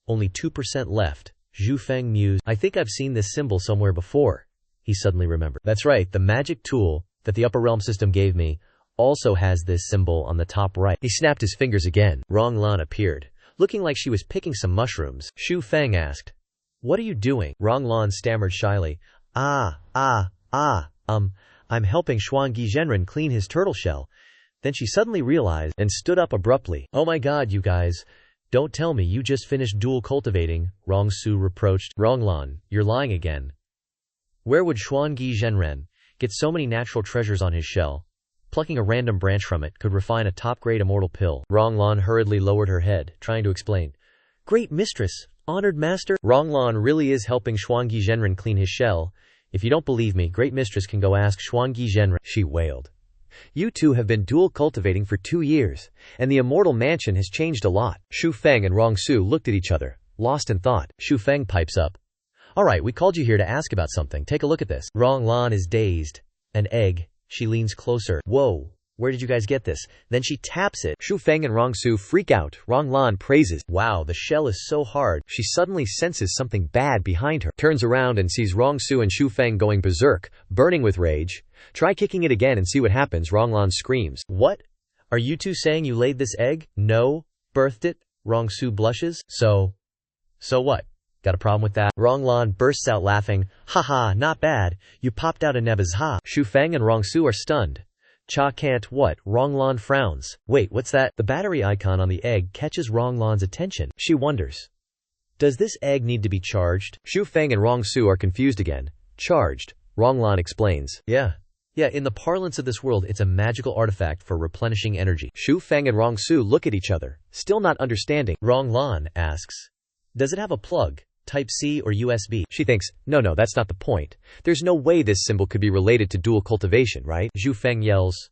Only 2% left. Xu Feng mused. I think I've seen this symbol somewhere before. He suddenly remembered. That's right, the magic tool that the upper realm system gave me also has this symbol on the top right. He snapped his fingers again. Rong Lan appeared, looking like she was picking some mushrooms. Xu Feng asked, "What are you doing?" Rong Lan stammered shyly. I'm helping Xuangi Zhenren clean his turtle shell." Then she suddenly realized and stood up abruptly. Oh my god, you guys. Don't tell me you just finished dual cultivating, Rong Su reproached. Rong Lan, you're lying again. Where would Xuangi Zhenren get so many natural treasures on his shell? Plucking a random branch from it could refine a top-grade immortal pill. Rong Lan hurriedly lowered her head, trying to explain. Great mistress, honored master. Rong Lan really is helping Xuangi Zhenren clean his shell. If you don't believe me, great mistress can go ask Xuangi Zhenren. She wailed. You two have been dual cultivating for 2 years, and the immortal mansion has changed a lot. Xu Feng and Rong Su looked at each other, lost in thought. Xu Feng pipes up. Alright, we called you here to ask about something. Take a look at this. Rong Lan is dazed. An egg. She leans closer. Whoa, where did you guys get this? Then she taps it. Xu Feng and Rong Su freak out. Rong Lan praises. Wow, the shell is so hard. She suddenly senses something bad behind her. Turns around and sees Rong Su and Xu Feng going berserk, burning with rage. Try kicking it again and see what happens. Rong Lan screams. What? Are you two saying you laid this egg? No. Birthed it? Rong Su blushes. So what? Got a problem with that? Rong Lan bursts out laughing. Haha, not bad. You popped out a nebas ha. Xu Feng and Rong Su are stunned. Cha can't what? Rong Lan frowns. Wait, what's that? The battery icon on the egg catches Rong Lan's attention. She wonders. Does this egg need to be charged? Xu Feng and Rong Su are confused again. Charged. Rong Lan explains. Yeah, in the parlance of this world, it's a magical artifact for replenishing energy. Xu Feng and Rong Su look at each other, still not understanding. Rong Lan asks, does it have a plug? Type-C or USB? She thinks, no, that's not the point. There's no way this symbol could be related to dual cultivation, right? Xu Feng yells.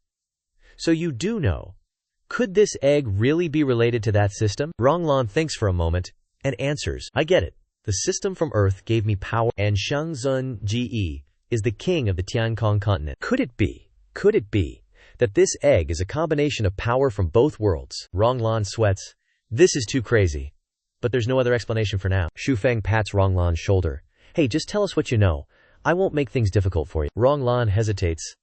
So you do know. Could this egg really be related to that system? Rong Lan thinks for a moment, and answers, I get it. The system from Earth gave me power, and Shangzhen Ge is the king of the Tiankong continent. Could it be that this egg is a combination of power from both worlds? Rong Lan sweats. This is too crazy. But there's no other explanation for now. Xu Feng pats Rong Lan's shoulder. Hey, just tell us what you know. I won't make things difficult for you. Rong Lan hesitates.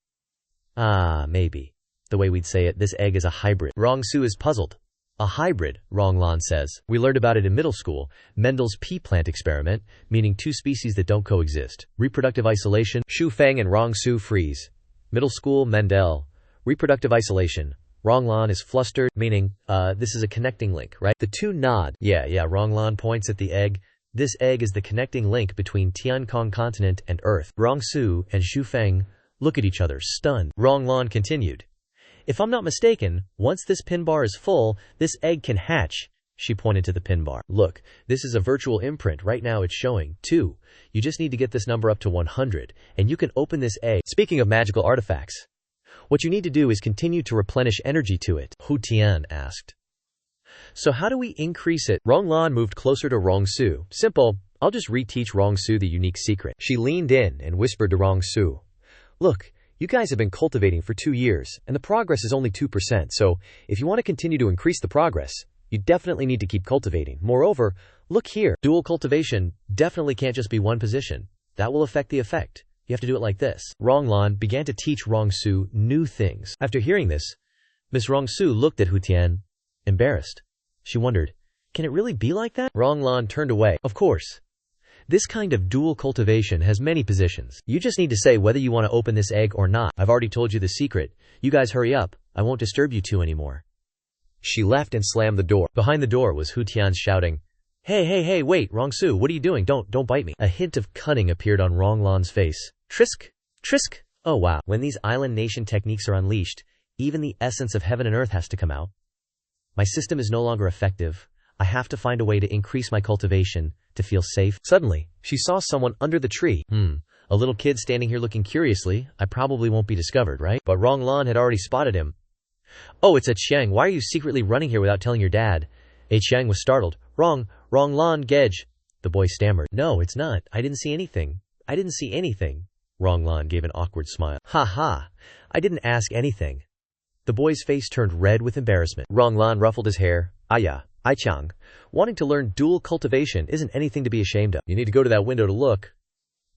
Maybe. The way we'd say it, this egg is a hybrid. Rong Su is puzzled. A hybrid, Rong Lan says. We learned about it in middle school. Mendel's pea plant experiment, meaning two species that don't coexist. Reproductive isolation. Xu Feng and Rong Su freeze. Middle school, Mendel. Reproductive isolation. Rong Lan is flustered, meaning, this is a connecting link, right? The two nod. Yeah, Rong Lan points at the egg. This egg is the connecting link between Tiankong continent and Earth. Rong Su and Xu Feng look at each other, stunned. Rong Lan continued. If I'm not mistaken, once this pin bar is full, this egg can hatch. She pointed to the pin bar. Look, this is a virtual imprint. Right now it's showing 2. You just need to get this number up to 100, and you can open this egg. Speaking of magical artifacts, what you need to do is continue to replenish energy to it, Hu Tian asked. So how do we increase it? Rong Lan moved closer to Rong Su. Simple. I'll just reteach Rong Su the unique secret. She leaned in and whispered to Rong Su. Look, you guys have been cultivating for 2 years, and the progress is only 2%, so if you want to continue to increase the progress, you definitely need to keep cultivating. Moreover, look here. Dual cultivation definitely can't just be one position. That will affect the effect. You have to do it like this. Rong Lan began to teach Rong Su new things. After hearing this, Miss Rong Su looked at Hu Tian, embarrassed. She wondered, can it really be like that? Rong Lan turned away. Of course. This kind of dual cultivation has many positions. You just need to say whether you want to open this egg or not. I've already told you the secret. You guys hurry up. I won't disturb you two anymore. She left and slammed the door. Behind the door was Hu Tian shouting, Hey, wait, Rong Su, what are you doing? Don't bite me. A hint of cunning appeared on Rong Lan's face. Trisk. Oh wow. When these island nation techniques are unleashed, even the essence of heaven and earth has to come out. My system is no longer effective. I have to find a way to increase my cultivation, to feel safe. Suddenly, she saw someone under the tree. A little kid standing here looking curiously. I probably won't be discovered, right? But Rong Lan had already spotted him. Oh, it's a Chiang. Why are you secretly running here without telling your dad? A Chiang was startled. Wrong Lan Gej. The boy stammered. No, it's not. I didn't see anything. I didn't see anything. Wrong Lan gave an awkward smile. Ha ha. I didn't ask anything. The boy's face turned red with embarrassment. Wrong Lan ruffled his hair. Aya, I Chang. Wanting to learn dual cultivation isn't anything to be ashamed of. You need to go to that window to look.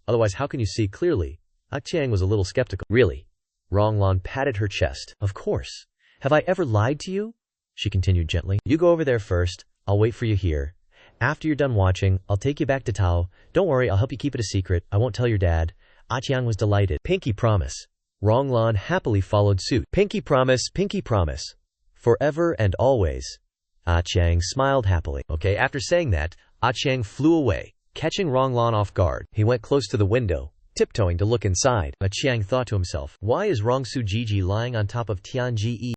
Otherwise, how can you see clearly? Ah Chiang was a little skeptical. Really? Wrong Lan patted her chest. Of course. Have I ever lied to you? She continued gently. You go over there first. I'll wait for you here. After you're done watching, I'll take you back to Tao. Don't worry, I'll help you keep it a secret. I won't tell your dad. Ah Chiang was delighted. Pinky promise. Wrong Lan happily followed suit. Pinky promise, pinky promise. Forever and always. Ah Chiang smiled happily. Okay, after saying that, Ah Chiang flew away, catching Wrong Lan off guard. He went close to the window, tiptoeing to look inside. Ah Chiang thought to himself, why is Rong Su Gigi lying on top of Tian Ji